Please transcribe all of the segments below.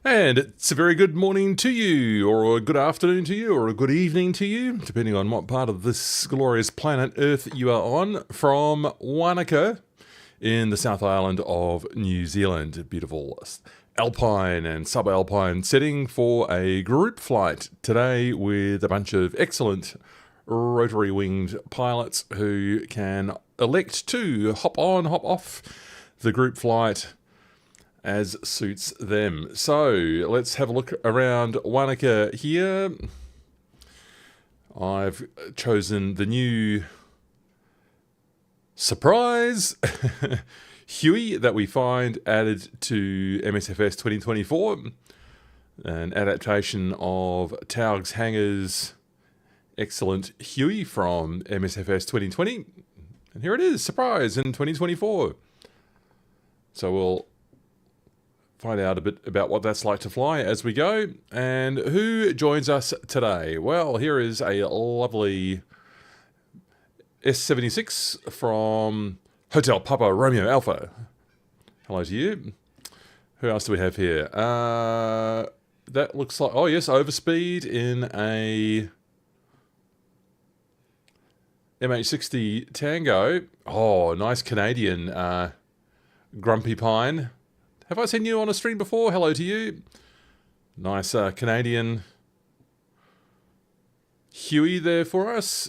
And it's a very good morning to you, or a good afternoon to you, or a good evening to you, depending on what part of this glorious planet Earth you are on, from Wanaka in the South Island of New Zealand. A beautiful alpine and subalpine setting for a group flight today with a bunch of excellent rotary winged pilots who can elect to hop on, hop off the group flight as suits them. So let's have a look around Wanaka here. I've chosen the new surprise Huey that we find added to MSFS 2024, an adaptation of Taog's Hangar's excellent Huey from MSFS 2020. And here it is, surprise, in 2024. So we'll find out a bit about what that's like to fly as we go. And who joins us today? Well, here is a lovely S76 from Hotel Papa Romeo Alpha. Hello to you. Who else do we have here? That looks like, oh yes, Overspeed in a MH60 Tango. Oh, nice Canadian Grumpy Pine. Have I seen you on a stream before? Hello to you. Nice Canadian Huey there for us.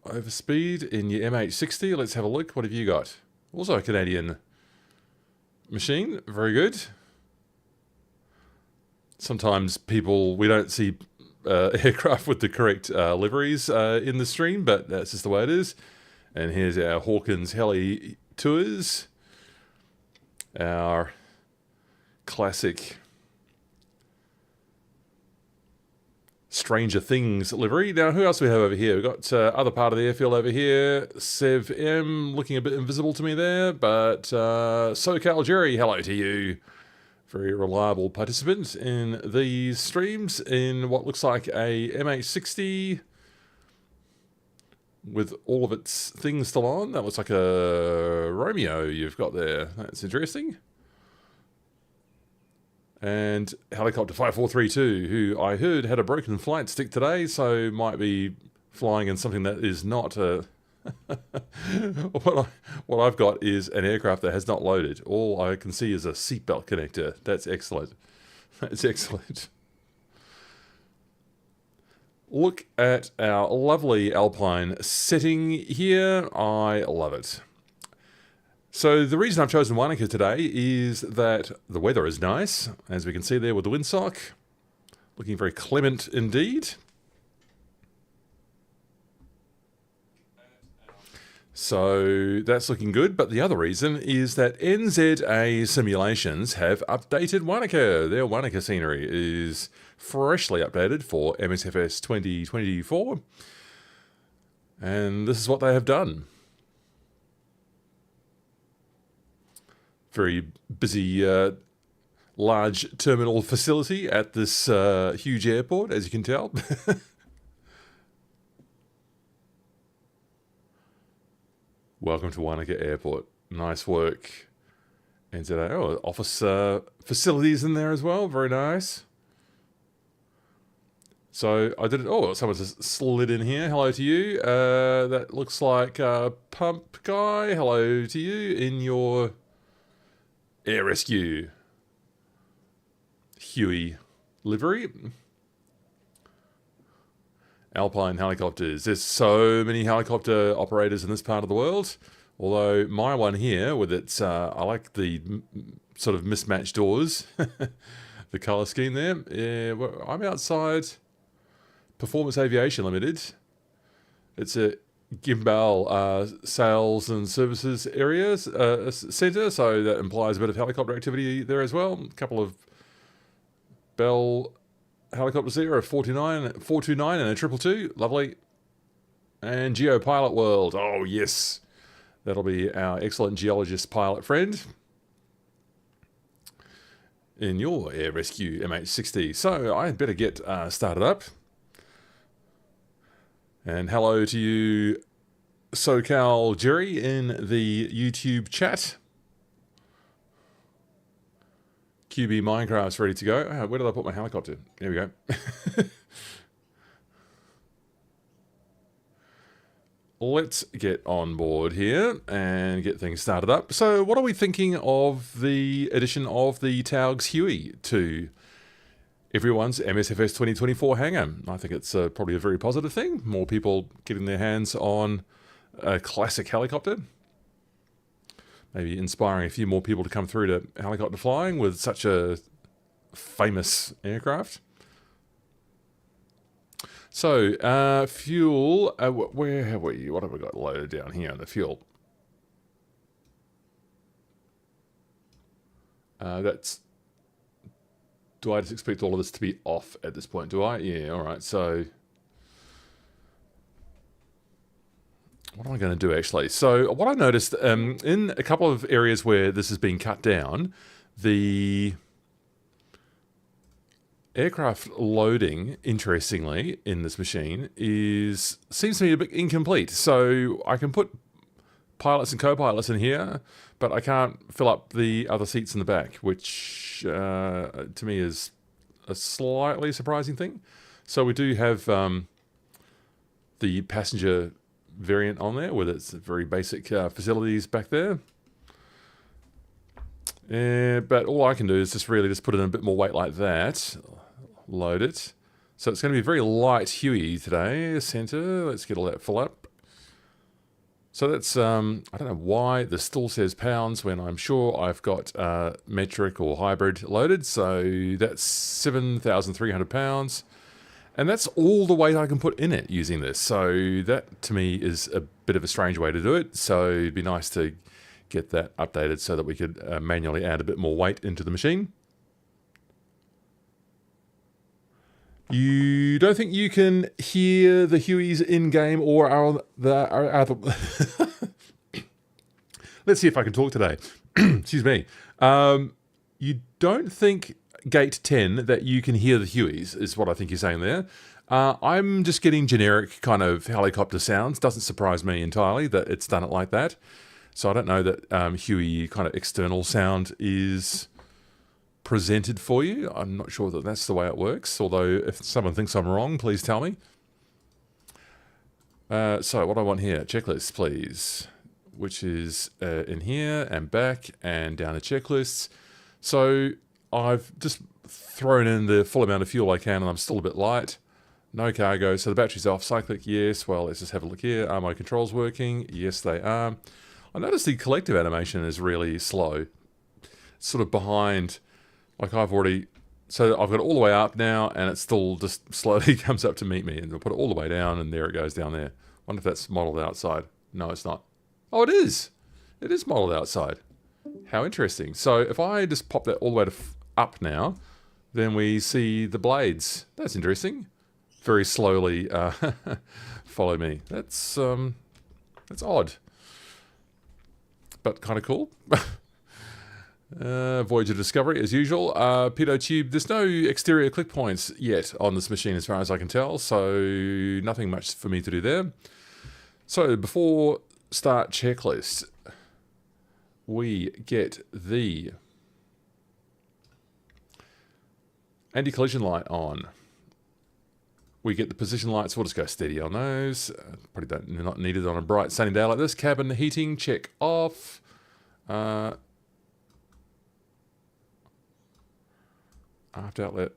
Overspeed in your MH60. Let's have a look. What have you got? Also a Canadian machine. Very good. Sometimes we don't see aircraft with the correct liveries in the stream, but that's just the way it is. And here's our Hawkins Heli Tours. Our classic Stranger Things livery. Now, who else do we have over here? We've got other part of the airfield over here. Sev M, looking a bit invisible to me there, but SoCal Jerry, hello to you. Very reliable participant in these streams in what looks like a MH60 with all of its things still on. That looks like a Romeo you've got there. That's interesting. And Helicopter 5432, who I heard had a broken flight stick today, so might be flying in something that is not what I've got is an aircraft that has not loaded. All I can see is a seatbelt connector. That's excellent. That's excellent. Look at our lovely alpine setting here. I love it. So the reason I've chosen Wanaka today is that the weather is nice, as we can see there with the windsock. Looking very clement indeed. So that's looking good, but the other reason is that NZA Simulations have updated Wanaka. Their Wanaka scenery is freshly updated for MSFS 2024. And this is what they have done. Very busy, large terminal facility at this huge airport, as you can tell. Welcome to Wanaka Airport. Nice work. NZA, oh, office facilities in there as well. Very nice. So I did it. Oh, someone just slid in here. Hello to you. That looks like Pump Guy. Hello to you in your Air Rescue Huey livery. Alpine helicopters. There's so many helicopter operators in this part of the world. Although my one here with its, I like the sort of mismatched doors, the colour scheme there. Yeah, well, I'm outside Performance Aviation Limited. It's a Gimbal sales and services areas centre, so that implies a bit of helicopter activity there as well. A couple of Bell helicopters there, a 429 and a 222, lovely. And Geopilot World, oh yes, that'll be our excellent geologist pilot friend in your Air Rescue MH60. So I had better get started up. And hello to you, SoCal Jerry, in the YouTube chat. QB Minecraft's ready to go. Oh, where did I put my helicopter? There we go. Let's get on board here and get things started up. So what are we thinking of the addition of the Taog's Huey to everyone's MSFS 2024 hangar? I think it's probably a very positive thing. More people getting their hands on a classic helicopter. Maybe inspiring a few more people to come through to helicopter flying with such a famous aircraft. So, fuel, where have we, what have we got loaded down here on the fuel? That's, do I just expect all of this to be off at this point? Do I? Yeah, all right, so what am I going to do actually? So what I noticed in a couple of areas where this has been cut down, the aircraft loading, interestingly, in this machine seems to be a bit incomplete. So I can put pilots and co-pilots in here, but I can't fill up the other seats in the back, which to me is a slightly surprising thing. So we do have the passenger variant on there with its very basic facilities back there. But all I can do is just really put in a bit more weight like that. Load it. So it's going to be a very light Huey today. Center. Let's get all that full up. So that's, I don't know why this still says pounds when I'm sure I've got metric or hybrid loaded. So that's 7,300 pounds. And that's all the weight I can put in it using this. So that to me is a bit of a strange way to do it. So it'd be nice to get that updated so that we could manually add a bit more weight into the machine. You don't think you can hear the Hueys in-game or are the... Let's see if I can talk today. Excuse me. You don't think gate 10 that you can hear the Hueys is what I think you're saying there. I'm just getting generic kind of helicopter sounds. Doesn't surprise me entirely that it's done it like that. So I don't know that Huey kind of external sound is presented for you. I'm not sure that that's the way it works, although if someone thinks I'm wrong, please tell me. So what I want here, checklists please, which is in here and back and down the checklists. So I've just thrown in the full amount of fuel I can and I'm still a bit light. No cargo, so the battery's off. Cyclic, yes. Well, let's just have a look here. Are my controls working? Yes, they are. I noticed the collective animation is really slow. It's sort of behind. Like I've already, so I've got it all the way up now and it still just slowly comes up to meet me and I'll put it all the way down and there it goes down there. Wonder if that's modeled outside. No, it's not. Oh, it is. It is modeled outside. How interesting. So if I just pop that all the way to up now, then we see the blades. That's interesting. Very slowly follow me. That's odd. But kind of cool. Voyager Discovery, as usual. Pitot Tube, there's no exterior click points yet on this machine as far as I can tell, so nothing much for me to do there. So before start checklist, we get the anti-collision light on. We get the position lights, we'll just go steady on those. Probably not needed on a bright sunny day like this. Cabin heating, check off. Aft outlet,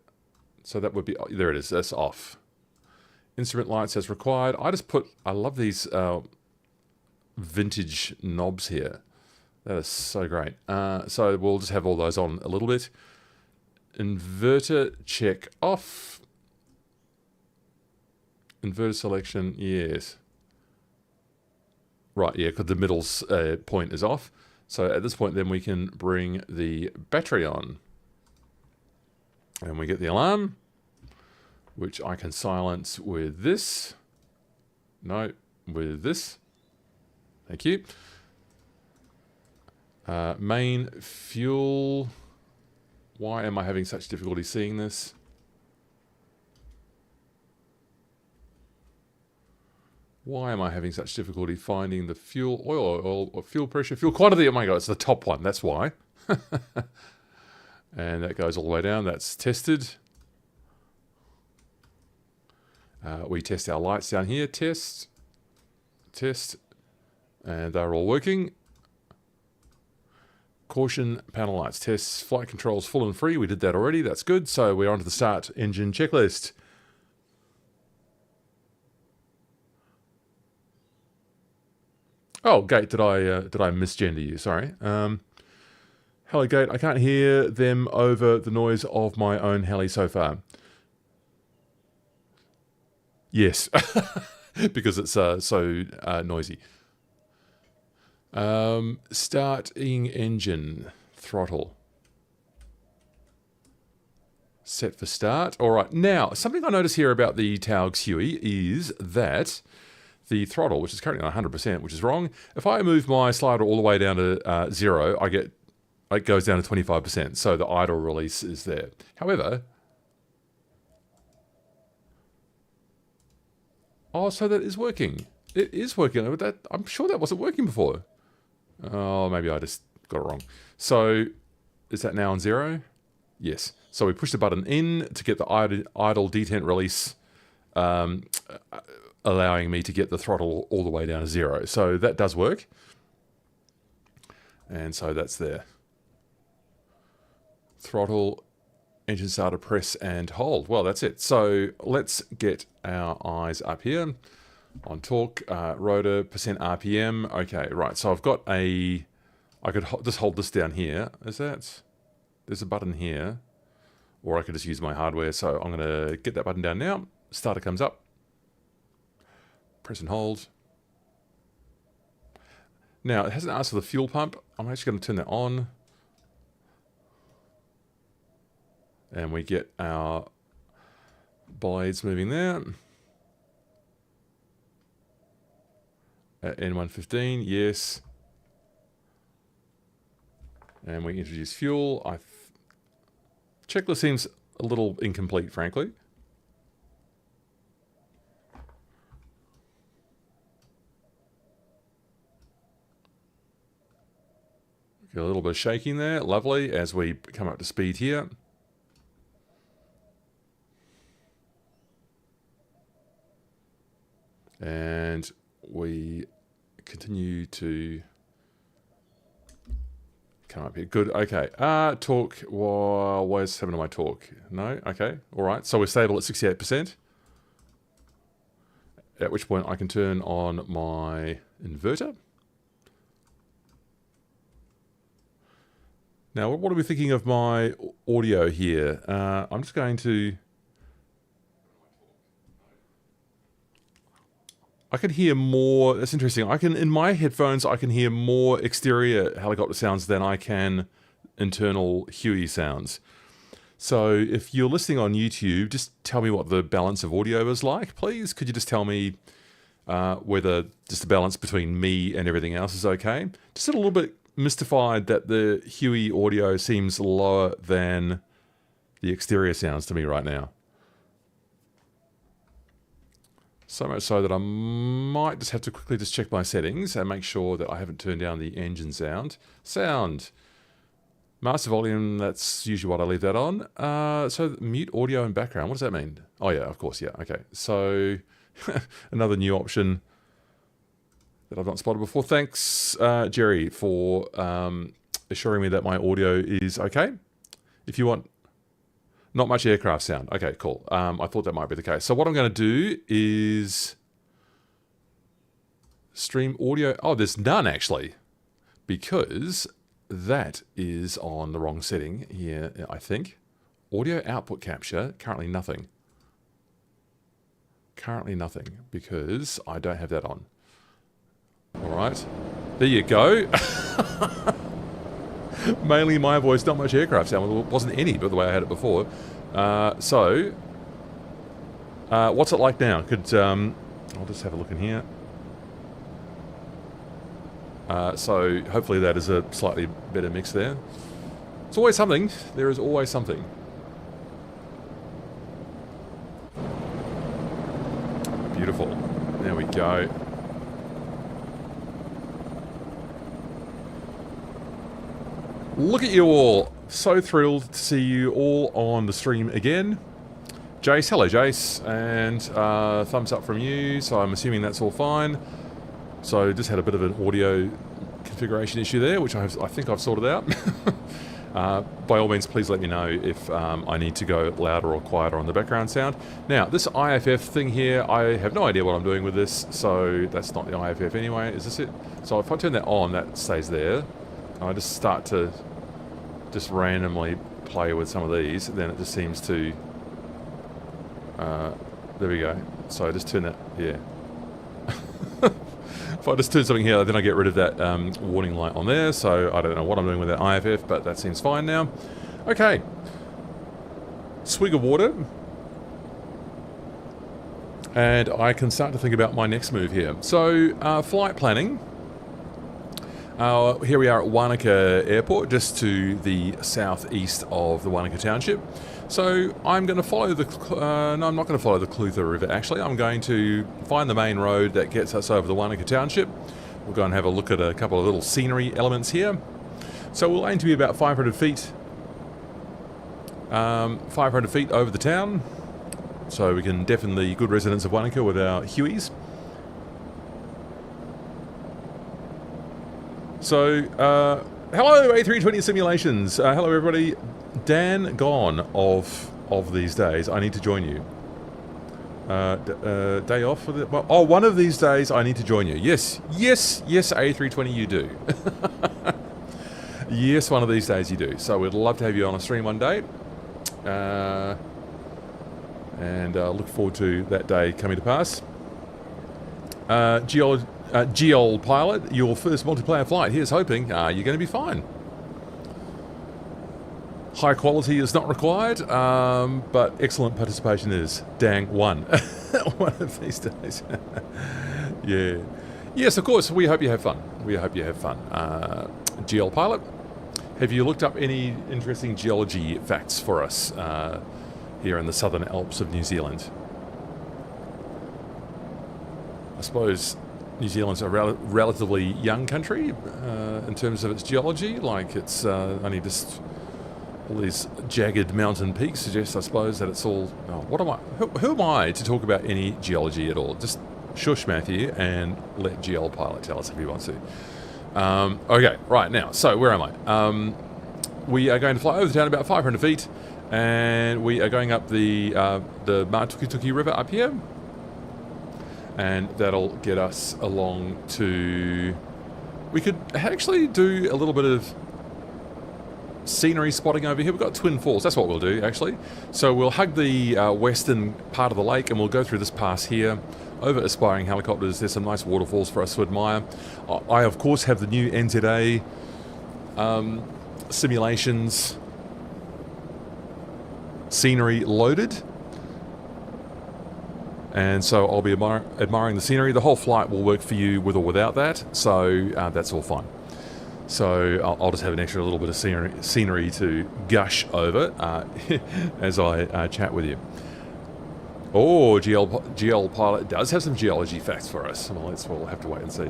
so that would be, there it is, that's off. Instrument lights as required. I love these vintage knobs here. That is so great. So we'll just have all those on a little bit. Inverter check off. Inverter selection, yes. Right, yeah, because the middle point is off. So at this point then we can bring the battery on. And we get the alarm, which I can silence with this. No, with this. Thank you. Main fuel. Why am I having such difficulty seeing this? Why am I having such difficulty finding the fuel, oil, or fuel pressure, fuel quantity? Oh my God, it's the top one. That's why. And that goes all the way down. That's tested. We test our lights down here. Test. Test. And they're all working. Caution, panel lights, tests, flight controls full and free. We did that already. That's good. So we're on to the start engine checklist. Oh, Gate, did I misgender you? Sorry. Hello, Gate. I can't hear them over the noise of my own heli so far. Yes, because it's so noisy. Starting engine throttle. Set for start. All right. Now, something I notice here about the Taog's Huey is that the throttle, which is currently on 100%, which is wrong. If I move my slider all the way down to 0, it goes down to 25%. So the idle release is there. However, oh, so that is working. It is working. I'm sure that wasn't working before. Oh, maybe I just got it wrong. So is that now on 0? Yes. So we push the button in to get the idle detent release, allowing me to get the throttle all the way down to 0. So that does work. And so that's there. Throttle, engine starter, press and hold. Well, that's it. So let's get our eyes up here on torque, rotor, percent RPM. Okay, right. So I've got I could just hold this down here. There's a button here, or I could just use my hardware. So I'm going to get that button down now. Starter comes up. Press and hold. Now, it hasn't asked for the fuel pump. I'm actually going to turn that on. And we get our blades moving there. At N115, yes. And we introduce fuel. Checklist seems a little incomplete, frankly. Get a little bit of shaking there. Lovely. As we come up to speed here. And we continue to come up here. Good. Okay. Torque. Well, where's 7 of my torque? No. Okay. All right. So we're stable at 68%. At which point I can turn on my inverter. Now, what are we thinking of my audio here? I'm just going to... I can hear more. That's interesting. In my headphones, I can hear more exterior helicopter sounds than I can internal Huey sounds. So if you're listening on YouTube, just tell me what the balance of audio is like, please. Could you just tell me whether just the balance between me and everything else is okay? Just a little bit mystified that the Huey audio seems lower than the exterior sounds to me right now. So much so that I might just have to quickly just check my settings and make sure that I haven't turned down the engine sound. Master volume, that's usually what I leave that on. So mute audio and background, what does that mean? Oh yeah, of course, yeah, okay. So another new option that I've not spotted before. Thanks, Jerry, for assuring me that my audio is okay. If you want... Not much aircraft sound. Okay, cool. I thought that might be the case. So what I'm going to do is stream audio. Oh, there's none actually, because that is on the wrong setting here, I think. Audio output capture, currently nothing. Currently nothing, because I don't have that on. All right. There you go. Mainly my voice, not much aircraft sound. Well, there wasn't any, but the way I had it before. What's it like now? I'll just have a look in here. So hopefully that is a slightly better mix there. It's always something. There is always something. Beautiful. There we go. Look at you all. So thrilled to see you all on the stream again. Jace, hello Jace, and thumbs up from you, so I'm assuming that's all fine. So just had a bit of an audio configuration issue there, which I think I've sorted out. By all means, please let me know if I need to go louder or quieter on the background sound. Now, this IFF thing here, I have no idea what I'm doing with this, so that's not the IFF anyway. Is this it? So if I turn that on, that stays there. I just start to just randomly play with some of these, then it just seems to... there we go. So I just turn that... yeah. If I just turn something here, then I get rid of that warning light on there, so I don't know what I'm doing with that IFF, but that seems fine now. Okay. Swig of water. And I can start to think about my next move here. So, flight planning. Here we are at Wanaka Airport, just to the southeast of the Wanaka Township. So I'm going to follow the... no, I'm not going to follow the Clutha River, actually. I'm going to find the main road that gets us over the Wanaka Township. We'll go and have a look at a couple of little scenery elements here. So we'll aim to be about 500 feet. 500 feet over the town. So we can deafen the good residents of Wanaka with our Hueys. So, hello A320 Simulations. Hello everybody. Dan gone of these days. I need to join you. Day off for the... well, oh, one of these days I need to join you. Yes, yes, yes, A320 you do. Yes, one of these days you do. So we'd love to have you on a stream one day. And look forward to that day coming to pass. Geol pilot, your first multiplayer flight. Here's hoping you're going to be fine. High quality is not required, but excellent participation is. Dang, one. One of these days. Yeah. Yes, of course, we hope you have fun. We hope you have fun. Geol pilot, have you looked up any interesting geology facts for us here in the Southern Alps of New Zealand? I suppose New Zealand's a relatively young country in terms of its geology. Like, it's only just all these jagged mountain peaks suggest, I suppose, that it's all... oh, what am I... Who am I to talk about any geology at all? Just shush Matthew and let GL Pilot tell us if he wants to. Okay, right, now, so where am I? We are going to fly over the town about 500 feet, and we are going up the Matukituki River up here. And that'll get us along to... we could actually do a little bit of scenery spotting over here. We've got Twin Falls. That's what we'll do, actually. So we'll hug the western part of the lake, and we'll go through this pass here over Aspiring Helicopters. There's some nice waterfalls for us to admire. I, of course, have the new NZA Simulations scenery loaded. And so I'll be admiring the scenery. The whole flight will work for you with or without that, so that's all fine. So I'll just have an extra little bit of scenery to gush over as I chat with you. Oh, GL Pilot does have some geology facts for us. Well, we'll have to wait and see.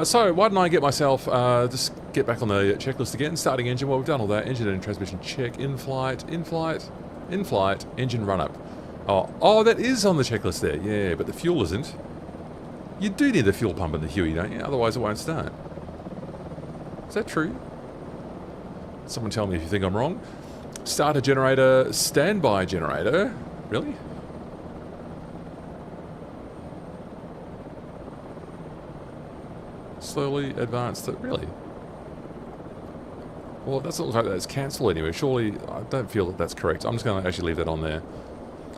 So why don't I get myself, just get back on the checklist again. Starting engine, well, we've done all that. Engine and transmission check, in-flight, engine run-up. Oh, that is on the checklist there. Yeah, but the fuel isn't. You do need the fuel pump in the Huey, don't you? Otherwise it won't start. Is that true? Someone tell me if you think I'm wrong. Starter generator, standby generator. Really? Slowly advanced. Really? Well, it doesn't look like that's cancelled anyway. Surely, I don't feel that that's correct. I'm just going to actually leave that on there.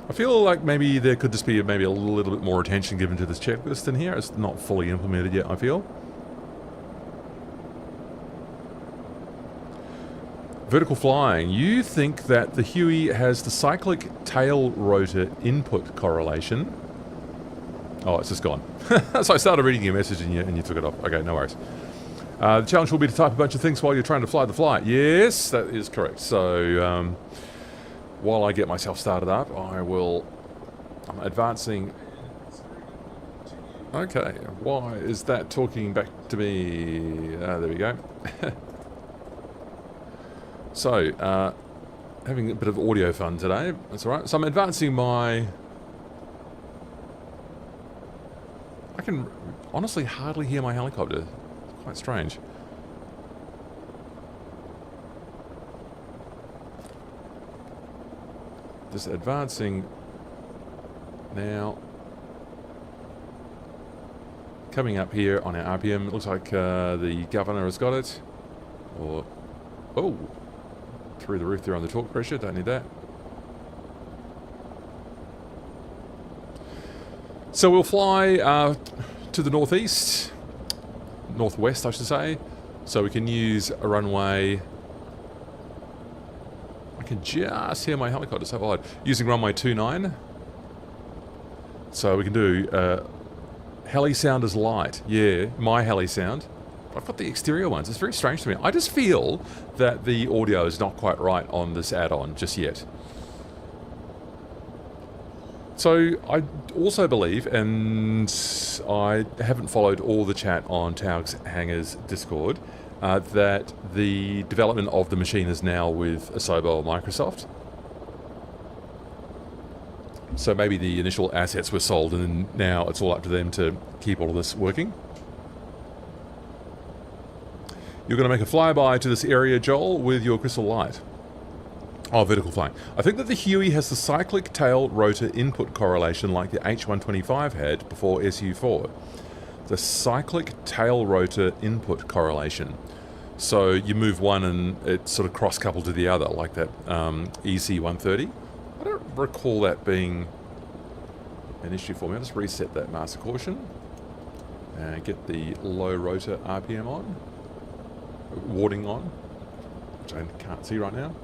I feel like maybe there could just be maybe a little bit more attention given to this checklist in here. It's not fully implemented yet, I feel. Vertical flying. You think that the Huey has the cyclic tail rotor input correlation? Oh, it's just gone. So I started reading your message and you took it off. Okay, no worries. The challenge will be to type a bunch of things while you're trying to fly the flight. Yes, that is correct. So... while I get myself started up, I'm advancing. Okay, why is that talking back to me? There we go. So, having a bit of audio fun today. That's alright. So I'm advancing my... I can honestly hardly hear my helicopter. It's quite strange. Just advancing now. Coming up here on our RPM. It looks like the governor has got it. Or... Oh! Through the roof there on the torque pressure. Don't need that. So we'll fly to the northeast. Northwest, I should say. So we can use a runway... I can just hear my helicopter so loud. Using runway 29. So we can do... heli sound is light. Yeah, my heli sound. I've got the exterior ones. It's very strange to me. I just feel that the audio is not quite right on this add-on just yet. So I also believe, and I haven't followed all the chat on Taog's Hangar's Discord, that the development of the machine is now with Asobo or Microsoft. So maybe the initial assets were sold and now it's all up to them to keep all of this working. You're going to make a flyby to this area, Joel, with your crystal light. Oh, vertical flying. I think that the Huey has the cyclic tail rotor input correlation like the H125 had before SU4. The cyclic tail rotor input correlation. So you move one and it's sort of cross-coupled to the other, like that EC130. I don't recall that being an issue for me. I'll just reset that master caution and get the low rotor RPM on. Warding on, which I can't see right now.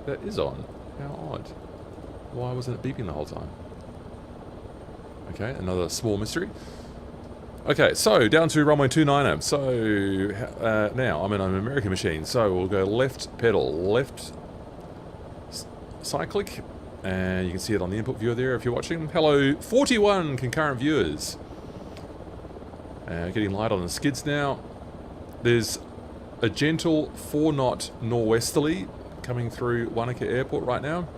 That is on. How odd. Why wasn't it beeping the whole time? Okay, another small mystery. Okay, so down to runway 29. So now I'm in an American machine. So we'll go left pedal, left cyclic, and you can see it on the input viewer there if you're watching. Hello, 41 concurrent viewers. Getting light on the skids now. There's a gentle 4-knot norwesterly coming through Wanaka Airport right now.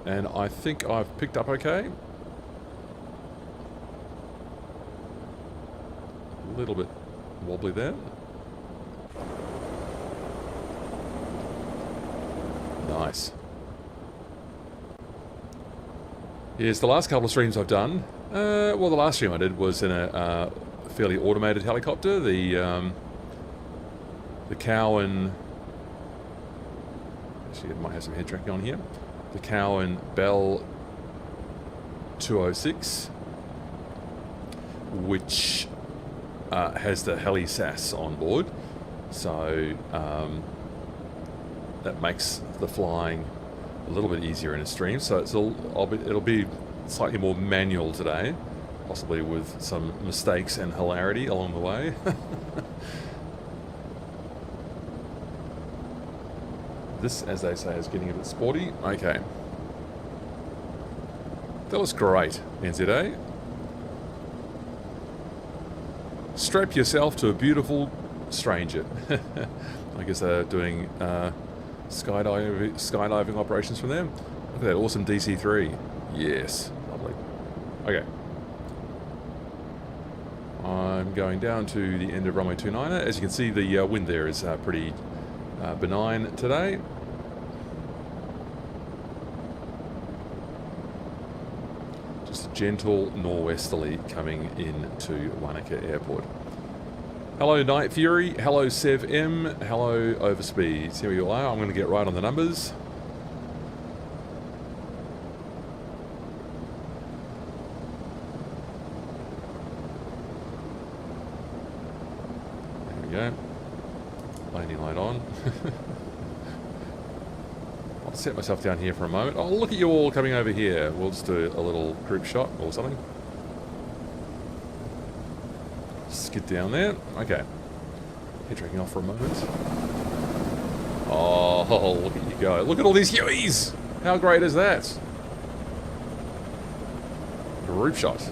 And I think I've picked up okay. A little bit wobbly there. Nice. Here's the last couple of streams I've done. Well, the last stream I did was in a fairly automated helicopter, the Cowan. Actually, it might have some head tracking on here. The Cowan Bell 206, which has the heli SAS on board, so that makes the flying a little bit easier in a stream. So it'll be slightly more manual today, possibly with some mistakes and hilarity along the way. This, as they say, is getting a bit sporty. Okay. That looks great, NZA. Strap yourself to a beautiful stranger. I guess they're doing skydiving operations from them. Look at that awesome DC-3. Yes, lovely. Okay. I'm going down to the end of runway 29. As you can see, the wind there is pretty benign today. Just a gentle norwesterly coming into Wanaka Airport. Hello Night Fury, hello Sev M, hello Overspeed. Here you are. I'm going to get right on the numbers. There we go. Landing light on. I'll set myself down here for a moment. Oh, look at you all coming over here. We'll just do a little group shot or something. Skid down there. Okay. Head tracking off for a moment. Oh, look at you go. Look at all these Hueys! How great is that? Group shot.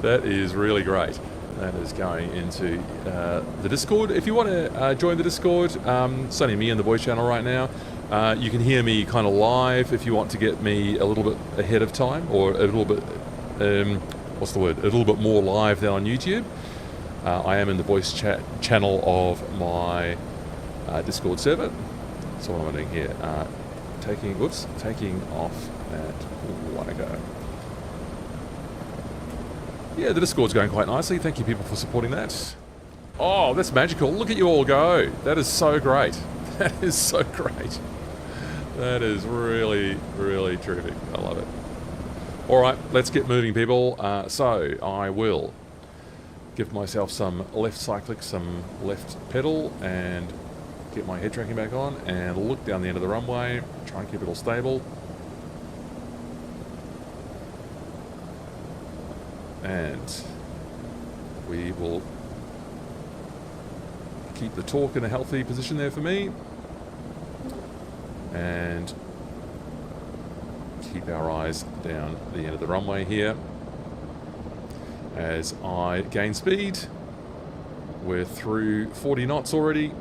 That is really great. That is going into the Discord. If you want to join the Discord, it's only me and the voice channel right now. You can hear me kind of live if you want to get me a little bit ahead of time, or a little bit, what's the word? A little bit more live than on YouTube. I am in the voice chat channel of my Discord server. So what am I doing here? Taking off at Wanaka. Yeah, the Discord's going quite nicely. Thank you, people, for supporting that. Oh, that's magical. Look at you all go. That is so great. That is so great. That is really, really terrific. I love it. All right, let's get moving, people. So I will give myself some left cyclic, some left pedal, and get my head tracking back on, and look down the end of the runway. Try and keep it all stable. And we will keep the torque in a healthy position there for me. And keep our eyes down the end of the runway here. As I gain speed, we're through 40 knots already.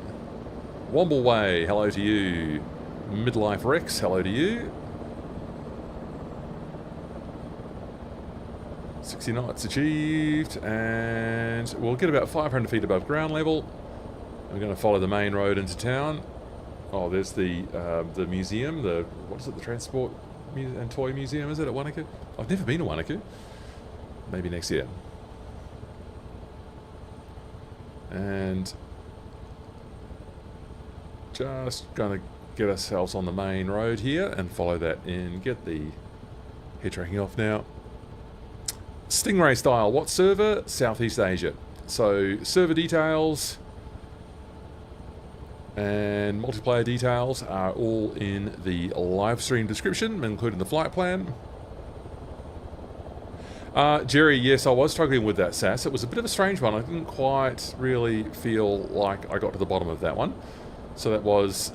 Womble Way, hello to you. Midlife Rex, hello to you. 60 knots achieved, and we'll get about 500 feet above ground level. I'm going to follow the main road into town. Oh, there's the museum, what is it, the Transport and Toy Museum, is it, at Wanaka? I've never been to Wanaka. Maybe next year. And just going to get ourselves on the main road here and follow that in. Get the head tracking off now. Stingray style. What server? Southeast Asia. So server details and multiplayer details are all in the live stream description, including the flight plan. Jerry, yes, I was struggling with that SAS. It was a bit of a strange one. I didn't quite really feel like I got to the bottom of that one. So that was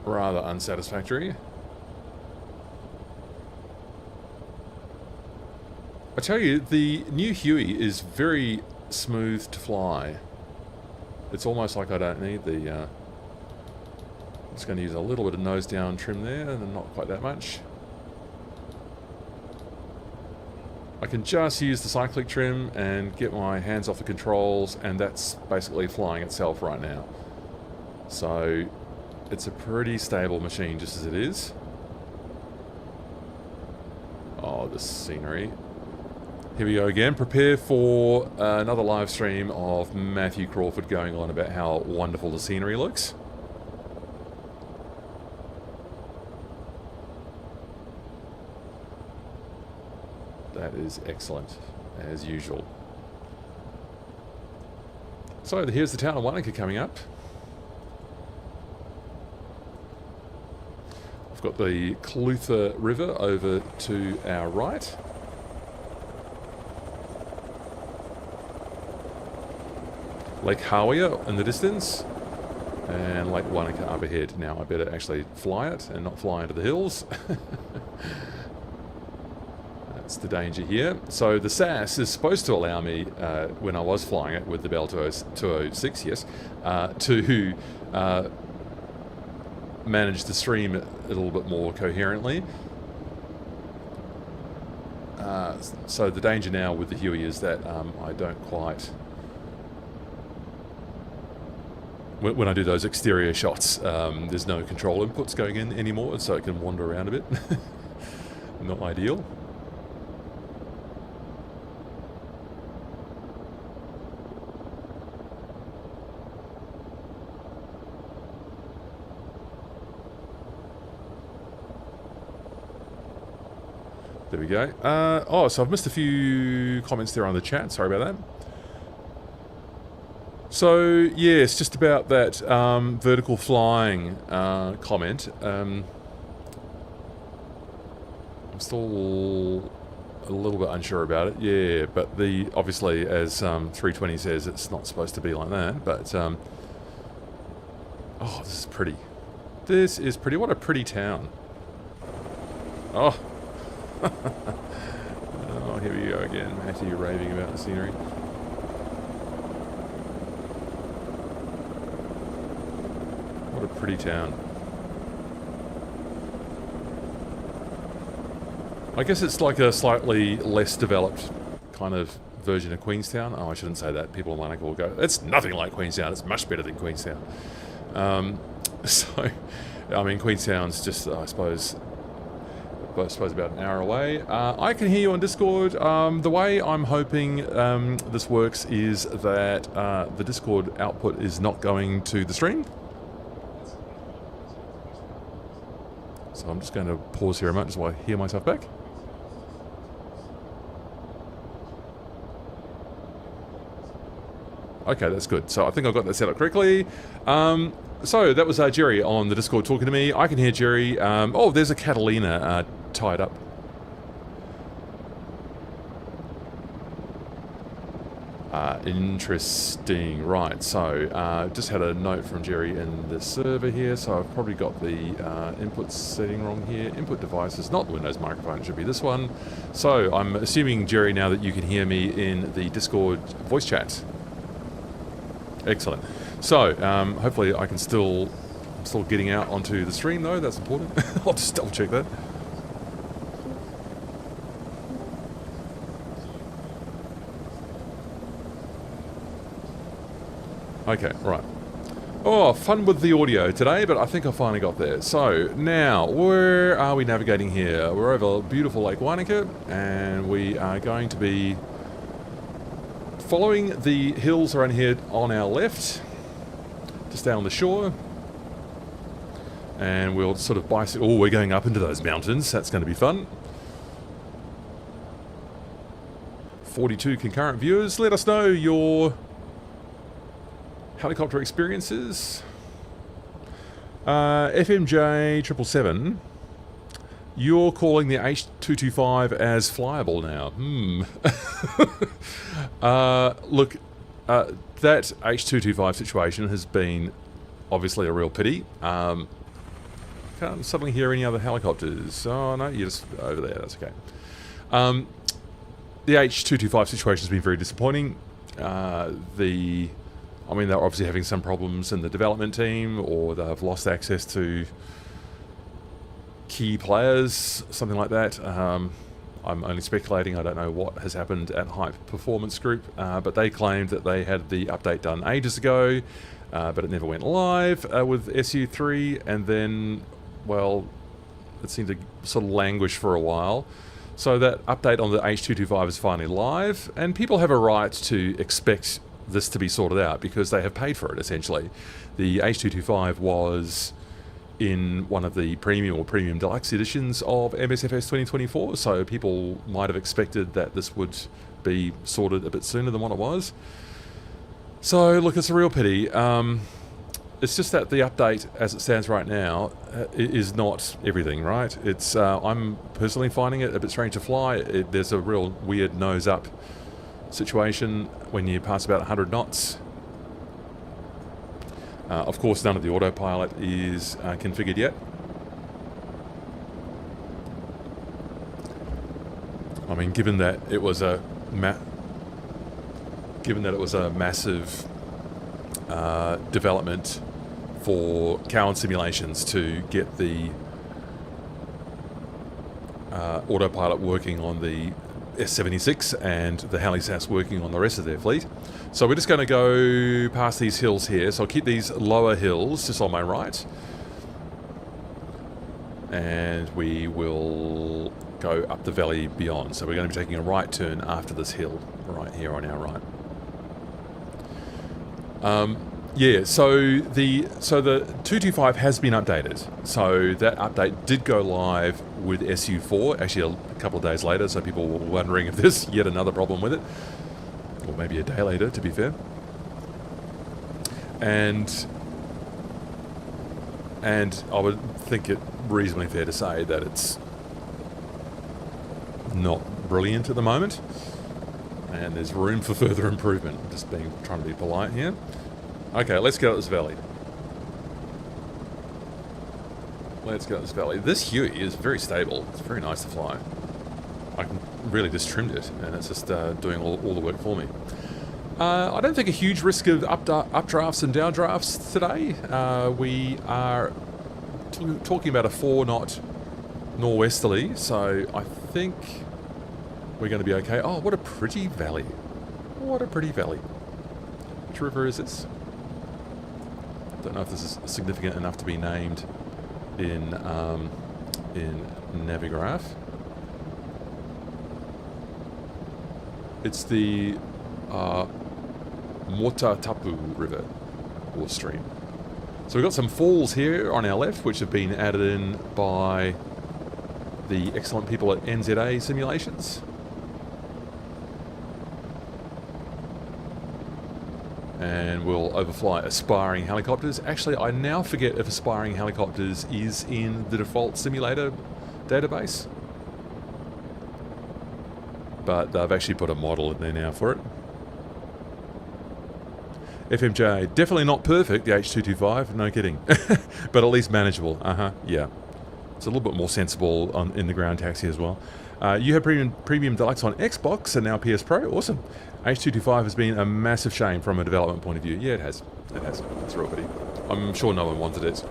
rather unsatisfactory. I tell you, the new Huey is very smooth to fly. It's almost like I don't need the... I'm just going to use a little bit of nose down trim there, and not quite that much. I can just use the cyclic trim and get my hands off the controls, and that's basically flying itself right now. So it's a pretty stable machine just as it is. Oh, the scenery. Here we go again. Prepare for another live stream of Matthew Crawford going on about how wonderful the scenery looks. That is excellent, as usual. So here's the town of Wanaka coming up. I've got the Clutha River over to our right. Lake Hawea in the distance, and Lake Wanaka up ahead. Now I better actually fly it and not fly into the hills. That's the danger here. So the SAS is supposed to allow me, when I was flying it with the Bell 206, yes, to manage the stream a little bit more coherently. So the danger now with the Huey is that I don't quite... When I do those exterior shots, there's no control inputs going in anymore, so it can wander around a bit. Not ideal. There we go. Oh, so I've missed a few comments there on the chat. Sorry about that. So, yes, just about that vertical flying comment. I'm still a little bit unsure about it. Yeah, but obviously, as 320 says, it's not supposed to be like that. But, oh, this is pretty. This is pretty. What a pretty town. Oh. Oh, here we go again. Matty raving about the scenery. What a pretty town. I guess it's like a slightly less developed kind of version of Queenstown. Oh, I shouldn't say that. People in Wanaka will go, it's nothing like Queenstown. It's much better than Queenstown. So, I mean, Queenstown's just, I suppose about an hour away. I can hear you on Discord. The way I'm hoping this works is that the Discord output is not going to the stream. So I'm just going to pause here a moment just while I hear myself back. Okay, that's good. So I think I got that set up correctly. So that was Jerry on the Discord talking to me. I can hear Jerry. Oh, there's a Catalina tied up. Interesting. Right, so just had a note from Jerry in the server here. So I've probably got the input setting wrong here. Input device is not the Windows microphone. It should be this one. So I'm assuming, Jerry, now that you can hear me in the Discord voice chat. Excellent. So, hopefully I can still getting out onto the stream though, that's important. I'll just double check that. Okay, right. Oh, fun with the audio today, but I think I finally got there. So, now, where are we navigating here? We're over beautiful Lake Wanaka, and we are going to be following the hills around here on our left, just down the shore, and we'll sort of bicycle. Oh, we're going up into those mountains. That's going to be fun. 42 concurrent viewers. Let us know your helicopter experiences. FMJ 777. You're calling the H225 as flyable now. Look, that H225 situation has been obviously a real pity. Can't suddenly hear any other helicopters. Oh, no, you're just over there. That's okay. The H225 situation has been very disappointing. I mean, they're obviously having some problems in the development team, or they've lost access to key players, something like that. I'm only speculating. I don't know what has happened at Hype Performance Group, but they claimed that they had the update done ages ago, but it never went live with SU3, and then, well, it seemed to sort of languish for a while. So that update on the H225 is finally live, and people have a right to expect this to be sorted out because they have paid for it, essentially. The H225 was in one of the premium or premium deluxe editions of MSFS 2024, so people might have expected that this would be sorted a bit sooner than what it was. So look, it's a real pity. It's just that the update as it stands right now is not everything, right? It's I'm personally finding it a bit strange to fly. There's a real weird nose up situation when you pass about 100 knots. Of course, none of the autopilot is configured yet. I mean, given that it was a massive development for Cowan Simulations to get the autopilot working on the S76 and the HeliSAS working on the rest of their fleet. So we're just going to go past these hills here. So I'll keep these lower hills just on my right. And we will go up the valley beyond. So we're going to be taking a right turn after this hill, right here on our right. Yeah, so the 225 has been updated. So that update did go live with SU4, actually a couple of days later, so people were wondering if there's yet another problem with it. Or maybe a day later, to be fair. And I would think it reasonably fair to say that it's not brilliant at the moment. And there's room for further improvement. I'm just trying to be polite here. Okay, let's get up this valley. Let's get up this valley. This Huey is very stable. It's very nice to fly. I can really just trimmed it, and it's just doing all the work for me. I don't think a huge risk of updrafts and downdrafts today. We are talking about a 4-knot norwesterly, so I think we're going to be okay. Oh, what a pretty valley. What a pretty valley. Which river is this? Don't know if this is significant enough to be named in Navigraph. It's the Motatapu River, or stream. So we've got some falls here on our left, which have been added in by the excellent people at NZA Simulations. And we'll overfly Aspiring Helicopters. Actually, I now forget if Aspiring Helicopters is in the default simulator database. But they've actually put a model in there now for it. FMJ, definitely not perfect, the H225, no kidding. But at least manageable, yeah. It's a little bit more sensible in the ground taxi as well. You have Premium Deluxe on Xbox and now PS Pro, awesome. H225 has been a massive shame from a development point of view. Yeah, it has. It has. It's a real pity. I'm sure no one wanted it.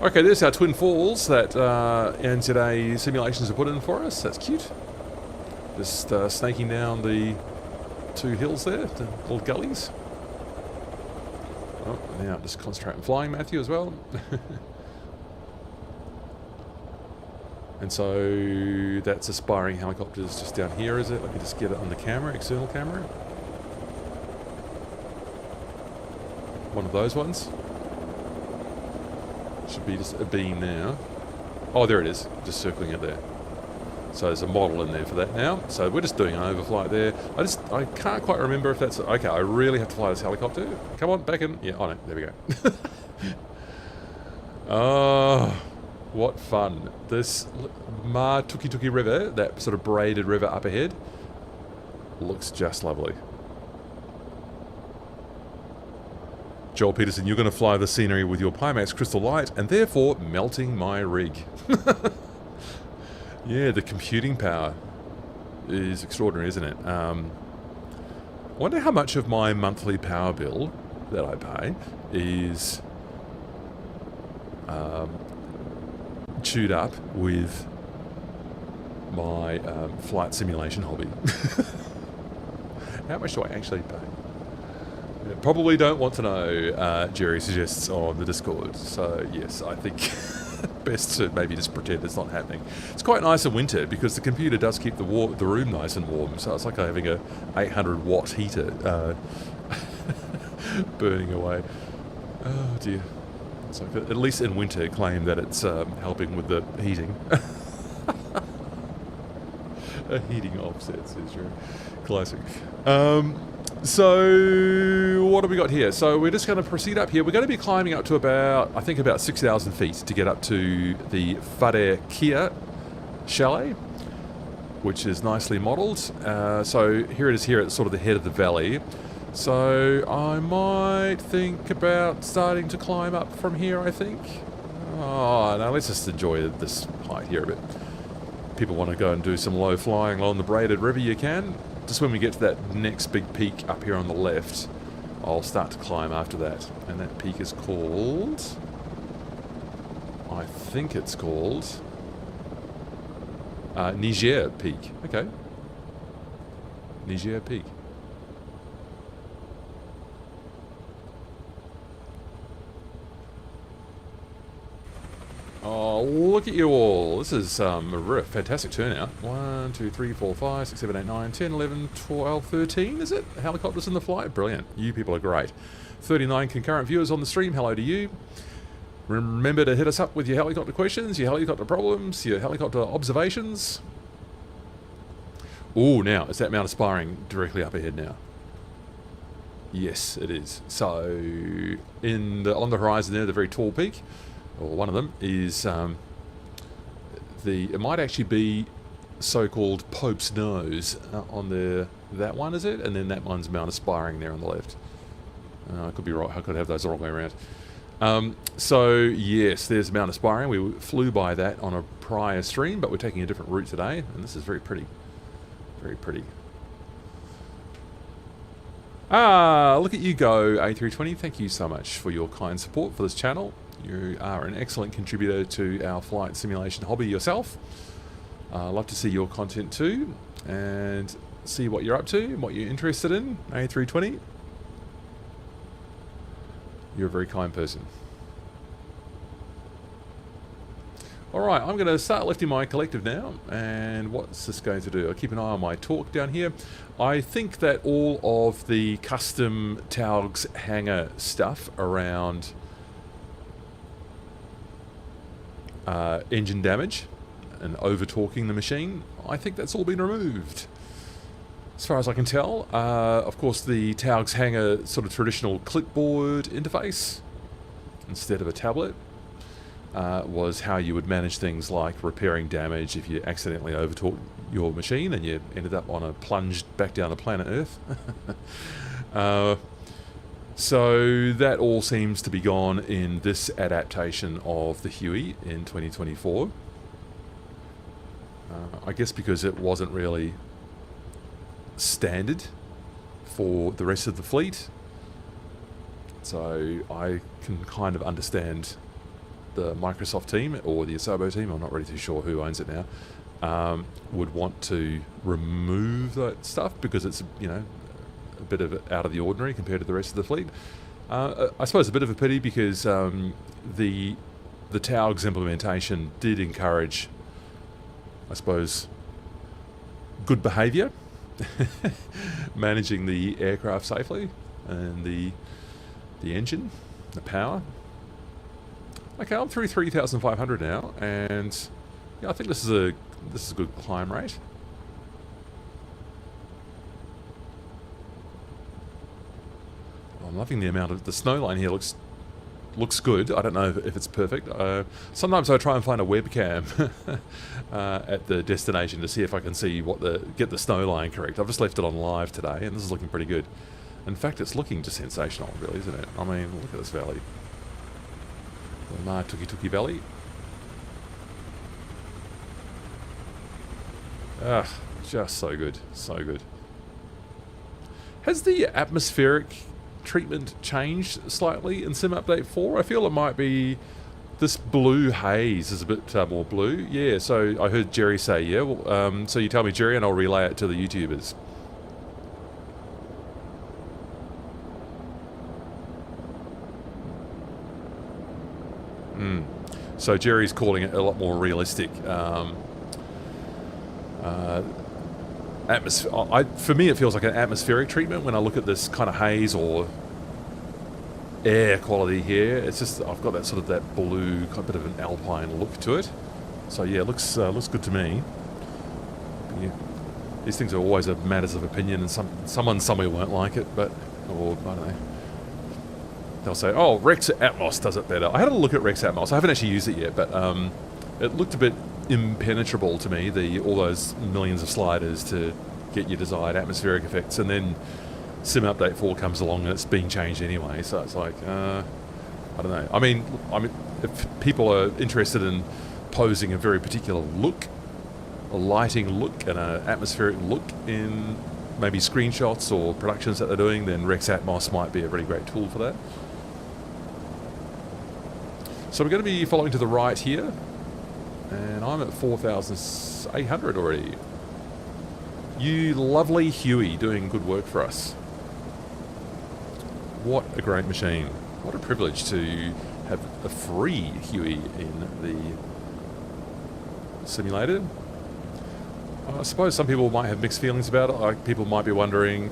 Okay, there's our Twin Falls that NZA Simulations have put in for us. That's cute. Just snaking down the 2 hills there, the little gullies. Oh, now just concentrate on flying, Matthew, as well. And so that's Aspiring Helicopters just down here, is it? Let me just get it on the camera, external camera. One of those ones. Should be just a beam now. Oh, there it is, just circling it there. So there's a model in there for that now. So we're just doing an overflight there. I can't quite remember if that's... Okay, I really have to fly this helicopter. Come on, back in. Yeah, oh no, there we go. Oh, what fun. This Matukituki River, that sort of braided river up ahead, looks just lovely. Joel Peterson, you're going to fly the scenery with your Pimax Crystal Light and therefore melting my rig. Yeah, the computing power is extraordinary, isn't it? I wonder how much of my monthly power bill that I pay is chewed up with my flight simulation hobby. How much do I actually pay? Probably don't want to know, Jerry suggests on the Discord. So, yes, I think best to maybe just pretend it's not happening. It's quite nice in winter because the computer does keep the room nice and warm. So it's like having a 800-watt heater burning away. Oh, dear. It's like, at least in winter, claim that it's helping with the heating. A heating offset, says Jerry. Classic. So, what have we got here? So, we're just going to proceed up here. We're going to be climbing up to about, I think, about 6,000 feet to get up to the Whare Kia chalet, which is nicely modelled. So, here it is here at sort of the head of the valley. So, I might think about starting to climb up from here, I think. Oh, no, let's just enjoy this height here a bit. People want to go and do some low flying along the braided river, you can. Just when we get to that next big peak up here on the left, I'll start to climb after that. And that peak is called... I think it's called... Niger Peak. Okay. Niger Peak. Oh, look at you all. This is a fantastic turnout. 1, 2, 3, 4, 5, 6, 7, 8, 9, 10, 11, 12, 13, is it? Helicopters in the flight? Brilliant. You people are great. 39 concurrent viewers on the stream. Hello to you. Remember to hit us up with your helicopter questions, your helicopter problems, your helicopter observations. Oh, now, is that Mount Aspiring directly up ahead now? Yes, it is. So, on the horizon there, the very tall peak, or one of them, is it might actually be so-called Pope's Nose on that one, is it? And then that one's Mount Aspiring there on the left. I could be right. I could have those the wrong way around. So yes, there's Mount Aspiring. We flew by that on a prior stream, but we're taking a different route today, and this is very pretty. Very pretty. Ah, look at you go, A320. Thank you so much for your kind support for this channel. You are an excellent contributor to our flight simulation hobby yourself. Love to see your content too, and see what you're up to and what you're interested in, A320. You're a very kind person. Alright, I'm going to start lifting my collective now, and what's this going to do? I'll keep an eye on my torque down here. I think that all of the custom Taog's hangar stuff around engine damage and over-torquing the machine, I think that's all been removed. As far as I can tell, of course the Taog's hangar sort of traditional clipboard interface instead of a tablet was how you would manage things like repairing damage if you accidentally over-torqued your machine and you ended up on a plunge back down to planet Earth. So that all seems to be gone in this adaptation of the Huey in 2024. I guess because it wasn't really standard for the rest of the fleet. So I can kind of understand the Microsoft team or the Asobo team, I'm not really too sure who owns it now, would want to remove that stuff because it's, you know, a bit of out of the ordinary compared to the rest of the fleet. I suppose a bit of a pity because the Taog's implementation did encourage, I suppose, good behaviour, managing the aircraft safely and the engine, the power. Okay, I'm through 3,500 now, and yeah, I think this is a good climb rate. I'm loving the amount of the snow line here. Looks good. I don't know if it's perfect. Sometimes I try and find a webcam at the destination to see if I can see get the snow line correct. I've just left it on live today, and this is looking pretty good. In fact, it's looking just sensational, really, isn't it? I mean, look at this valley. The Matukituki Valley. Ah, just so good. So good. Has the atmospheric treatment changed slightly in Sim Update 4? I feel it might be this blue haze is a bit more blue. Yeah, so I heard Jerry say, yeah. Well, so you tell me, Jerry, and I'll relay it to the YouTubers. So Jerry's calling it a lot more realistic. For me, it feels like an atmospheric treatment when I look at this kind of haze or air quality here. It's just I've got that sort of that blue, kind of bit of an alpine look to it. So yeah, it looks good to me. Yeah. These things are always a matters of opinion, and someone somewhere won't like it, but or I don't know. They'll say, "Oh, Rex Atmos does it better." I had a look at Rex Atmos. I haven't actually used it yet, but it looked a bit impenetrable to me. All those millions of sliders to get your desired atmospheric effects, and then Sim Update 4 comes along and it's being changed anyway. So it's like, I don't know. I mean, if people are interested in posing a very particular look, a lighting look, and an atmospheric look in maybe screenshots or productions that they're doing, then Rex Atmos might be a really great tool for that. So we're going to be following to the right here, and I'm at 4,800 already. You lovely Huey doing good work for us. What a great machine. What a privilege to have a free Huey in the simulator. I suppose some people might have mixed feelings about it. Like, people might be wondering,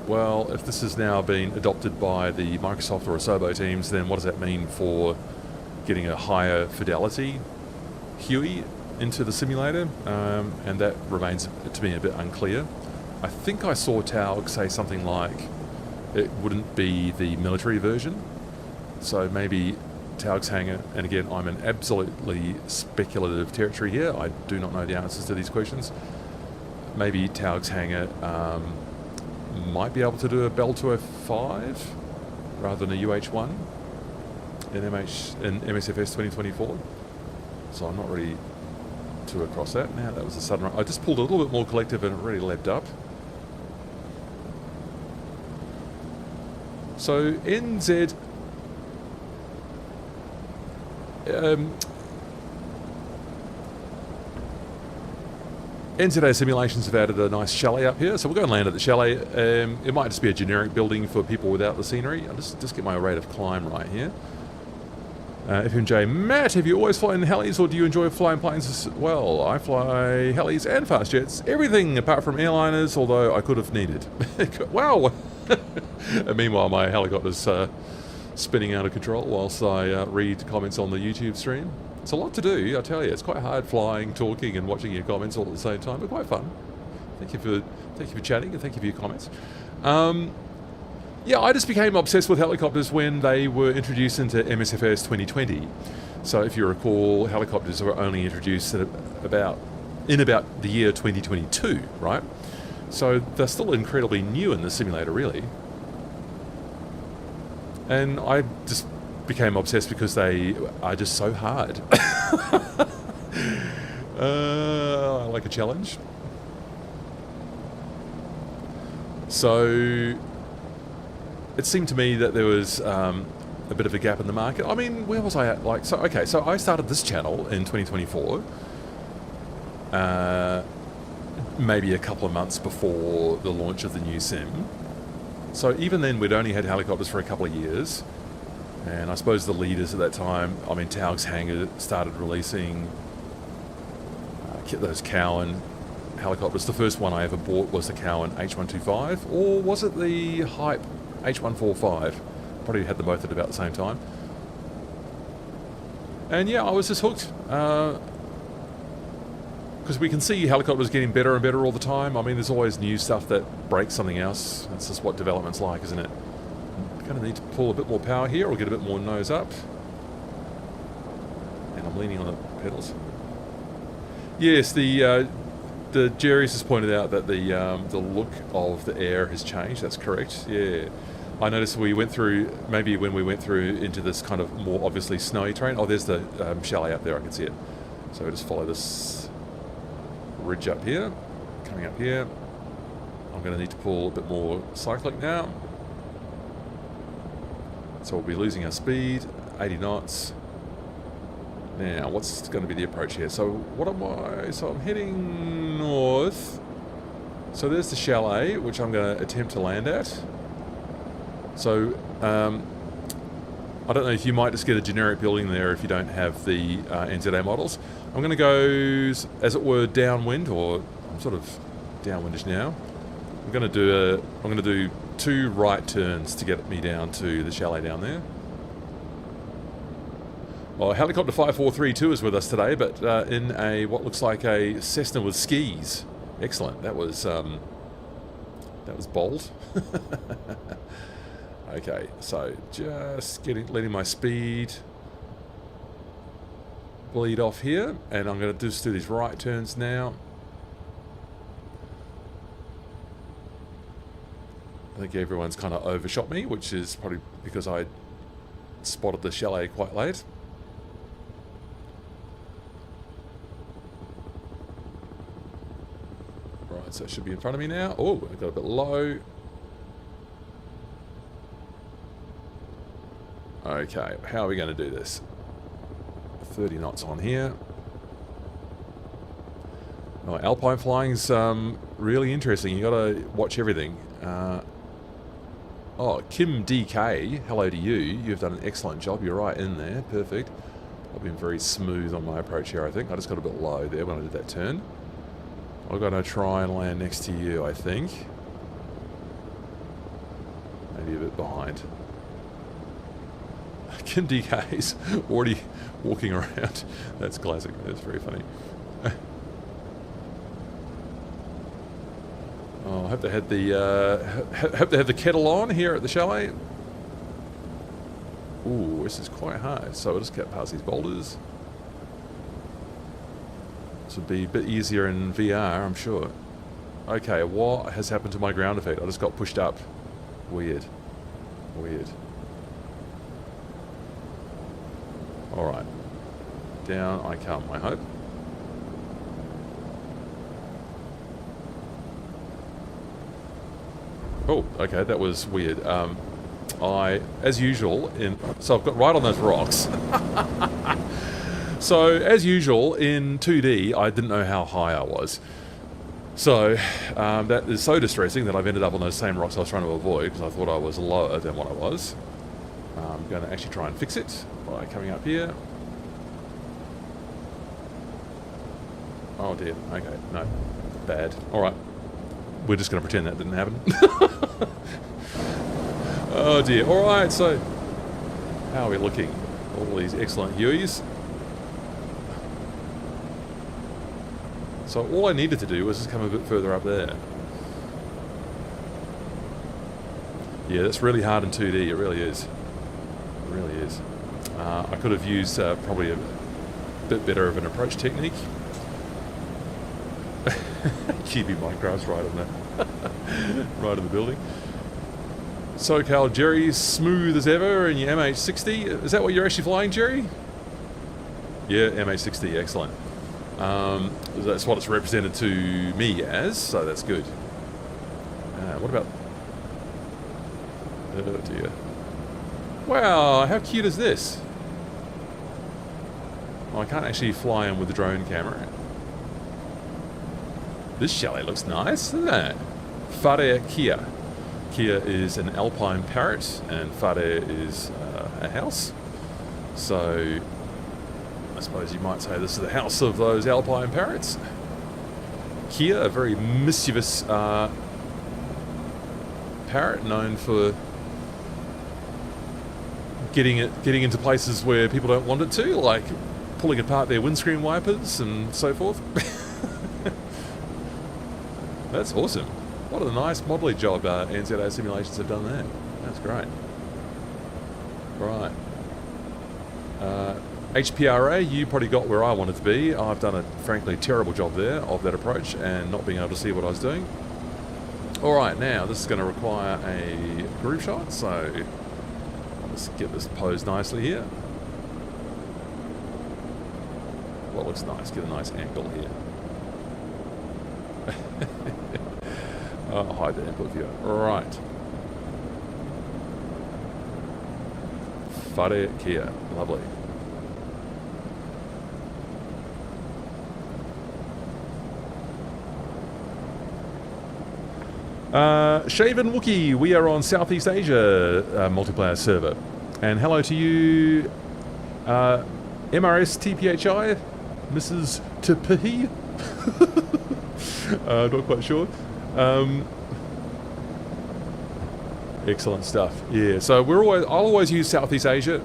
well, if this has now been adopted by the Microsoft or Asobo teams, then what does that mean for getting a higher fidelity Huey into the simulator? And that remains to me a bit unclear. I think I saw Taog say something like it wouldn't be the military version. So maybe Taog's Hangar, and again, I'm in absolutely speculative territory here. I do not know the answers to these questions. Maybe Taog's Hangar might be able to do a Bell 205 rather than a UH-1. in MSFS 2024. So I'm not really too across that. Now that was a sudden... I just pulled a little bit more collective and it really leapt up. So NZA Simulations have added a nice chalet up here, so we'll go and land at the chalet. It might just be a generic building for people without the scenery. I'll just get my rate of climb right here. FMJ, Matt, have you always flown helis, or do you enjoy flying planes as well? I fly helis and fast jets, everything apart from airliners, although I could have needed. Wow! And meanwhile, my helicopter's spinning out of control whilst I read comments on the YouTube stream. It's a lot to do, I tell you. It's quite hard flying, talking, and watching your comments all at the same time, but quite fun. Thank you for chatting, and thank you for your comments. Yeah, I just became obsessed with helicopters when they were introduced into MSFS 2020. So if you recall, helicopters were only introduced in about the year 2022, right? So they're still incredibly new in the simulator, really. And I just became obsessed because they are just so hard. I like a challenge. So it seemed to me that there was a bit of a gap in the market. I mean, where was I at? Like, so okay, so I started this channel in 2024. Maybe a couple of months before the launch of the new sim. So even then, we'd only had helicopters for a couple of years. And I suppose the leaders at that time, I mean, Taog's Hangar started releasing those Cowan helicopters. The first one I ever bought was the Cowan H125, or was it the Hype H145? Probably had them both at about the same time. And yeah, I was just hooked. Because we can see helicopters getting better and better all the time. I mean, there's always new stuff that breaks something else. That's just what development's like, isn't it? Kind of need to pull a bit more power here, or get a bit more nose up. And I'm leaning on the pedals. Yes, the Jerry's has pointed out that the look of the air has changed. That's correct. Yeah, I noticed we went through, maybe when we went through into this kind of more obviously snowy terrain. Oh, there's the chalet up there. I can see it. So we just follow this ridge up here, coming up here. I'm going to need to pull a bit more cyclic now. So we'll be losing our speed, 80 knots. Now, what's going to be the approach here? So what am I? So I'm heading north. So there's the chalet, which I'm going to attempt to land at. So I don't know if you might just get a generic building there if you don't have the NZA models. I'm going to go, as it were, downwind, or I'm sort of downwindish now. I'm going to do 2 right turns to get me down to the chalet down there. Well, Helicopter 5432 is with us today, but in a what looks like a Cessna with skis. Excellent. That was bold. Okay, so just letting my speed bleed off here, and I'm going to just do these right turns now. I think everyone's kind of overshot me, which is probably because I spotted the chalet quite late. Right, so it should be in front of me now. Oh, I got a bit low. Okay, how are we going to do this? 30 knots on here. Oh, alpine flying's really interesting. You got to watch everything. Oh, Kim DK, hello to you. You've done an excellent job. You're right in there. Perfect. I've been very smooth on my approach here, I think. I just got a bit low there when I did that turn. I'm going to try and land next to you, I think. Maybe a bit behind. Kim DK's already walking around. That's classic. That's very funny. Oh, I hope they had the kettle on here at the chalet. Ooh, this is quite hard. So I'll just get past these boulders. This would be a bit easier in VR, I'm sure. Okay, what has happened to my ground effect? I just got pushed up. Weird. Weird. Alright. Down I come, I hope. Oh, okay, that was weird. As usual, so I've got right on those rocks. So, as usual, in 2D, I didn't know how high I was. So, that is so distressing that I've ended up on those same rocks I was trying to avoid, because I thought I was lower than what I was. I'm going to actually try and fix it by coming up here. Oh dear, okay, no, bad. Alright, we're just going to pretend that didn't happen. Oh dear, alright, so how are we looking? All these excellent Hueys. So all I needed to do was just come a bit further up there. Yeah, that's really hard in 2D, it really is. It really is. I could have used probably a bit better of an approach technique. Chibi Minecraft's right on that. Right in the building. SoCal Jerry, smooth as ever in your MH60. Is that what you're actually flying, Jerry? Yeah, MH60, excellent. That's what it's represented to me as, so that's good. What about... Oh dear. Wow, how cute is this? Oh, I can't actually fly in with the drone camera. This chalet looks nice, doesn't it? Whare Kia. Kia is an alpine parrot, and Whare is a house. So, I suppose you might say this is the house of those alpine parrots. Kia, a very mischievous parrot, known for getting into places where people don't want it to, like pulling apart their windscreen wipers and so forth. That's awesome. What a nice modelling job NZA Simulations have done there. That's great. Right. HPRA, you probably got where I wanted to be. I've done a frankly terrible job there of that approach and not being able to see what I was doing. Alright, now this is going to require a group shot, so let's get this posed nicely here. What looks nice? Get a nice angle here. Hide the input viewer. Right. Whare Kia. Lovely. Shaven Wookie, we are on Southeast Asia multiplayer server. And hello to you, MRS TPHI, Mrs. Tepihi. Not quite sure. Excellent stuff. Yeah, so I'll always use Southeast Asia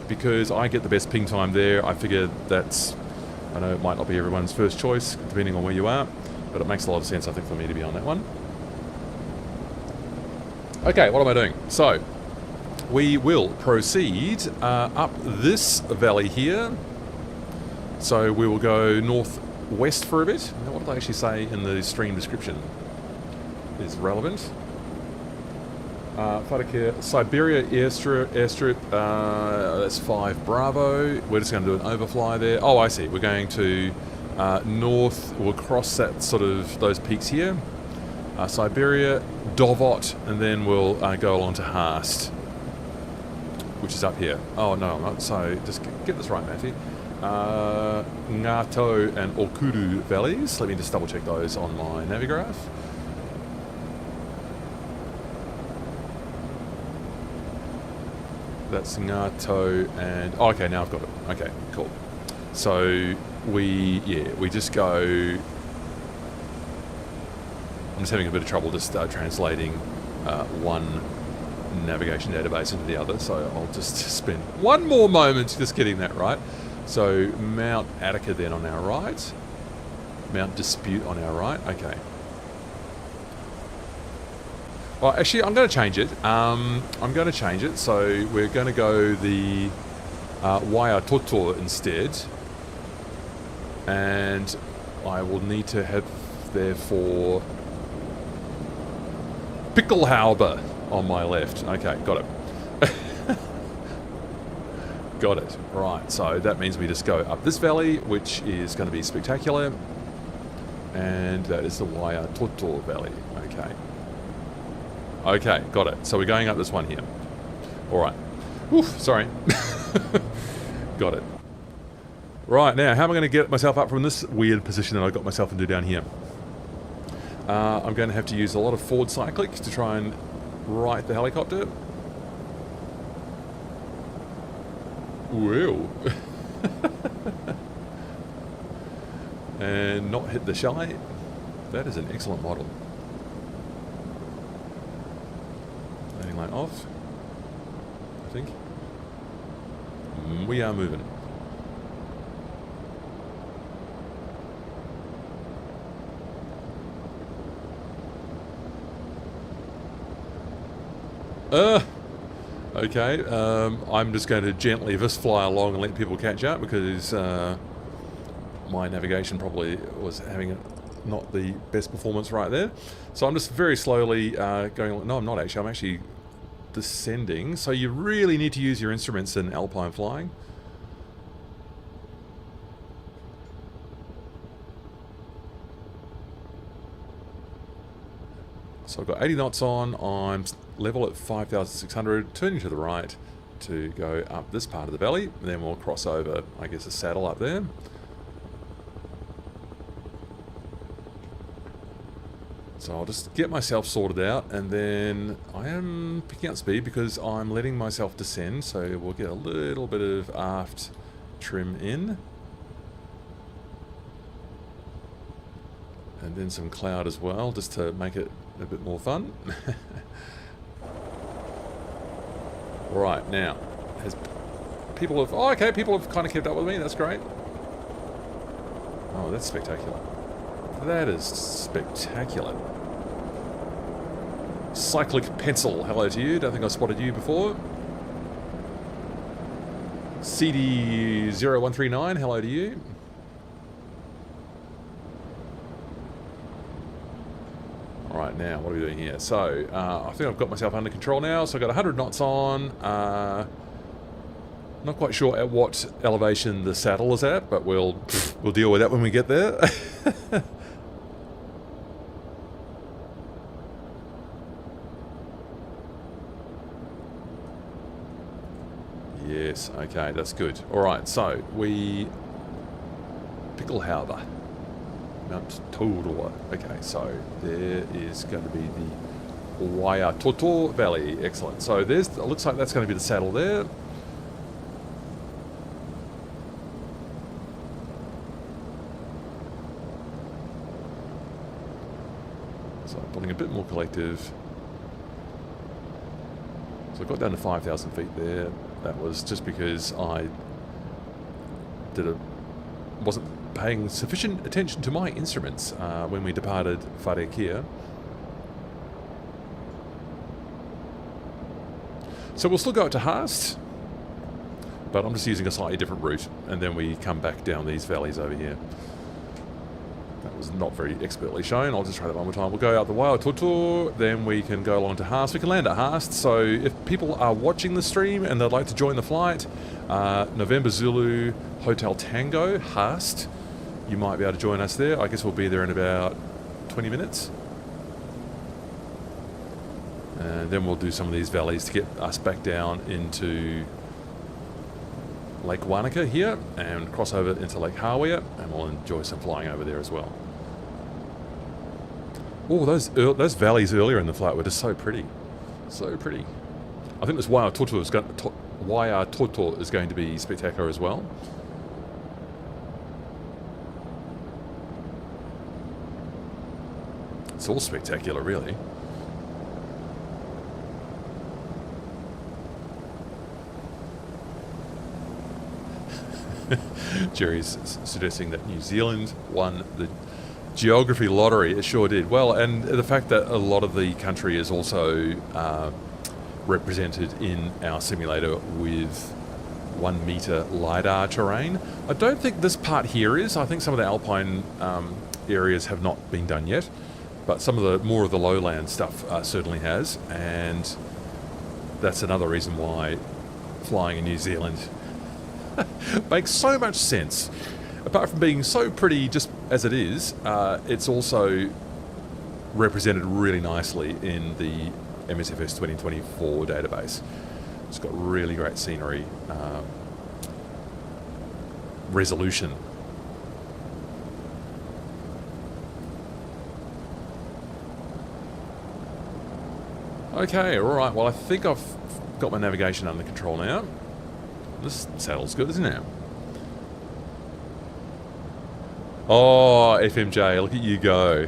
because I get the best ping time there. I figure I know it might not be everyone's first choice depending on where you are, but it makes a lot of sense I think for me to be on that one. Okay, what am I doing? So we will proceed up this valley here. So we will go northwest for a bit. Now, what did I actually say in the stream description is relevant? Siberia airstrip, that's 5 Bravo. We're just going to do an overfly there. Oh, I see. We're going to north. We'll cross that those peaks here. Siberia, Dovot, and then we'll go along to Haast, which is up here. Oh, no, I'm not. So just get this right, Matthew. Ngato and Okuru valleys. Let me just double check those on my Navigraph. That's Ngato and... Oh, okay, now I've got it. Okay, cool. So we just go... I'm just having a bit of trouble just translating one navigation database into the other, so I'll just spend one more moment just getting that right. So Mount Attica then on our right, Mount Dispute on our right. Okay. Well, actually, I'm going to change it. So we're going to go the Waiatoto instead, and I will need to have therefore Pickelhaube on my left. Okay, got it. Got it. Right, so that means we just go up this valley, which is going to be spectacular. And that is the Wanaka Valley. Okay. Okay, got it. So we're going up this one here. Alright. Oof, sorry. Got it. Right, now, how am I going to get myself up from this weird position that I got myself into down here? I'm going to have to use a lot of forward cyclics to try and right the helicopter. Whoa. And not hit the shy. That is an excellent model. Landing line off, I think. We are moving. Okay, I'm just going to gently just fly along and let people catch up because my navigation probably was having not the best performance right there. So I'm just very slowly going, no I'm not actually, I'm actually descending. So you really need to use your instruments in alpine flying. So I've got 80 knots on, I'm level at 5,600, turning to the right to go up this part of the valley, and then we'll cross over, I guess, a saddle up there. So I'll just get myself sorted out, and then I am picking up speed because I'm letting myself descend, so we'll get a little bit of aft trim in. And then some cloud as well, just to make it a bit more fun. Right, now, as people have... Oh, okay, people have kind of kept up with me, that's great. Oh, that's spectacular. That is spectacular. Cyclic Pencil, hello to you. Don't think I spotted you before. CD0139, hello to you. Alright, now, what are we doing here? So, I think I've got myself under control now. So I've got 100 knots on. Not quite sure at what elevation the saddle is at, but we'll deal with that when we get there. Yes, okay, that's good. Alright, so we... Pickelhauber. Mount Todor. Okay, so there is going to be the Wanaka Valley. Excellent. So there's, it looks like that's going to be the saddle there. So putting a bit more collective. So I got down to 5,000 feet there. That was just because I wasn't paying sufficient attention to my instruments when we departed Wharekia. So we'll still go up to Haast, but I'm just using a slightly different route, and then we come back down these valleys over here. That was not very expertly shown. I'll just try that one more time. We'll go out the Wanaka, then we can go along to Haast. We can land at Haast, so if people are watching the stream and they'd like to join the flight, November Zulu Hotel Tango, Haast, you might be able to join us there. I guess we'll be there in about 20 minutes. And then we'll do some of these valleys to get us back down into Lake Wanaka here and cross over into Lake Hawea, and we'll enjoy some flying over there as well. Oh, those valleys earlier in the flight were just so pretty. So pretty. I think this Wanaka is going to be spectacular as well. It's all spectacular, really. Jerry's suggesting that New Zealand won the geography lottery. It sure did. Well, and the fact that a lot of the country is also represented in our simulator with 1 meter LiDAR terrain. I don't think this part here is. I think some of the alpine areas have not been done yet. But some of the more of the lowland stuff certainly has, and that's another reason why flying in New Zealand Makes so much sense. Apart from being so pretty just as it is, it's also represented really nicely in the MSFS 2024 database. It's got really great scenery, resolution. Okay, alright, well I think I've got my navigation under control now. This saddle's good, isn't it? Oh, FMJ, look at you go.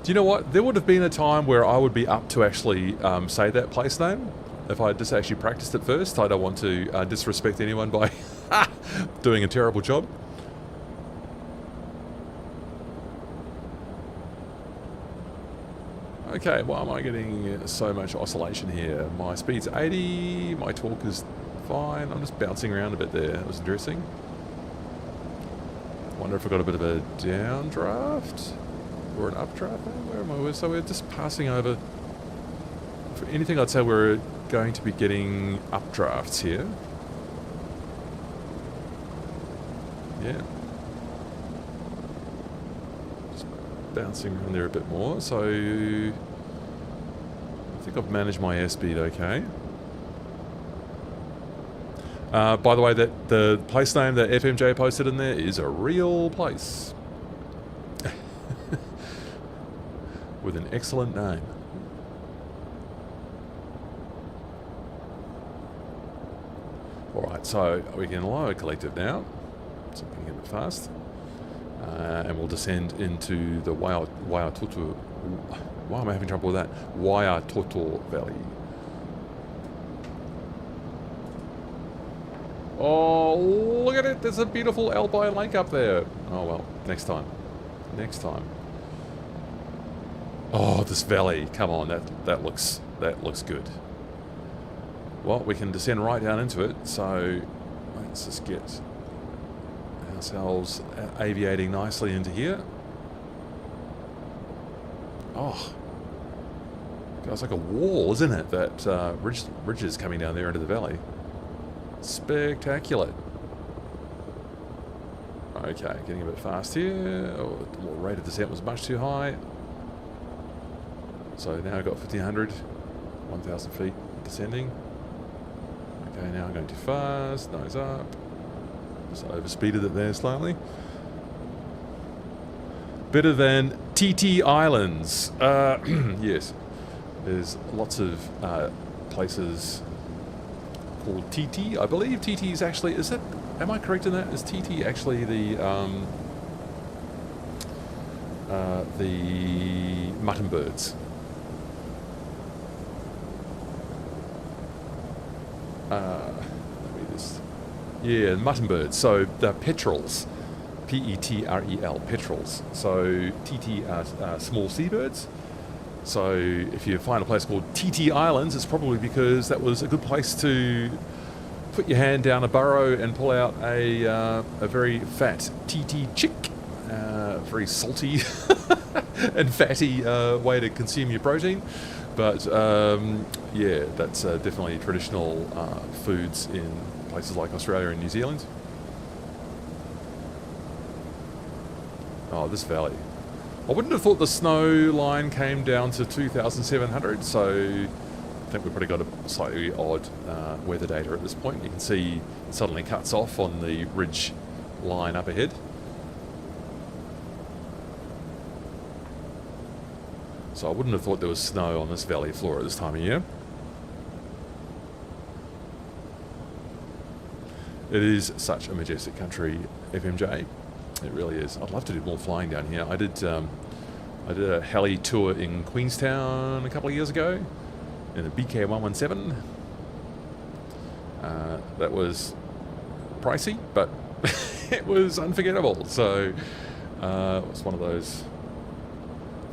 Do you know what? There would have been a time where I would be up to actually say that place name if I just actually practiced it first. I don't want to disrespect anyone by doing a terrible job. Okay, why am I getting so much oscillation here? My speed's 80, my torque is fine. I'm just bouncing around a bit there. That was interesting. Wonder if I got a bit of a downdraft or an updraft. Where am I? So we're just passing over. For anything, I'd say we're going to be getting updrafts here. Yeah. Just bouncing around there a bit more. So I think I've managed my airspeed okay. By the way, that the place name that FMJ posted in there is a real place. With an excellent name. Alright, so we can lower collective now. So we can get a bit fast. And we'll descend into the Waiatoto. Why am I having trouble with that? Waiatoto Valley. Oh, look at it. There's a beautiful alpine lake up there. Oh, well, next time. Next time. Oh, this valley. Come on, that looks good. Well, we can descend right down into it, so let's just get ourselves aviating nicely into here. Oh, it's like a wall, isn't it? That ridges coming down there into the valley. Spectacular. Okay, getting a bit fast here. Oh, the rate of descent was much too high. So now I've got 1500, 1000 feet descending. Okay, now I'm going too fast. Nose up. Just overspeeded it there slightly. Better than TT Islands. Yes, there's lots of places called TT. I believe TT is actually, is it, am I correct in that? Is TT actually the mutton birds? Let me just, yeah, mutton birds. So the petrels, P-E-T-R-E-L, petrels. So TT are small seabirds. So if you find a place called TT Islands, it's probably because that was a good place to put your hand down a burrow and pull out a very fat TT chick. Very salty and fatty way to consume your protein. But yeah, that's definitely traditional foods in places like Australia and New Zealand. Oh, this valley. I wouldn't have thought the snow line came down to 2,700, so I think we've probably got a slightly odd weather data at this point. You can see it suddenly cuts off on the ridge line up ahead. So I wouldn't have thought there was snow on this valley floor at this time of year. It is such a majestic country, FMJ. It really is. I'd love to do more flying down here. I did a heli tour in Queenstown a couple of years ago in a BK117. That was pricey, but it was unforgettable. So it was one of those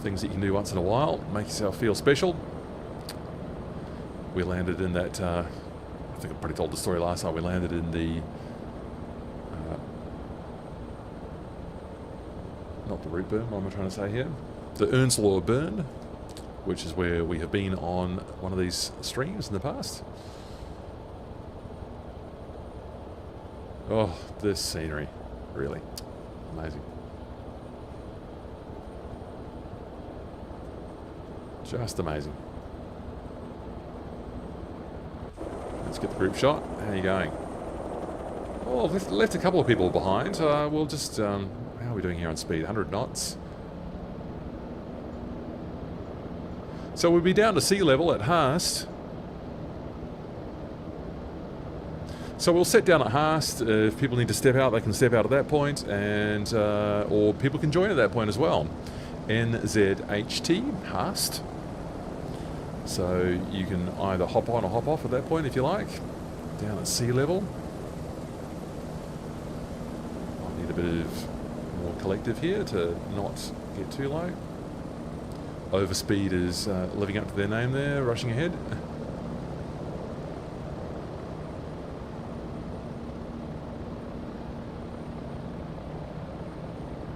things that you can do once in a while, make yourself feel special. We landed in that, I think I probably told the story last time, we landed in the, not the root burn, what am I trying to say here? The Earnslaw burn, which is where we have been on one of these streams in the past. Oh, this scenery. Really. Amazing. Just amazing. Let's get the group shot. How are you going? Oh, left a couple of people behind. We'll just... how are we doing here on speed? 100 knots. So we'll be down to sea level at Haast. So we'll set down at Haast. If people need to step out, they can step out at that point, and or people can join at that point as well. NZHT, Haast. So you can either hop on or hop off at that point if you like. Down at sea level. Might need a bit of more collective here to not get too low. Overspeed is living up to their name there, rushing ahead.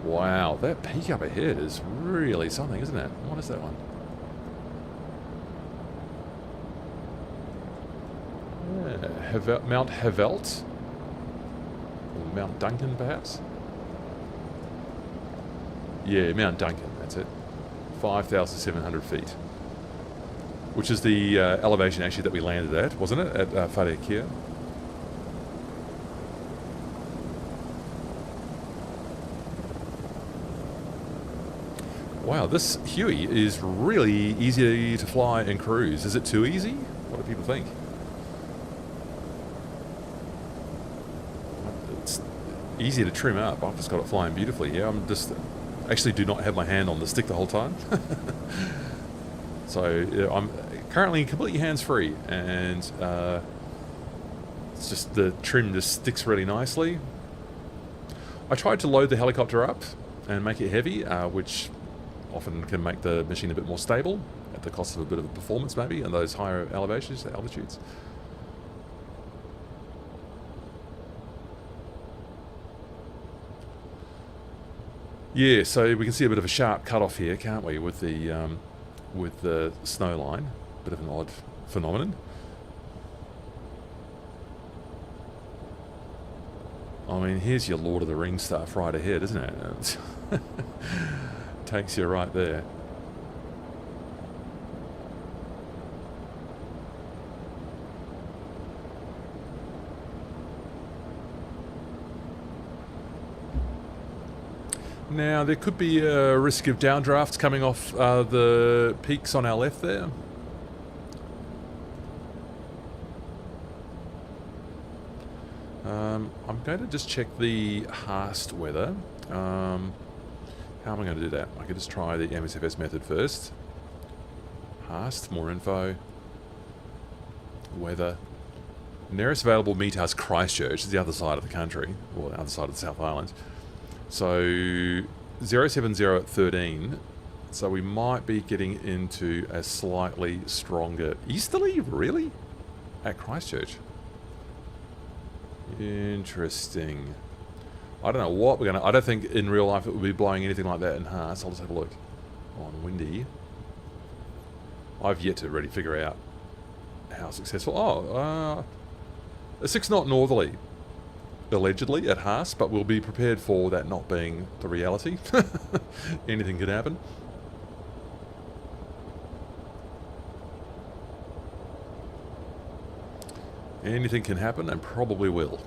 Wow, that peak up ahead is really something, isn't it? What is that one? Yeah, Mount Havelt? Or Mount Duncan, perhaps? Yeah, Mount Duncan, that's it. 5,700 feet. Which is the elevation, actually, that we landed at, wasn't it? At Wharekia. Wow, this Huey is really easy to fly and cruise. Is it too easy? What do people think? It's easy to trim up. I've just got it flying beautifully here. I'm just... actually do not have my hand on the stick the whole time. So yeah, I'm currently completely hands-free, and it's just the trim just sticks really nicely. I tried to load the helicopter up and make it heavy, which often can make the machine a bit more stable at the cost of a bit of performance maybe in those higher elevations, altitudes. Yeah, so we can see a bit of a sharp cut-off here, can't we, with the snow line. Bit of an odd phenomenon. I mean, here's your Lord of the Rings stuff right ahead, isn't it? Takes you right there. Now, there could be a risk of downdrafts coming off the peaks on our left there. I'm going to just check the Haast weather. How am I going to do that? I could just try the MSFS method first. Haast, more info. Weather. Nearest available METAR's Christchurch is the other side of the country, or the other side of the South Island. So 070 at 13, so we might be getting into a slightly stronger easterly, really? At Christchurch. Interesting. I don't know what we're going to... I don't think in real life it would be blowing anything like that in Haast. I'll just have a look. On windy. I've yet to really figure out how successful... Oh, a 6 knot northerly. Allegedly at Haast, but we'll be prepared for that not being the reality. Anything could happen. Anything can happen and probably will.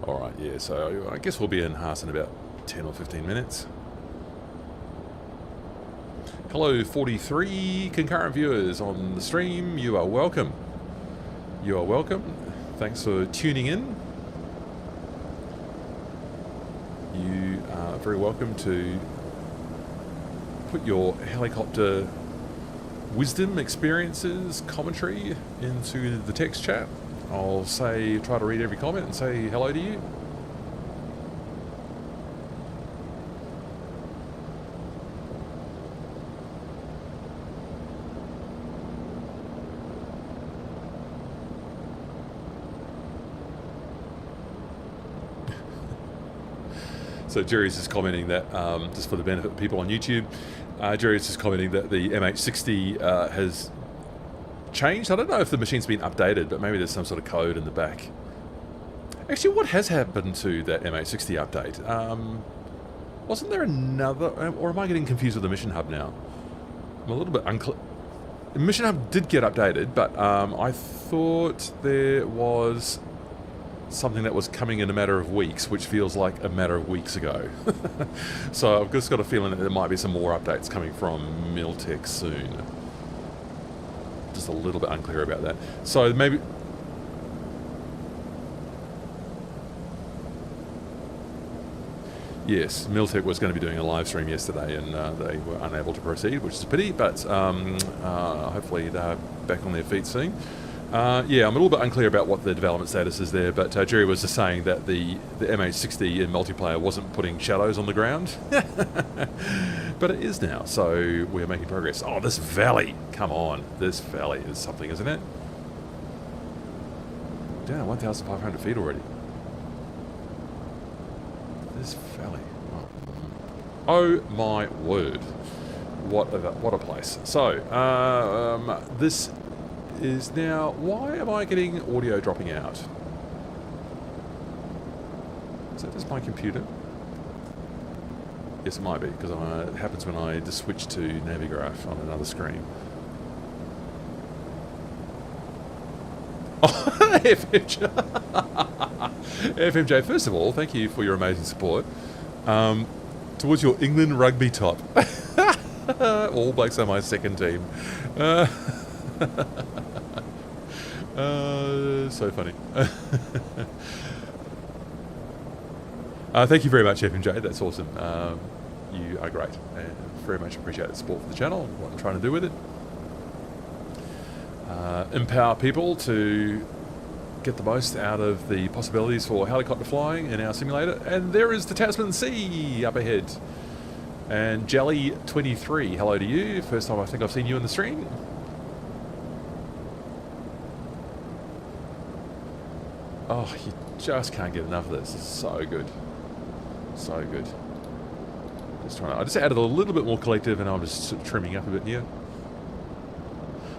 Alright, yeah, so I guess we'll be in Haast in about 10 or 15 minutes. Hello, 43 concurrent viewers on the stream. You are welcome. You are welcome. Thanks for tuning in. You are very welcome to put your helicopter wisdom, experiences, commentary into the text chat. I'll try to read every comment and say hello to you. So Jerry's just commenting that, just for the benefit of people on YouTube, Jerry's just commenting that the MH60 has changed. I don't know if the machine's been updated, but maybe there's some sort of code in the back. Actually, what has happened to that MH60 update? Wasn't there another... Or am I getting confused with the Mission Hub now? I'm a little bit unclear. The Mission Hub did get updated, but I thought there was something that was coming in a matter of weeks, which feels like a matter of weeks ago. So I've just got a feeling that there might be some more updates coming from Miltech soon. Just a little bit unclear about that. So maybe... Yes, Miltech was going to be doing a live stream yesterday, and they were unable to proceed, which is a pity, but hopefully they're back on their feet soon. Yeah, I'm a little bit unclear about what the development status is there, but Jerry was just saying that the MH60 in multiplayer wasn't putting shadows on the ground. But it is now, so we're making progress. Oh, this valley! Come on, this valley is something, isn't it? Down 1,500 feet already. This valley. Oh my word. What a place. So, this is now... Why am I getting audio dropping out? Is that just my computer? Yes, it might be, because it happens when I just switch to Navigraph on another screen. Oh, FMJ. FMJ, first of all, thank you for your amazing support. Towards your England rugby top. All Blacks are my second team. So funny. Thank you very much, FMJ. That's awesome. You are great. And very much appreciate the support for the channel and what I'm trying to do with it. Empower people to get the most out of the possibilities for helicopter flying in our simulator. And there is the Tasman Sea up ahead. And Jelly23, hello to you. First time I think I've seen you in the stream. Oh, you just can't get enough of this. It's so good. So good. I just added a little bit more collective, and I'm just sort of trimming up a bit here.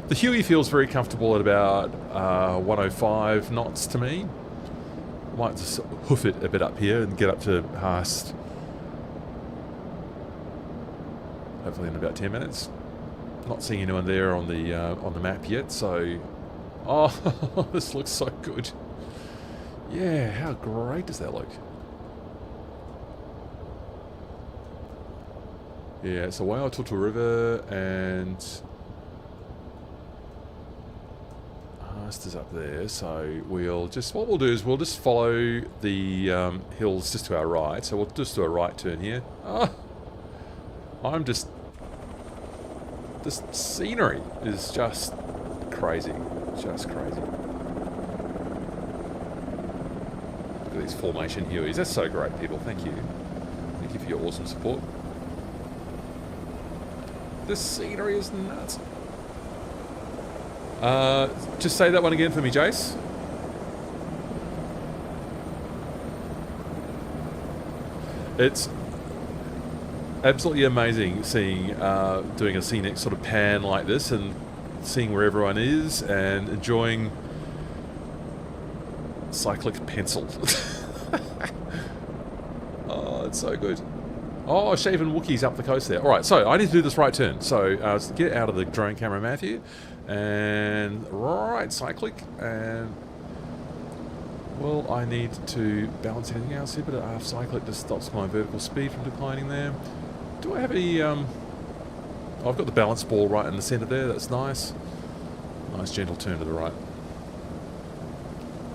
The Huey feels very comfortable at about 105 knots to me. Might just hoof it a bit up here and get up to Haast. Hopefully in about 10 minutes. Not seeing anyone there on the map yet, so... Oh, this looks so good. Yeah, how great does that look? Yeah, it's a Waiotutu River, and Haast is up there, so what we'll do is we'll just follow the hills just to our right, so we'll just do a right turn here. Oh, this scenery is just crazy, just crazy. Look at these formation Hueys, that's so great, people, thank you. Thank you for your awesome support. This scenery is nuts. Just say that one again for me, Jace. It's absolutely amazing seeing, doing a scenic sort of pan like this and seeing where everyone is and enjoying cyclic pencil. Oh, it's so good. Oh, Shaven Wookiee's up the coast there. Alright, so I need to do this right turn. So get out of the drone camera, Matthew. And right cyclic. And well, I need to balance anything else here, but half cyclic just stops my vertical speed from declining there. Do I have any... I've got the balance ball right in the centre there. That's nice. Nice gentle turn to the right.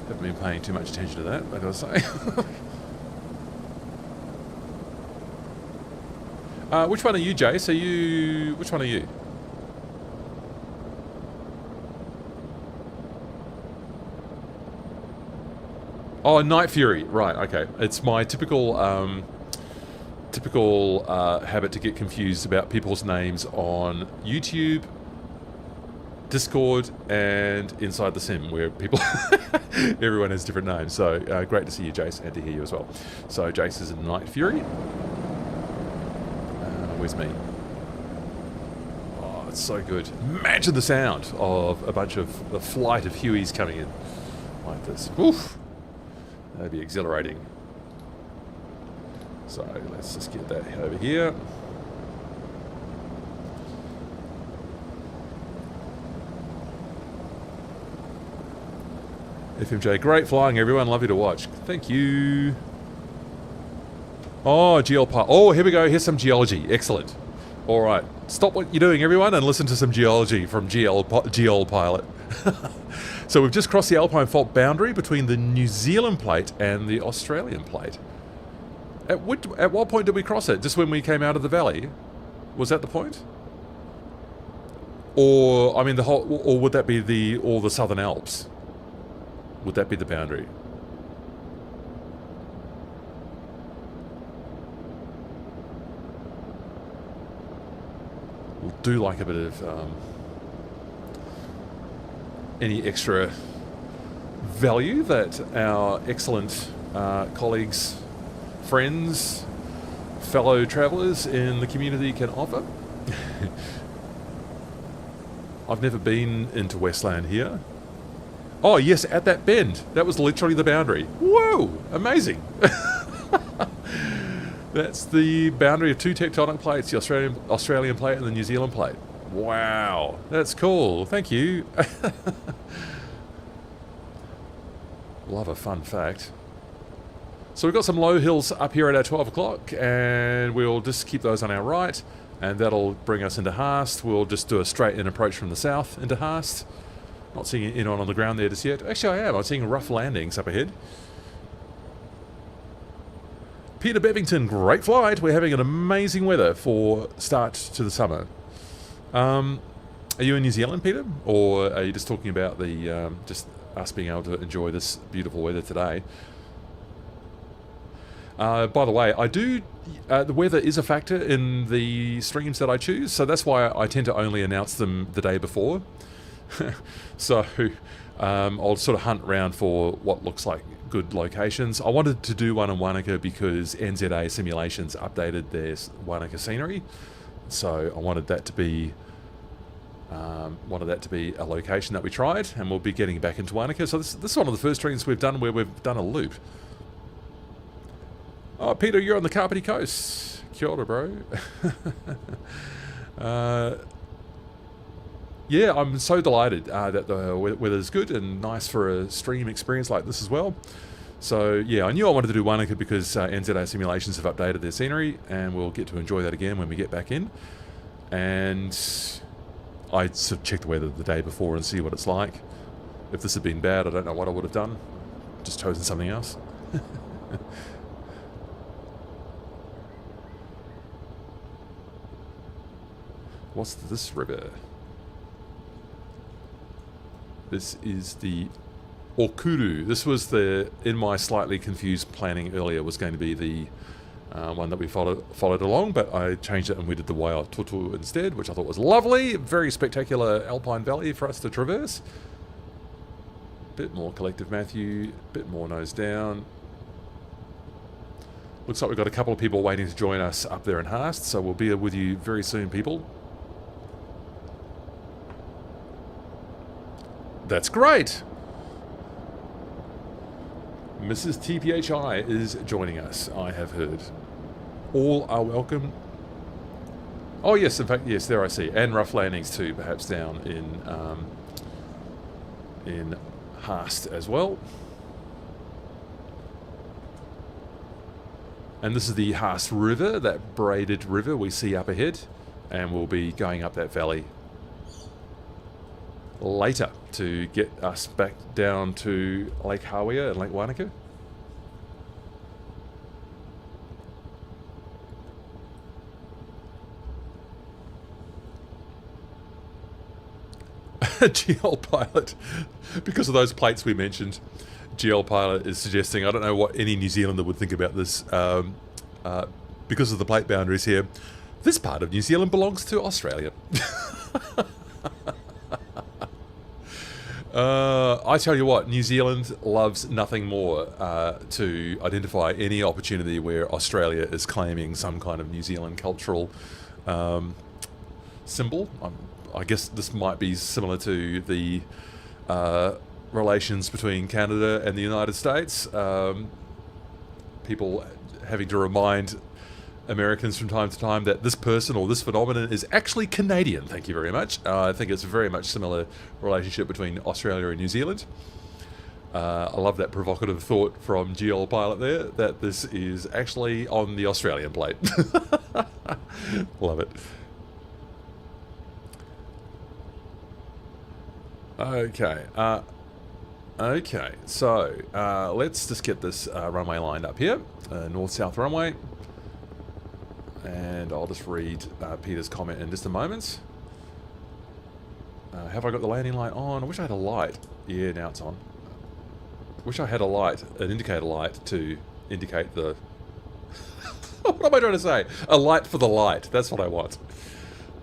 Haven't been paying too much attention to that, I gotta say. Which one are you, Jace? Which one are you? Oh, Night Fury. Right, okay. It's my typical habit to get confused about people's names on YouTube, Discord, and Inside the Sim, where people... everyone has different names. So, great to see you, Jace, and to hear you as well. So, Jace is in Night Fury. Where's me? Oh, it's so good. Imagine the sound of a flight of Hueys coming in like this. Oof. That'd be exhilarating. So let's just get that over here. FMJ, great flying, everyone. Lovely to watch. Thank you. Oh, oh, here we go. Here's some geology. Excellent. All right. Stop what you're doing, everyone, and listen to some geology from GL Pilot. So we've just crossed the Alpine Fault boundary between the New Zealand plate and the Australian plate. At what point did we cross it? Just when we came out of the valley? Was that the point? Or, I mean, or would that be all the Southern Alps? Would that be the boundary? We'll do like a bit of any extra value that our excellent colleagues, friends, fellow travellers in the community can offer. I've never been into Westland here. Oh, yes, at that bend. That was literally the boundary. Whoa! Amazing. That's the boundary of two tectonic plates, the Australian plate and the New Zealand plate. Wow. That's cool. Thank you. Love a fun fact. So we've got some low hills up here at our 12 o'clock, and we'll just keep those on our right, and that'll bring us into Haast. We'll just do a straight-in approach from the south into Haast. Not seeing anyone on the ground there just yet. Actually, I am. I'm seeing rough landings up ahead. Peter Bevington, great flight. We're having an amazing weather for start to the summer. Are you in New Zealand, Peter? Or are you just talking about the just us being able to enjoy this beautiful weather today? By the way, I do... the weather is a factor in the streams that I choose, so that's why I tend to only announce them the day before. So I'll sort of hunt around for what looks like good locations. I wanted to do one in Wanaka because NZA Simulations updated their Wanaka scenery, so I wanted that to be a location that we tried, and we'll be getting back into Wanaka. So this is one of the first streams we've done where we've done a loop. Oh, Peter, you're on the Kapiti Coast. Kia ora, bro. Yeah, I'm so delighted that the weather's good and nice for a stream experience like this as well. So yeah, I knew I wanted to do Wanaka because NZA Simulations have updated their scenery, and we'll get to enjoy that again when we get back in. And I sort of checked the weather the day before and see what it's like. If this had been bad, I don't know what I would have done. Just chosen something else. What's this river? This is the Okuru. This was in my slightly confused planning earlier, was going to be the one that we followed along, but I changed it and we did the Waiotutu instead, which I thought was lovely. Very spectacular alpine valley for us to traverse. Bit more collective Matthew, bit more nose down. Looks like we've got a couple of people waiting to join us up there in Haast, so we'll be with you very soon, people. That's great! Mrs. TPHI is joining us, I have heard. All are welcome. Oh yes, in fact, yes, there I see. And rough landings too, perhaps down in Haast as well. And this is the Haast River, that braided river we see up ahead. And we'll be going up that valley later to get us back down to Lake Hawea and Lake Wanaka. GL Pilot, because of those plates we mentioned, GL Pilot is suggesting, I don't know what any New Zealander would think about this, because of the plate boundaries here, this part of New Zealand belongs to Australia. I tell you what, New Zealand loves nothing more to identify any opportunity where Australia is claiming some kind of New Zealand cultural symbol. I guess this might be similar to the relations between Canada and the United States. People having to remind Americans from time to time that this person or this phenomenon is actually Canadian. Thank you very much. I think it's a very much similar relationship between Australia and New Zealand. I love that provocative thought from GL Pilot there, that this is actually on the Australian plate. Love it. Okay. Okay, so let's just get this runway lined up here. North-south runway. And I'll just read Peter's comment in just a moment. Have I got the landing light on? I wish I had a light. Yeah, now it's on. Wish I had a light, an indicator light to indicate the... What am I trying to say? A light for the light. That's what I want.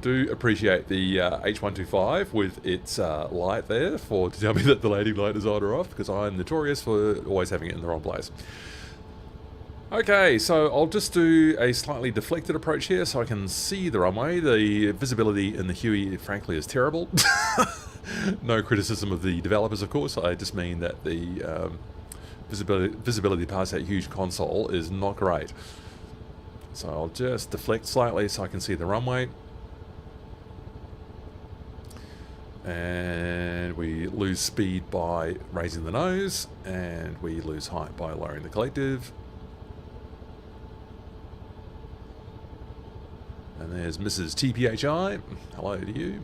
Do appreciate the H125 with its light there to tell me that the landing light is on or off, because I'm notorious for always having it in the wrong place. Okay, so I'll just do a slightly deflected approach here so I can see the runway. The visibility in the Huey, frankly, is terrible. No criticism of the developers, of course. I just mean that the visibility past that huge console is not great. So I'll just deflect slightly so I can see the runway. And we lose speed by raising the nose, and we lose height by lowering the collective. And there's Mrs. TPHI. Hello to you.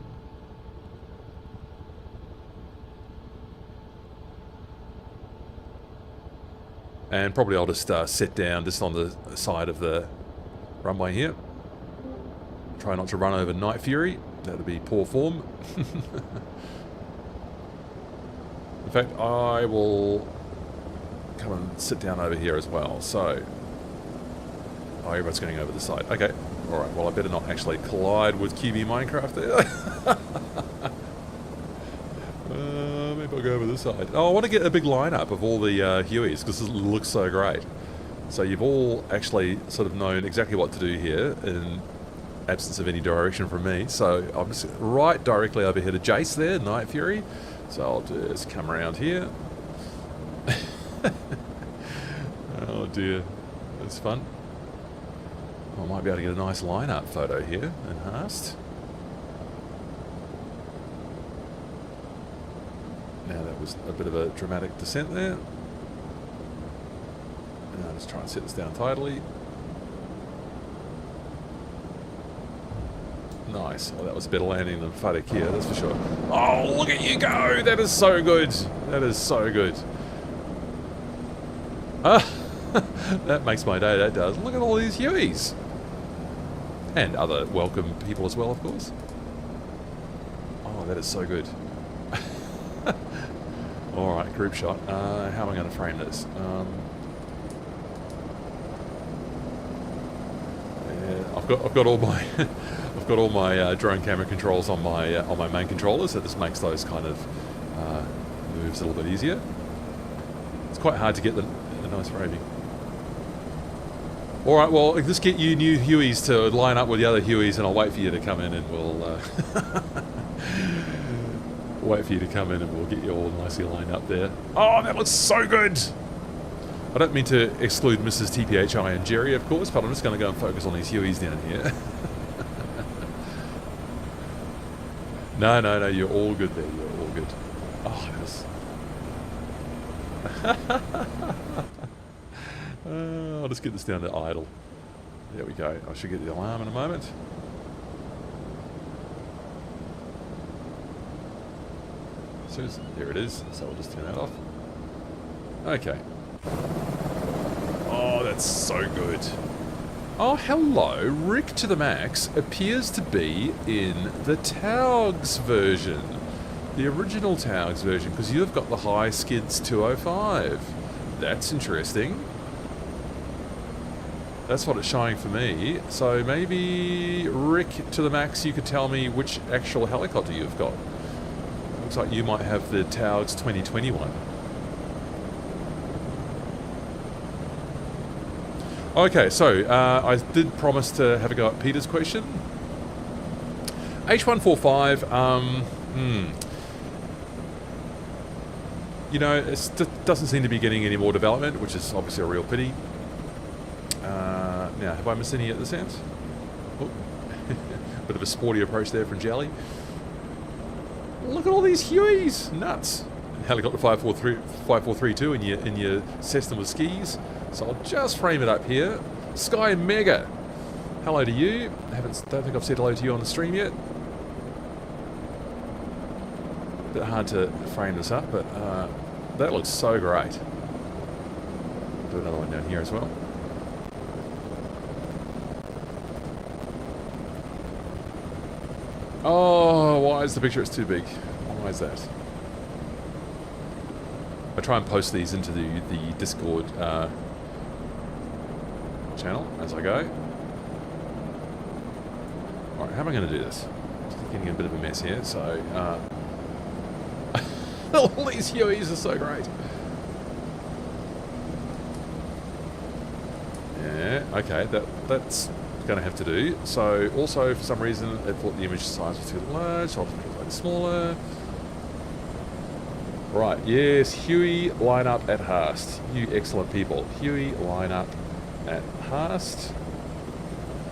And probably I'll just sit down just on the side of the runway here. Try not to run over Night Fury. That would be poor form. In fact, I will come and sit down over here as well. So, oh, everyone's going over the side. Okay. Alright, well I better not actually collide with QB Minecraft there. Maybe I'll go over this side. Oh, I want to get a big lineup of all the Hueys, because this looks so great. So you've all actually sort of known exactly what to do here in absence of any direction from me. So I'm just right directly over here to Jace there, Night Fury. So I'll just come around here. Oh dear, that's fun. I might be able to get a nice lineup photo here, enhanced. Now that was a bit of a dramatic descent there. Now let's try and set this down tidily. Nice. Well, that was a better landing than Fadak here, that's for sure. Oh, look at you go! That is so good! That is so good. Ah, that makes my day, that does. Look at all these Hueys! And other welcome people as well, of course. Oh, that is so good. Alright, group shot. How am I going to frame this? Yeah, I've got all my I've got all my drone camera controls on my main controller, so this makes those kind of moves a little bit easier. It's quite hard to get the nice framing. Alright, well, just get you new Hueys to line up with the other Hueys, and I'll wait for you to come in and we'll... wait for you to come in and we'll get you all nicely lined up there. Oh, that looks so good! I don't mean to exclude Mrs. TPHI and Jerry, of course, but I'm just going to go and focus on these Hueys down here. No, you're all good there, you're all good. Oh, I'll just get this down to idle. There we go. I should get the alarm in a moment. There it is. So we'll just turn that off. Okay. Oh, that's so good. Oh, hello. Rick to the Max appears to be in the Taog's version. The original Taog's version, because you've got the High Skids 205. That's interesting. That's what it's showing for me. So maybe, Rick to the Max, you could tell me which actual helicopter you've got. Looks like you might have the Taog's 2021. Okay, so I did promise to have a go at Peter's question. H145, you know, it doesn't seem to be getting any more development, which is obviously a real pity. Now, have I missed any at this end? Oh. Bit of a sporty approach there from Jelly. Look at all these Hueys! Nuts! Helicopter 5432 in your Cessna with skis. So I'll just frame it up here. Sky Mega! Hello to you. Don't think I've said hello to you on the stream yet. Bit hard to frame this up, but that looks so great. Do another one down here as well. Oh, why is the picture? It's too big. Why is that? I try and post these into the Discord channel as I go. Alright, how am I going to do this? Just getting a bit of a mess here, so... all these Hueys are so great. Yeah, okay, that's going to have to do. So, also, for some reason, it thought the image size was too large, so I'll just make it slightly smaller. Right, yes, Huey line up at Haast. You excellent people. Huey line up at Haast.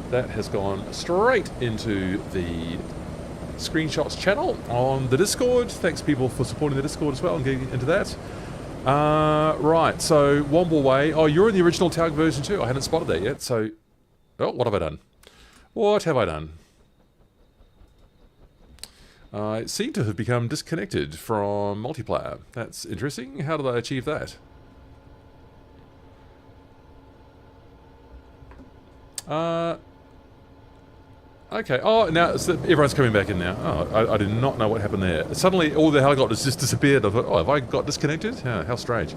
That has gone straight into the screenshots channel on the Discord. Thanks people for supporting the Discord as well and getting into that. Right, so Womble Way. Oh, you're in the original Taog version too. I hadn't spotted that yet, so... Oh, what have I done? What have I done? I seem to have become disconnected from multiplayer. That's interesting. How did I achieve that? Okay. Oh, now everyone's coming back in now. Oh, I did not know what happened there. Suddenly, all the helicopters just disappeared. I thought, oh, have I got disconnected? How strange.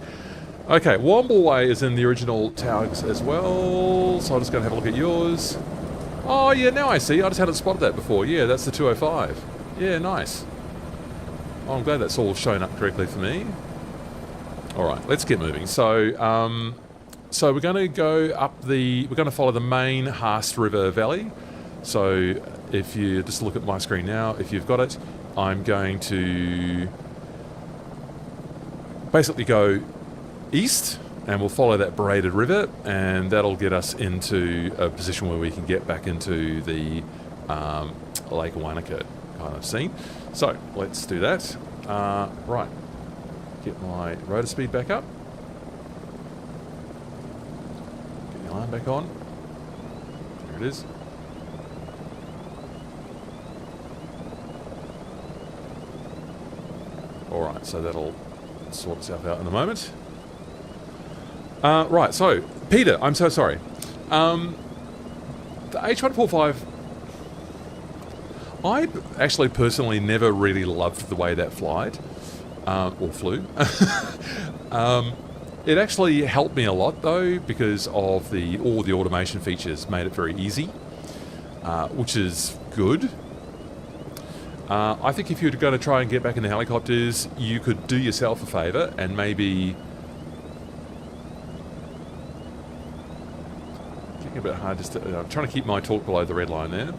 Okay, Womble Way is in the original Taogs as well, so I'm just going to have a look at yours. Oh, yeah, now I see. I just hadn't spotted that before. Yeah, that's the 205. Yeah, nice. Oh, I'm glad that's all shown up correctly for me. All right, let's get moving. So, so we're going to go up we're going to follow the main Haast River Valley. So, if you just look at my screen now, if you've got it, I'm going to basically go east, and we'll follow that braided river, and that'll get us into a position where we can get back into the Lake Wanaka kind of scene. So let's do that. Right, get my rotor speed back up, get the alarm back on. There it is. Alright, so that'll sort itself out in a moment. Right, so, Peter, I'm so sorry. The H145, I actually personally never really loved the way that flied, or flew. It actually helped me a lot though, because of all the automation features made it very easy, which is good. I think if you're going to try and get back in the helicopters, you could do yourself a favour and maybe... Getting a bit hard just to... I'm trying to keep my torque below the red line there,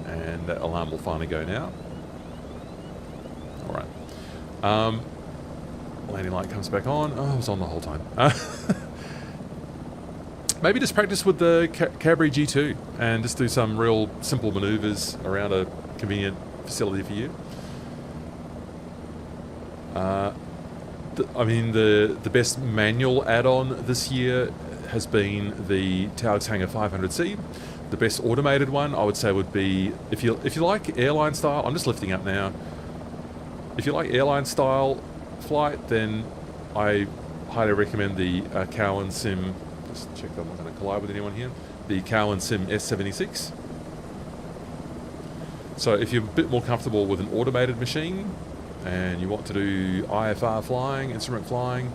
and that alarm will finally go now. Alright. Landing light comes back on. Oh, it was on the whole time. Maybe just practice with the Cabri G2 and just do some real simple manoeuvres around a convenient facility for you. I mean, the best manual add-on this year has been the Taog's Hangar 500C. The best automated one, I would say, would be if you like airline style. I'm just lifting up now. If you like airline style flight, then I highly recommend the Cowan Sim. Just check that I'm not going to collide with anyone here. The Cowan Sim S76. So if you're a bit more comfortable with an automated machine and you want to do IFR flying, instrument flying,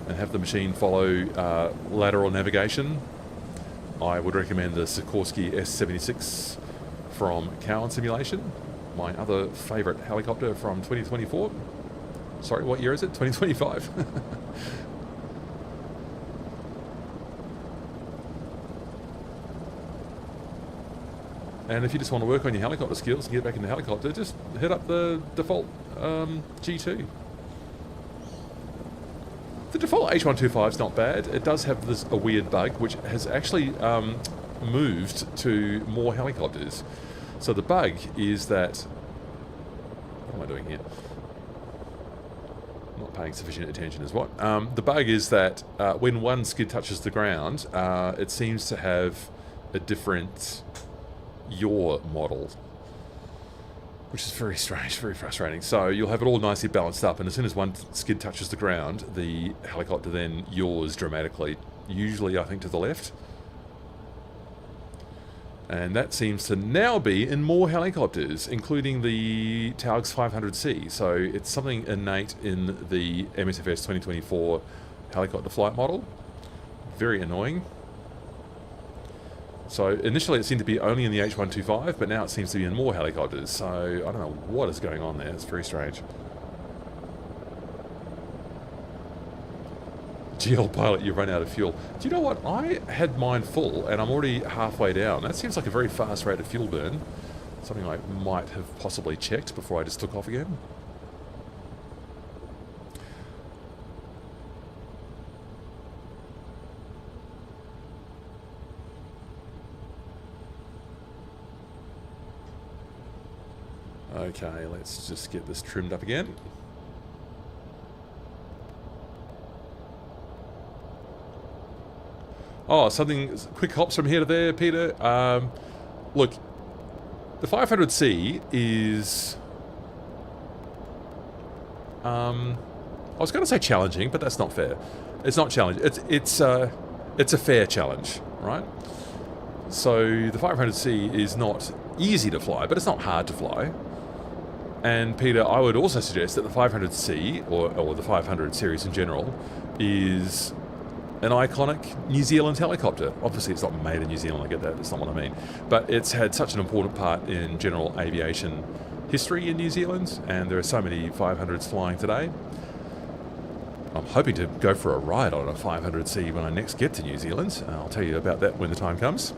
and have the machine follow lateral navigation, I would recommend the Sikorsky S76 from Cowan Simulation, my other favourite helicopter from 2024. Sorry, what year is it? 2025? And if you just want to work on your helicopter skills and get back in the helicopter, just hit up the default G2. The default H125 is not bad. It does have a weird bug, which has actually moved to more helicopters. So the bug is that... What am I doing here? I'm not paying sufficient attention is what. The bug is that when one skid touches the ground, it seems to have a different yaw model, which is very strange, very frustrating. So you'll have it all nicely balanced up, and as soon as one skid touches the ground, the helicopter then yaws dramatically, usually I think to the left. And that seems to now be in more helicopters, including the Taog's 500C. So it's something innate in the MSFS 2024 helicopter flight model. Very annoying. So initially it seemed to be only in the H125, but now it seems to be in more helicopters. So I don't know what is going on there. It's very strange. GL pilot, you've run out of fuel. Do you know what? I had mine full and I'm already halfway down. That seems like a very fast rate of fuel burn. Something I might have possibly checked before I just took off again. Okay, let's just get this trimmed up again. Oh, something, quick hops from here to there, Peter. Look, the 500C is... I was going to say challenging, but that's not fair. It's not challenging. It's a fair challenge, right? So the 500C is not easy to fly, but it's not hard to fly. And Peter, I would also suggest that the 500C, or the 500 series in general, is an iconic New Zealand helicopter. Obviously it's not made in New Zealand, I get that, that's not what I mean. But it's had such an important part in general aviation history in New Zealand, and there are so many 500s flying today. I'm hoping to go for a ride on a 500C when I next get to New Zealand. I'll tell you about that when the time comes.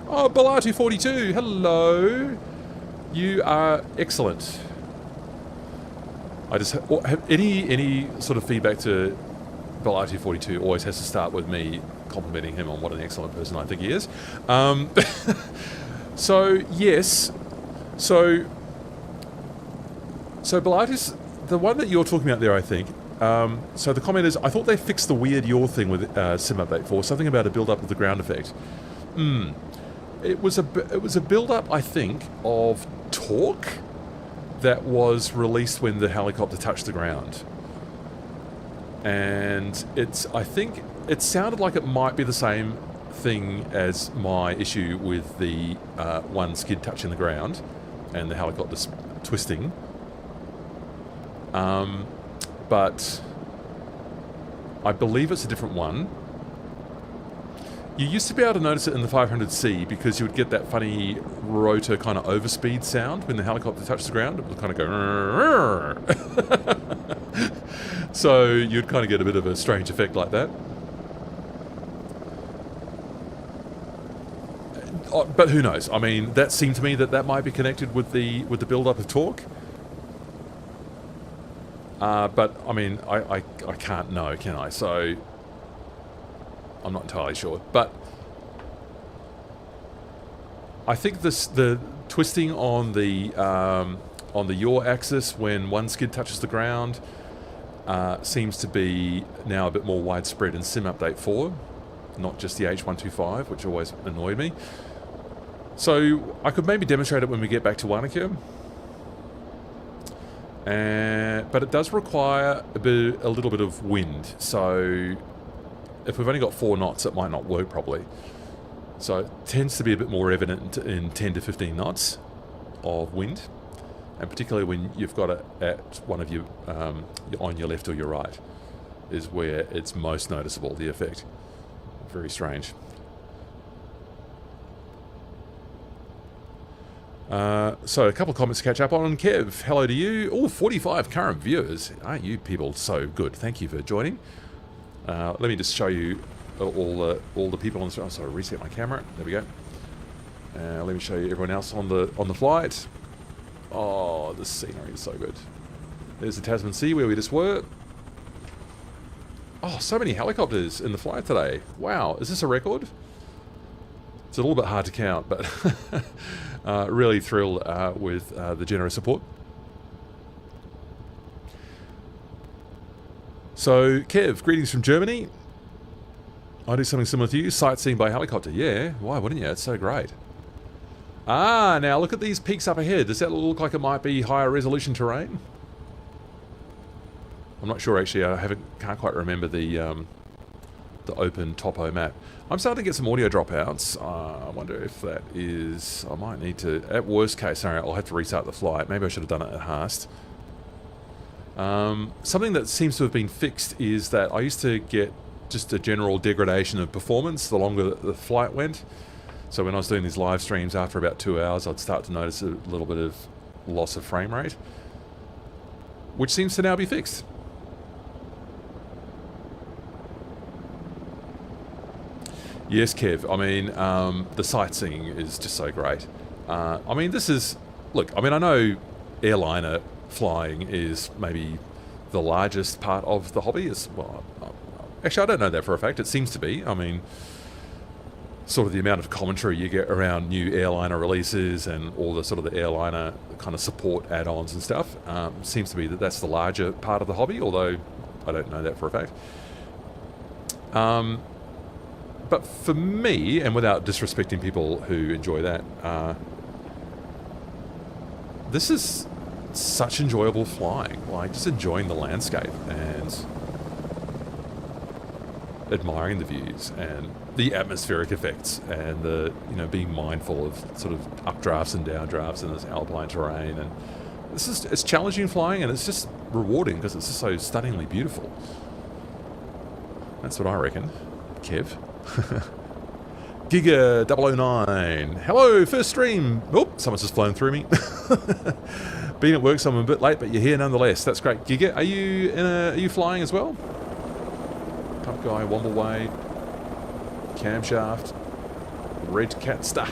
Oh, Balatu42, hello. You are excellent. I just have any sort of feedback to Balatu42 always has to start with me complimenting him on what an excellent person I think he is. So yes, so Balatu's the one that you're talking about there, I think. So the comment is, I thought they fixed the weird yaw thing with Sim Update 4, something about a build-up of the ground effect. It was a build-up, I think, of torque that was released when the helicopter touched the ground. And I think it sounded like it might be the same thing as my issue with the one skid touching the ground and the helicopter twisting. But I believe it's a different one. You used to be able to notice it in the 500C because you would get that funny rotor kind of overspeed sound when the helicopter touched the ground. It would kind of go... So you'd kind of get a bit of a strange effect like that. But who knows? I mean, that seemed to me that might be connected with the build-up of torque. But, I mean, I can't know, can I? So... I'm not entirely sure, but I think the twisting on the yaw axis when one skid touches the ground seems to be now a bit more widespread in Sim Update 4, not just the H125, which always annoyed me. So I could maybe demonstrate it when we get back to Wanaka, but it does require a little bit of wind. So if we've only got 4 knots, it might not work properly. So it tends to be a bit more evident in 10 to 15 knots of wind, and particularly when you've got it at one of you on your left or your right is where it's most noticeable, the effect. Very strange. So a couple of comments to catch up on. Kev, hello to you. Oh, 45 current viewers. Aren't you people so good? Thank you for joining. Let me just show you all the people on the. Oh, sorry, reset my camera. There we go. Let me show you everyone else on the flight. Oh, the scenery is so good. There's the Tasman Sea where we just were. Oh, so many helicopters in the flight today. Wow, is this a record? It's a little bit hard to count, but really thrilled with the generous support. So, Kev, greetings from Germany. I do something similar to you, sightseeing by helicopter. Yeah, why wouldn't you? It's so great. Ah, now look at these peaks up ahead. Does that look like it might be higher resolution terrain? I'm not sure actually. Can't quite remember the open topo map. I'm starting to get some audio dropouts. I wonder if that is. I might need to. At worst case scenario, I'll have to restart the flight. Maybe I should have done it at Haast. Something that seems to have been fixed is that I used to get just a general degradation of performance the longer the flight went. So when I was doing these live streams, after about 2 hours, I'd start to notice a little bit of loss of frame rate, which seems to now be fixed. Yes, Kev. I mean, the sightseeing is just so great. I mean, this is... Look, I mean, I know airliner flying is maybe the largest part of the hobby. Well, actually, I don't know that for a fact. It seems to be. I mean, sort of the amount of commentary you get around new airliner releases and all the sort of the airliner kind of support add-ons and stuff seems to be that that's the larger part of the hobby, although I don't know that for a fact. But for me, and without disrespecting people who enjoy that, this is such enjoyable flying. Like, just enjoying the landscape and admiring the views and the atmospheric effects and the, you know, being mindful of sort of updrafts and downdrafts in this alpine terrain. And it's challenging flying, and it's just rewarding because it's just so stunningly beautiful. That's what I reckon. Kev. Giga 009. Hello, first stream. Oh, someone's just flown through me. Been at work, so I'm a bit late, but you're here nonetheless. That's great. Giga, are you flying as well? Pump guy, Wombleway, Camshaft, Red Catster,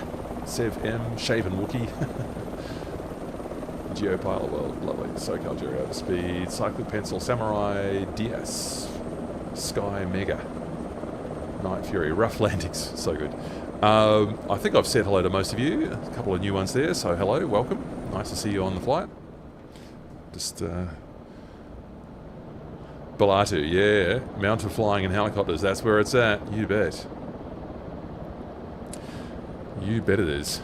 Sev M, Shaven Wookie, Geopilot World, lovely, SoCal Jerry Overspeed, Cyclic Pencil, Samurai DS, Sky Mega, Night Fury, Rough Landings, so good. I think I've said hello to most of you, a couple of new ones there, so hello, welcome, nice to see you on the flight. Just, Balatu, yeah, mountain flying in helicopters, that's where it's at, you bet. You bet it is.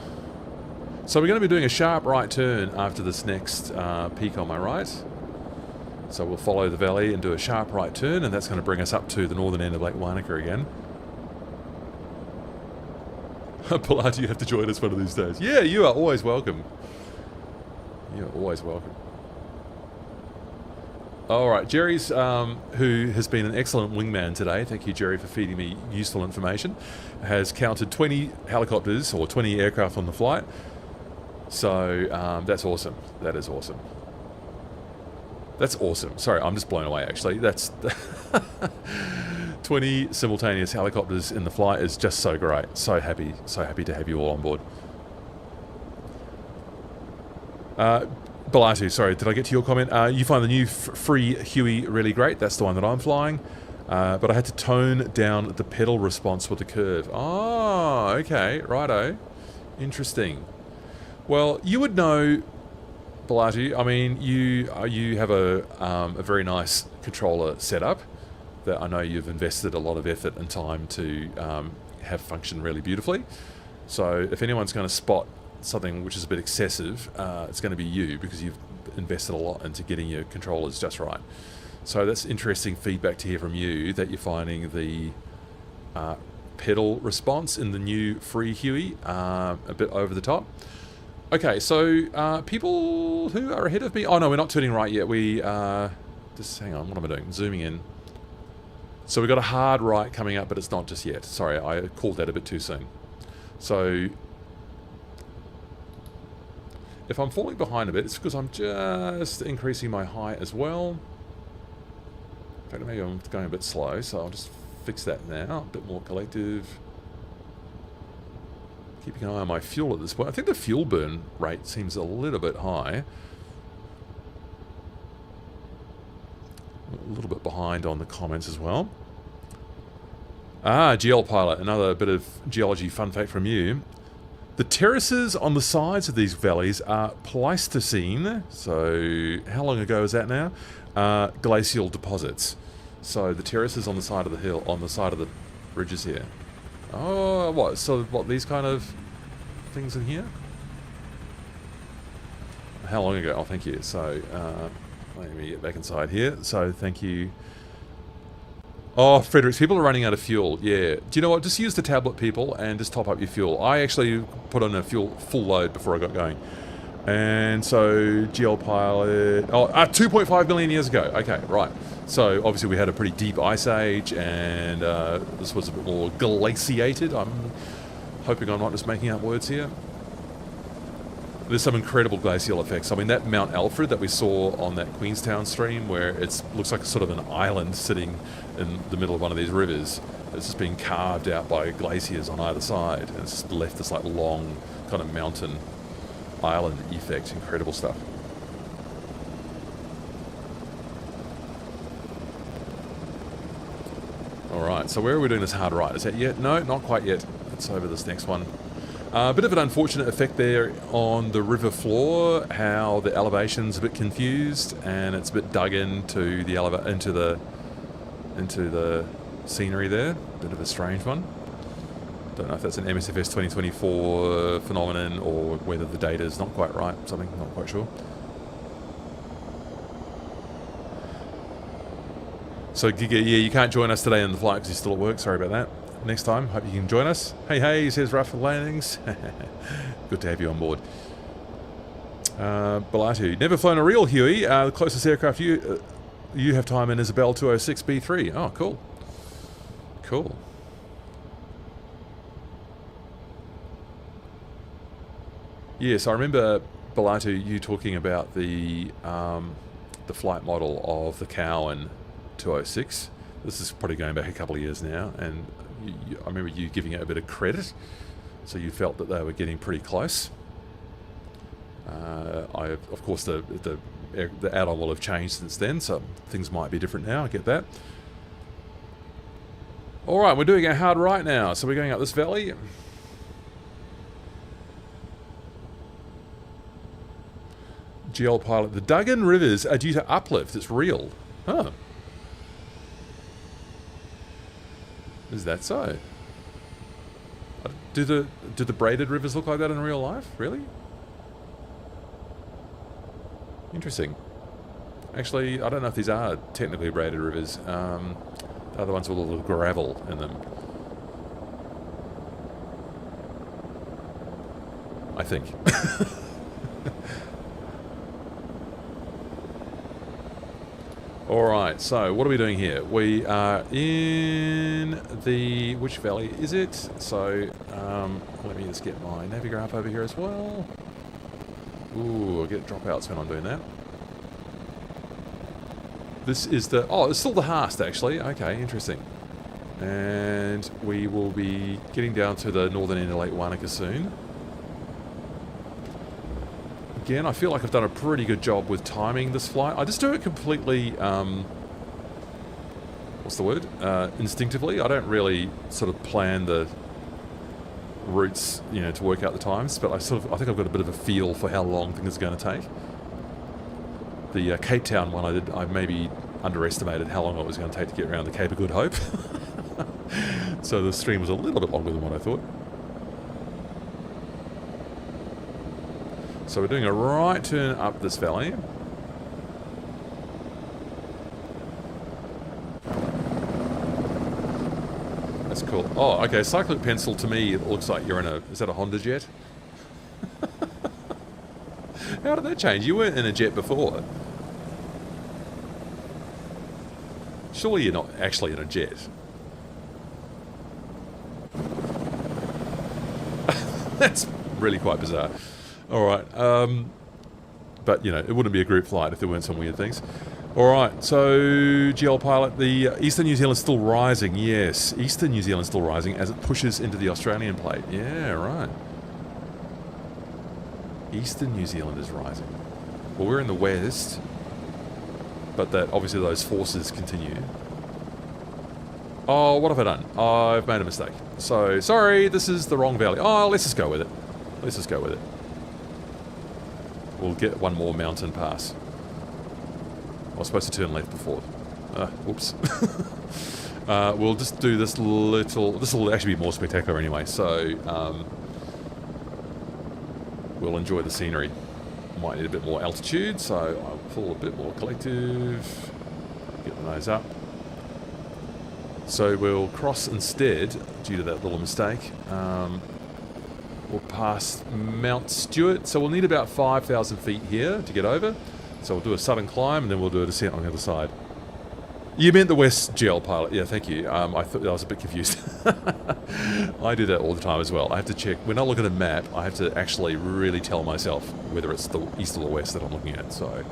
So we're going to be doing a sharp right turn after this next peak on my right. So we'll follow the valley and do a sharp right turn, and that's going to bring us up to the northern end of Lake Wanaka again. Balatu, you have to join us one of these days. Yeah, you are always welcome. You are always welcome. Alright, Jerry's, who has been an excellent wingman today, thank you Jerry for feeding me useful information, has counted 20 helicopters, or 20 aircraft on the flight. So, that's awesome. That is awesome. That's awesome. Sorry, I'm just blown away actually. That's... 20 simultaneous helicopters in the flight is just so great. So happy to have you all on board. Balatu, sorry, did I get to your comment? You find the new free Huey really great. That's the one that I'm flying. But I had to tone down the pedal response with the curve. Oh, okay, righto. Interesting. Well, you would know, Balatu, I mean, you have a very nice controller setup that I know you've invested a lot of effort and time to have function really beautifully. So if anyone's going to spot something which is a bit excessive, it's going to be you, because you've invested a lot into getting your controllers just right. So that's interesting feedback to hear from you, that you're finding the pedal response in the new free Huey a bit over the top. Okay, so people who are ahead of me... Oh no, we're not turning right yet. We just hang on, what am I doing? Zooming in. So we've got a hard right coming up, but it's not just yet. Sorry, I called that a bit too soon. So if I'm falling behind a bit, it's because I'm just increasing my height as well. In fact, maybe I'm going a bit slow, so I'll just fix that now. A bit more collective. Keeping an eye on my fuel at this point. I think the fuel burn rate seems a little bit high. A little bit behind on the comments as well. Ah, GL Pilot, another bit of geology fun fact from you. The terraces on the sides of these valleys are Pleistocene. So, how long ago is that now? Glacial deposits. So the terraces on the side of the hill, on the side of the ridges here. Oh, what? So what? These kind of things in here? How long ago? Oh, thank you. So let me get back inside here. So thank you. Oh, Fredericks, people are running out of fuel. Yeah. Do you know what? Just use the tablet, people, and just top up your fuel. I actually put on a full load before I got going. And so, GL Pilot... Oh, 2.5 million years ago. Okay, right. So, obviously we had a pretty deep ice age, and this was a bit more glaciated. I'm hoping I'm not just making up words here. There's some incredible glacial effects. I mean, that Mount Alfred that we saw on that Queenstown stream, where it looks like a sort of an island sitting in the middle of one of these rivers. It's just been carved out by glaciers on either side, and it's just left this like long kind of mountain island effect. Incredible stuff. Alright, so where are we doing this hard right? Is that yet? No, not quite yet. It's over this next one. A bit of an unfortunate effect there on the river floor, how the elevation's a bit confused and it's a bit dug into the into the scenery there. Bit of a strange one. Don't know if that's an MSFS 2024 phenomenon or whether the data is not quite right. Something, not quite sure. So Giga, yeah, you can't join us today on the flight because you're still at work. Sorry about that. Next time, hope you can join us. Hey, says Rough Landings. Good to have you on board. Balatu, never flown a real Huey. The closest aircraft you have time in is a Bell 206 B3. Oh, cool. Cool. Yes, I remember, Balatu, you talking about the flight model of the Cowan 206. This is probably going back a couple of years now, and I remember you giving it a bit of credit, so you felt that they were getting pretty close. Of course, the add-on will have changed since then, so things might be different now. I get that. All right, we're doing our hard right now, so we're going up this valley. GL Pilot, the dug-in rivers are due to uplift. It's real. Huh. Is that so? Do the braided rivers look like that in real life? Really? Interesting. Actually, I don't know if these are technically braided rivers. The other ones with a little gravel in them. I think. Alright, so what are we doing here? We are in the... which valley is it? So, let me just get my navigraph over here as well. Ooh, I get dropouts when I'm doing that. This is the... oh, it's still the Haast, actually. Okay, interesting. And we will be getting down to the northern end of Lake Wanaka soon. Again, I feel like I've done a pretty good job with timing this flight. I just do it completely, what's the word? Instinctively. I don't really sort of plan the routes, you know, to work out the times, but I think I've got a bit of a feel for how long things are going to take. The Cape Town one I maybe underestimated how long it was going to take to get around the Cape of Good Hope. So the stream was a little bit longer than what I thought. So we're doing a right turn up this valley. That's cool. Oh, okay. Cyclic pencil to me, it looks like you're in a... is that a Honda jet? How did that change? You weren't in a jet before. Surely you're not actually in a jet. That's really quite bizarre. Alright, but, you know, it wouldn't be a group flight if there weren't some weird things. Alright, so GL pilot, the Eastern New Zealand is still rising, yes. Eastern New Zealand is still rising as it pushes into the Australian plate. Yeah, right. Eastern New Zealand is rising. Well, we're in the west, but that obviously those forces continue. Oh, what have I done? I've made a mistake. So, sorry, this is the wrong valley. Oh, let's just go with it. Let's just go with it. We'll get one more mountain pass. I was supposed to turn left before. Whoops. We'll just do this little... This will actually be more spectacular anyway, so... we'll enjoy the scenery. Might need a bit more altitude, so I'll pull a bit more collective. Get the nose up. So we'll cross instead, due to that little mistake. We'll pass Mount Stewart, so we'll need about 5,000 feet here to get over. So we'll do a southern climb, and then we'll do a descent on the other side. You meant the west GL pilot. Yeah, thank you. I thought I was a bit confused. I do that all the time as well. I have to check. When I look at a map, I have to actually really tell myself whether it's the east or the west that I'm looking at. So,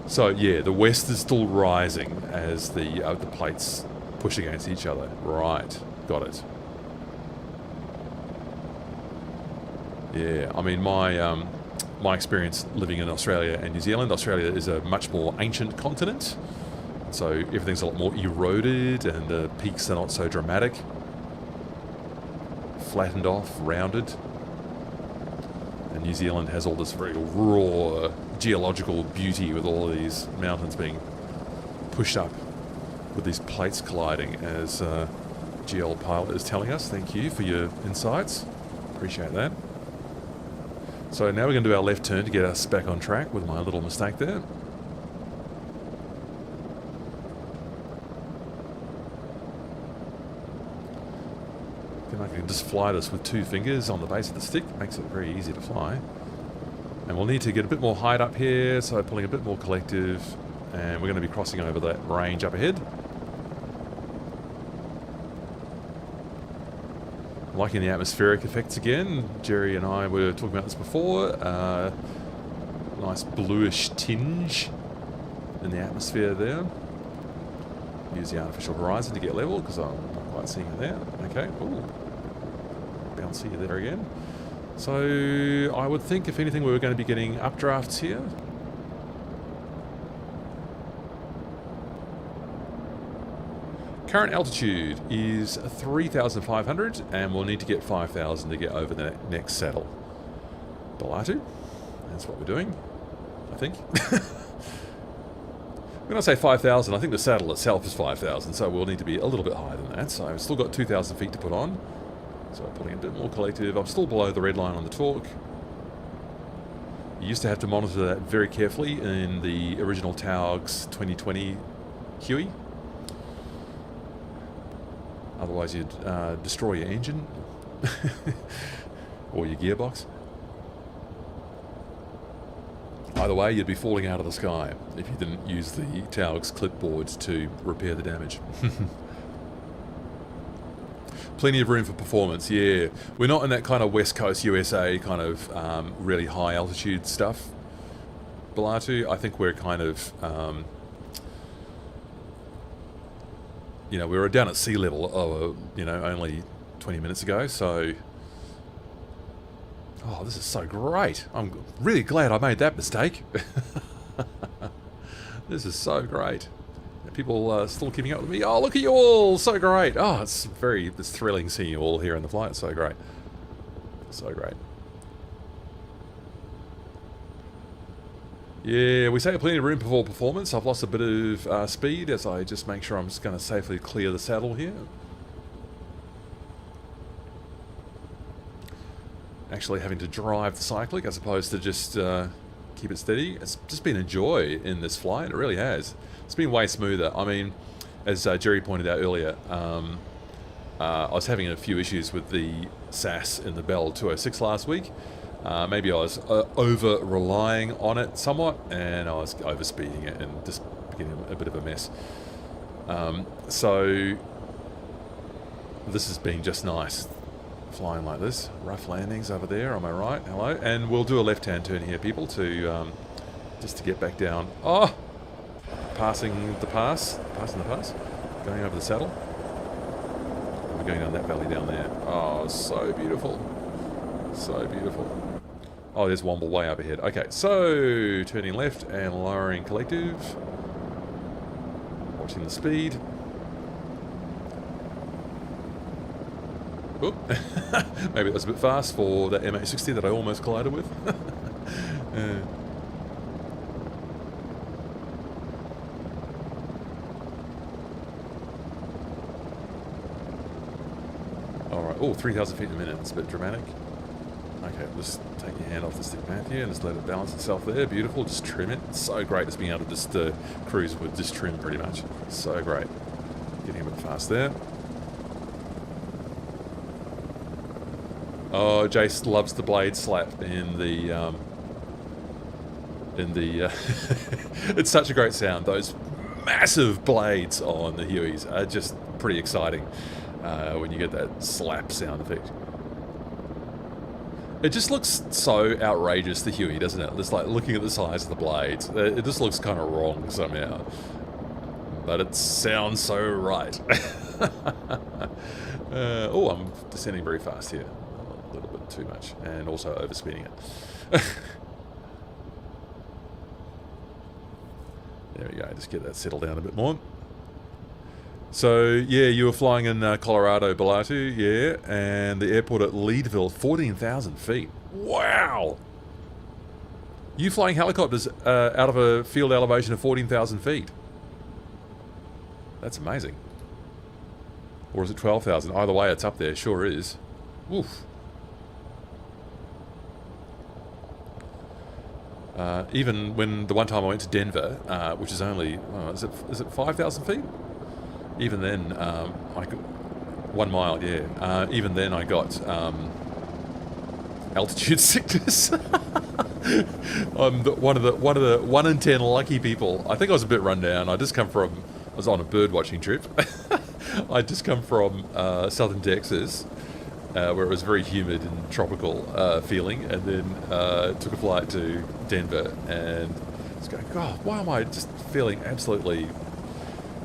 so yeah, the west is still rising as the plates push against each other. Right, got it. Yeah, I mean my experience living in Australia and New Zealand. Australia is a much more ancient continent, so everything's a lot more eroded, and the peaks are not so dramatic, flattened off, rounded. And New Zealand has all this very raw geological beauty with all of these mountains being pushed up with these plates colliding, as GL pilot is telling us. Thank you for your insights. Appreciate that. So now we're going to do our left turn to get us back on track with my little mistake there. Then I can just fly this with 2 fingers on the base of the stick. Makes it very easy to fly. And we'll need to get a bit more height up here, so pulling a bit more collective. And we're going to be crossing over that range up ahead. Liking the atmospheric effects again. Jerry and I were talking about this before. Nice bluish tinge in the atmosphere there. Use the artificial horizon to get level, because I'm not quite seeing it there. Okay, ooh. Bouncy there again. So I would think, if anything, we were going to be getting updrafts here. Current altitude is 3,500, and we'll need to get 5,000 to get over the next saddle. Balatu. That's what we're doing, I think. When I say 5,000, I think the saddle itself is 5,000, so we'll need to be a little bit higher than that. So I've still got 2,000 feet to put on. So putting a bit more collective. I'm still below the red line on the torque. You used to have to monitor that very carefully in the original Taog's 2020 Huey. Otherwise you'd destroy your engine or your gearbox. Either way, you'd be falling out of the sky if you didn't use the Taog's clipboard to repair the damage. Plenty of room for performance, yeah. We're not in that kind of West Coast USA kind of really high altitude stuff, Balatu. I think we're kind of... you know, we were down at sea level, you know, only 20 minutes ago, so... Oh, this is so great. I'm really glad I made that mistake. This is so great. People still keeping up with me. Oh, look at you all. So great. Oh, it's thrilling seeing you all here in the flight. It's so great. So great. Yeah, we say plenty of room for performance. I've lost a bit of speed as I just make sure I'm just going to safely clear the saddle here. Actually having to drive the cyclic as opposed to just keep it steady. It's just been a joy in this flight. It really has. It's been way smoother. I mean, as Jerry pointed out earlier, I was having a few issues with the SAS in the Bell 206 last week. Maybe I was over-relying on it somewhat, and I was over-speeding it and just getting a bit of a mess. So this has been just nice. flying like this. Rough landings over there on my right. Hello. And we'll do a left-hand turn here, people, to just to get back down. Oh! Passing the pass. Passing the pass. Going over the saddle. And we're going down that valley down there. Oh, so beautiful. So beautiful. Oh, there's Womble way up ahead. Okay, so turning left and lowering collective. Watching the speed. Oop. Maybe it was a bit fast for that MH60 that I almost collided with. Alright, oh, 3,000 feet a minute. It's a bit dramatic. Okay, just take your hand off the stick, Matthew, and just let it balance itself there. Beautiful, just trim it. It's so great just being able to just cruise with just trim pretty much. So great. Getting a bit fast there. Oh, Jace loves the blade slap in the it's such a great sound. Those massive blades on the Hueys are just pretty exciting when you get that slap sound effect. It just looks so outrageous, the Huey, doesn't it? Just like looking at the size of the blades. It just looks kind of wrong somehow. But it sounds so right. Oh, I'm descending very fast here. A little bit too much. And also overspeeding it. There we go. Just get that settled down a bit more. So, yeah, you were flying in Colorado, Balatu, yeah, and the airport at Leadville, 14,000 feet. Wow! You flying helicopters out of a field elevation of 14,000 feet. That's amazing. Or is it 12,000? Either way, it's up there. Sure is. Woof. Even when the one time I went to Denver, which is only, is it 5,000 feet? Even then, I got 1 mile. Yeah. Even then, I got altitude sickness. I'm one of the 1 in 10 lucky people. I think I was a bit run down. I was on a bird watching trip. I'd just come from southern Texas, where it was very humid and tropical feeling, and then took a flight to Denver, and just going, God, why am I just feeling absolutely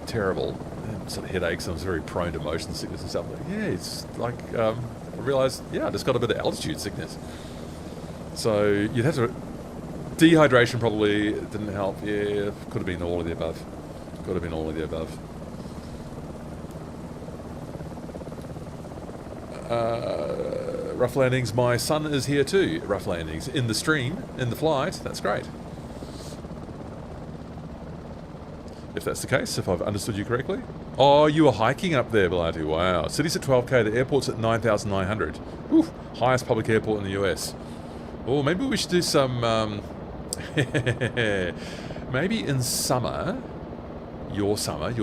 terrible? And sort of headaches, and I was very prone to motion sickness and stuff. Like, yeah, it's like I realised, yeah, I just got a bit of altitude sickness. So you'd have to. Dehydration probably didn't help. Yeah, could have been all of the above. Could have been all of the above. Rough landings. My son is here too. Rough landings in the stream, in the flight. That's great. If that's the case, if I've understood you correctly. Oh, you were hiking up there, Balatu. Wow. City's at 12k. The airport's at 9,900. Oof. Highest public airport in the US. Oh, maybe we should do some. Maybe in summer. Your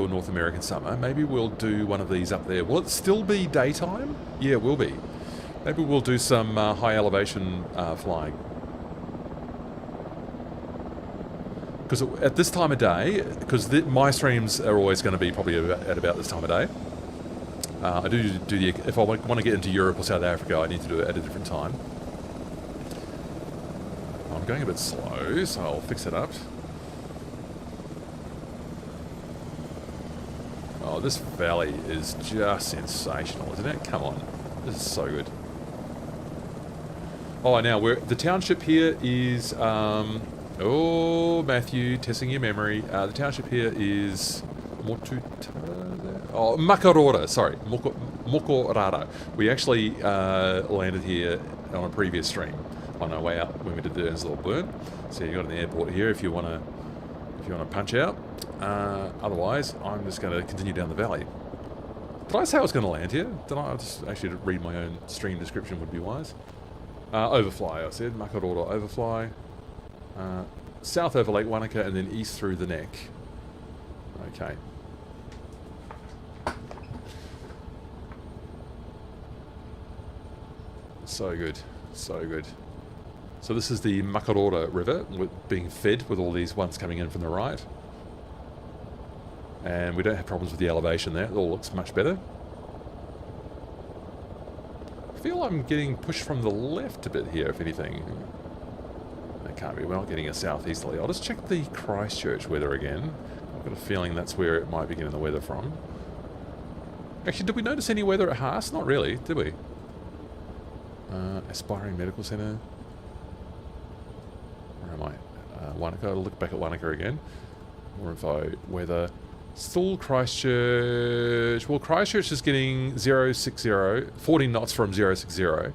North American summer, maybe we'll do one of these up there. Will it still be daytime? Yeah, it will be. Maybe we'll do some high elevation flying. Because at this time of day, because my streams are always going to be probably at about this time of day. I do the, if I want to get into Europe or South Africa, I need to do it at a different time. I'm going a bit slow, so I'll fix it up. Oh, this valley is just sensational, isn't it? Come on. This is so good. Oh, now, the township here is... oh, Matthew, testing your memory. The township here is... Oh, Makarora, sorry. Mokorara. We actually landed here on a previous stream on our way out when we did the NZWF burn. So you got an airport here if you want to punch out. Otherwise, I'm just going to continue down the valley. Did I say I was going to land here? Did I? Just actually read my own stream description would be wise. Overfly, I said. Makarora overfly. South over Lake Wanaka and then east through the neck. Okay. So good. So good. So this is the Makarora River being fed with all these ones coming in from the right. And we don't have problems with the elevation there. It all looks much better. feel I'm getting pushed from the left a bit here, if anything. That can't be. We're not getting a southeasterly. I'll just check the Christchurch weather again. I've got a feeling that's where it might be getting the weather from. Actually, did we notice any weather at Haas? Not really, did we? Aspiring Medical Centre. Where am I? Wanaka. I'll look back at Wanaka again. More info. Weather. Still Christchurch. Well, Christchurch is getting 060, 14 knots from 060.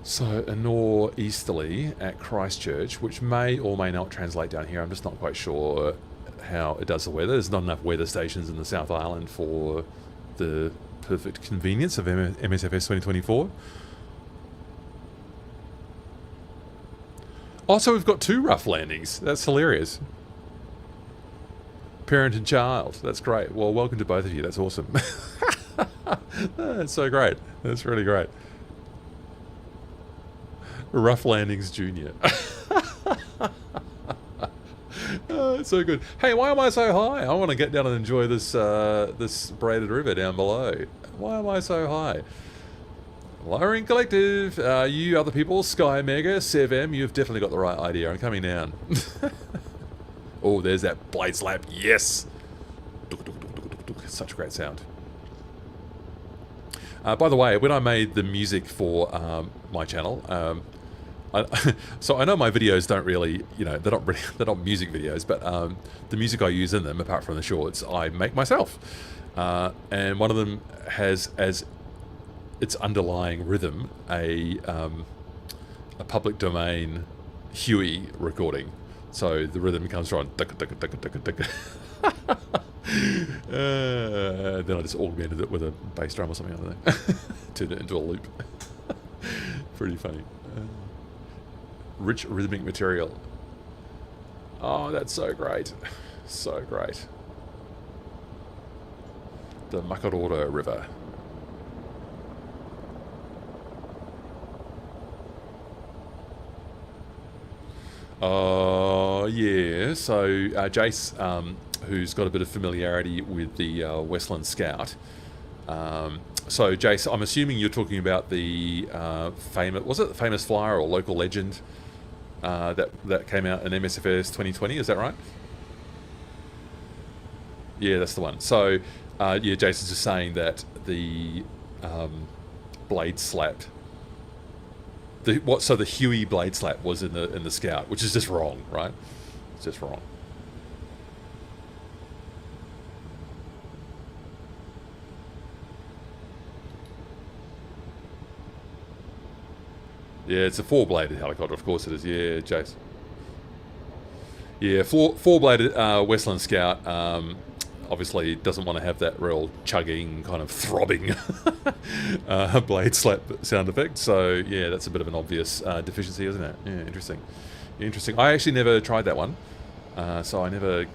So a northeasterly at Christchurch, which may or may not translate down here. I'm just not quite sure how it does the weather. There's not enough weather stations in the South Island for the perfect convenience of MSFS 2024. Also, we've got 2 rough landings. That's hilarious. Parent and child. That's great. Well, welcome to both of you. That's awesome. That's so great. That's really great. Rough Landings Junior. It's so good. Hey, why am I so high? I want to get down and enjoy this this braided river down below. Why am I so high? Lowering Collective, you other people, Sky Mega, Sev-M, you've definitely got the right idea. I'm coming down. Oh, there's that blade slap. Yes! Such a great sound. By the way, when I made the music for my channel, so I know my videos don't really, you know, they're not music videos, but the music I use in them, apart from the shorts, I make myself. And one of them has as its underlying rhythm a public domain Huey recording. So the rhythm comes from then I just augmented it with a bass drum or something, I don't know. Turned it into a loop. Pretty funny. Rich rhythmic material. Oh, that's so great. So great. The Makarora River. Yeah, so Jace, who's got a bit of familiarity with the Westland Scout. So Jace, I'm assuming you're talking about the famous, was it the famous flyer or local legend that came out in MSFS 2020, is that right? Yeah, that's the one. So, yeah, Jason's just saying that the blade slap, so the Huey blade slap was in the Scout, which is just wrong, right? It's just wrong. Yeah, it's a 4-bladed helicopter, of course it is. Yeah, Jace. Yeah, four-bladed Westland Scout. Obviously doesn't want to have that real chugging, kind of throbbing blade slap sound effect. So yeah, that's a bit of an obvious deficiency, isn't it? Yeah, interesting. Interesting. I actually never tried that one, so I never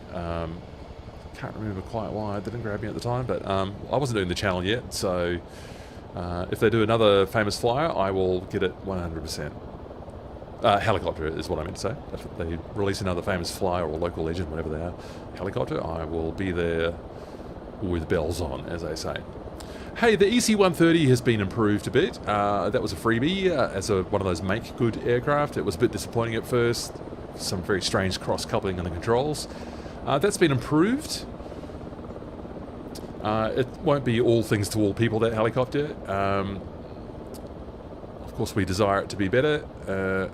can't remember quite why it didn't grab me at the time. But I wasn't doing the channel yet, so if they do another famous flyer, I will get it 100%. Helicopter is what I meant to say. If they release another famous flyer or local legend, whatever they are, helicopter, I will be there with bells on, as they say. Hey, the EC-130 has been improved a bit. That was a freebie as one of those make-good aircraft. It was a bit disappointing at first. Some very strange cross-coupling in the controls. That's been improved. It won't be all things to all people, that helicopter. Of course, we desire it to be better,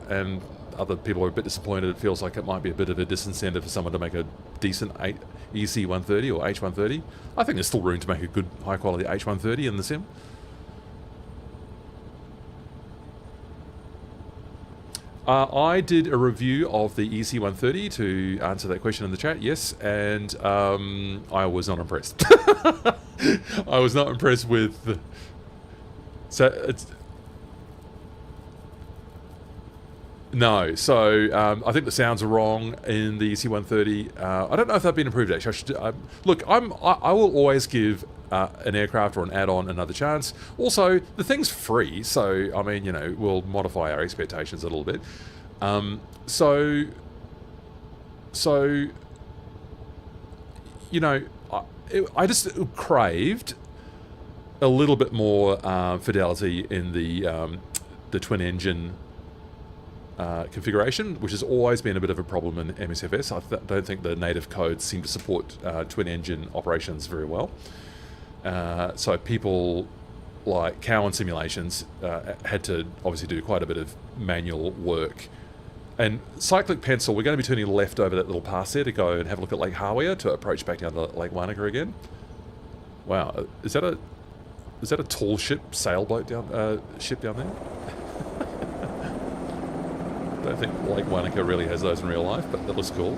and other people are a bit disappointed. It feels like it might be a bit of a disincentive for someone to make a decent EC-130 or H-130. I think there's still room to make a good, high-quality H-130 in the sim. I did a review of the EC-130 to answer that question in the chat, yes, and I was not impressed. I was not impressed with... So it's... No, so I think the sounds are wrong in the EC-130. I don't know if they've been improved, actually. Look, I will always give an aircraft or an add-on another chance. Also, the thing's free, so, I mean, you know, we'll modify our expectations a little bit. So, you know, I just craved a little bit more fidelity in the twin engine configuration, which has always been a bit of a problem in MSFS. I don't think the native codes seem to support twin engine operations very well. So people like Cowan Simulations had to obviously do quite a bit of manual work. And Cyclic Pencil, we're going to be turning left over that little pass there to go and have a look at Lake Hawea to approach back down to Lake Wanaka again. Wow, is that a tall sailboat down there? I don't think Lake Wanaka really has those in real life, but that looks cool.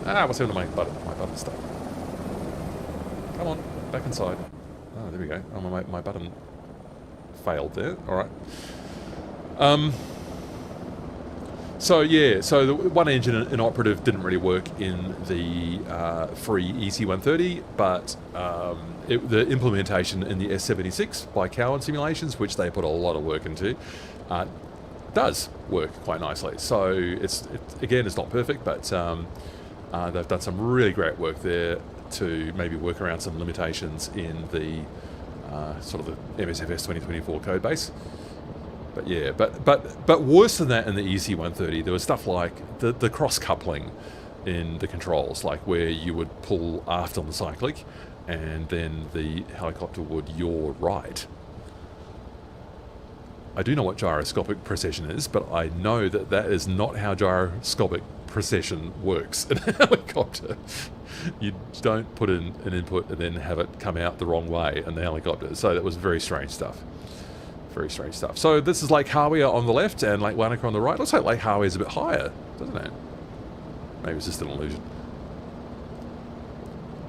What's happening to my button stuff? Come on, back inside. Oh, there we go. Oh, my button failed there. All right. So yeah, so the one engine in operative didn't really work in the free EC130, but the implementation in the S76 by Cowan Simulations, which they put a lot of work into, does work quite nicely. So it's not perfect, but they've done some really great work there to maybe work around some limitations in the sort of the MSFS 2024 code base. But yeah, but worse than that in the EC130, there was stuff like the cross coupling in the controls, like where you would pull aft on the cyclic, and then the helicopter would yaw right. I do know what gyroscopic precession is, but I know that that is not how gyroscopic precession works in a helicopter. You don't put in an input and then have it come out the wrong way in the helicopter. So that was very strange stuff. Very strange stuff. So this is Lake Hawea on the left and Lake Wanaka on the right. Looks like Lake Hawea is a bit higher, doesn't it? Maybe it's just an illusion.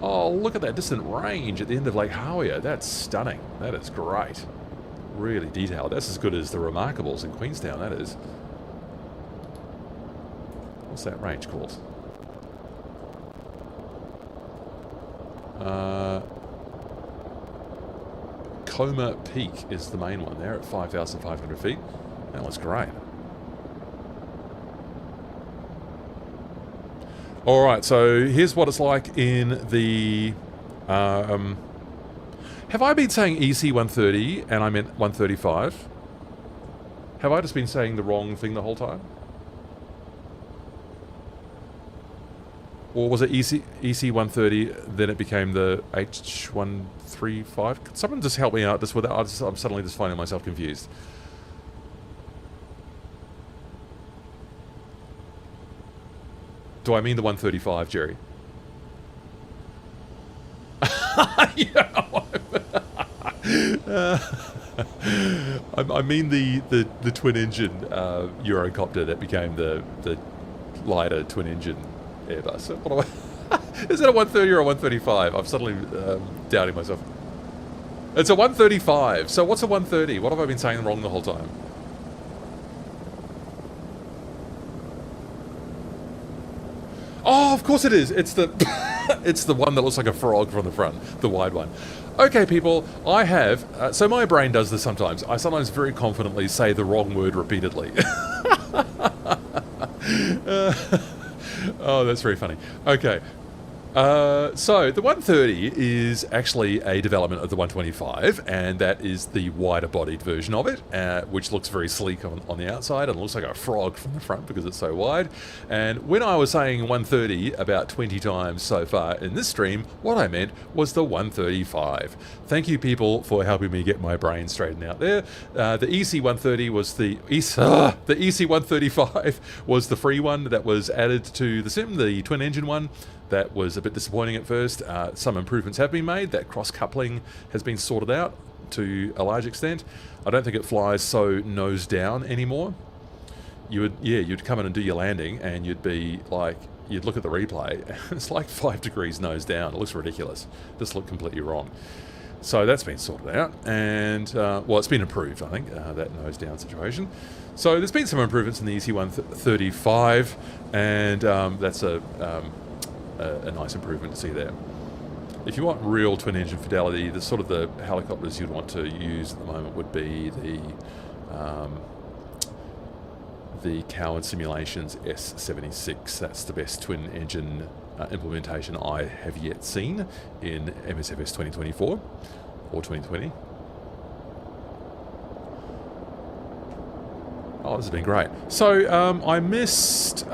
Oh, look at that distant range at the end of Lake Hawea. That's stunning. That is great. Really detailed. That's as good as the Remarkables in Queenstown, that is. What's that range called? Coma Peak is the main one there at 5,500 feet. That looks great. Alright, so here's what it's like in the... have I been saying EC130 and I meant 135? Have I just been saying the wrong thing the whole time? Or was it EC130, then it became the H135? Could someone just help me out just with that? I'm suddenly just finding myself confused. Do I mean the 135, Jerry? I mean the twin engine Eurocopter that became the lighter twin engine Airbus. What is it a 130 or a 135? I'm suddenly doubting myself. It's a 135. So what's a 130? What have I been saying wrong the whole time? Oh, of course it is. It's the it's the one that looks like a frog from the front, the wide one. Okay, people, I have... so my brain does this sometimes. I sometimes very confidently say the wrong word repeatedly. Oh, that's very funny. Okay. So the 130 is actually a development of the 125, and that is the wider bodied version of it, which looks very sleek on the outside and looks like a frog from the front because it's so wide. And when I was saying 130 about 20 times so far in this stream, what I meant was the 135. Thank you, people, for helping me get my brain straightened out there. The EC130 was the EC135 was the free one that was added to the sim, the twin engine one. That was a bit disappointing at first. Some improvements have been made. That cross-coupling has been sorted out to a large extent. I don't think it flies so nose down anymore. You'd come in and do your landing, and you'd be like, you'd look at the replay. It's like 5 degrees nose down. It looks ridiculous. This looked completely wrong. So that's been sorted out, and well, it's been improved, I think, that nose down situation. So there's been some improvements in the EC135, and that's a nice improvement to see there. If you want real twin engine fidelity, the sort of the helicopters you'd want to use at the moment would be the Cowan Simulations S76. That's the best twin engine implementation I have yet seen in MSFS 2024 or 2020. Oh, this has been great. So I missed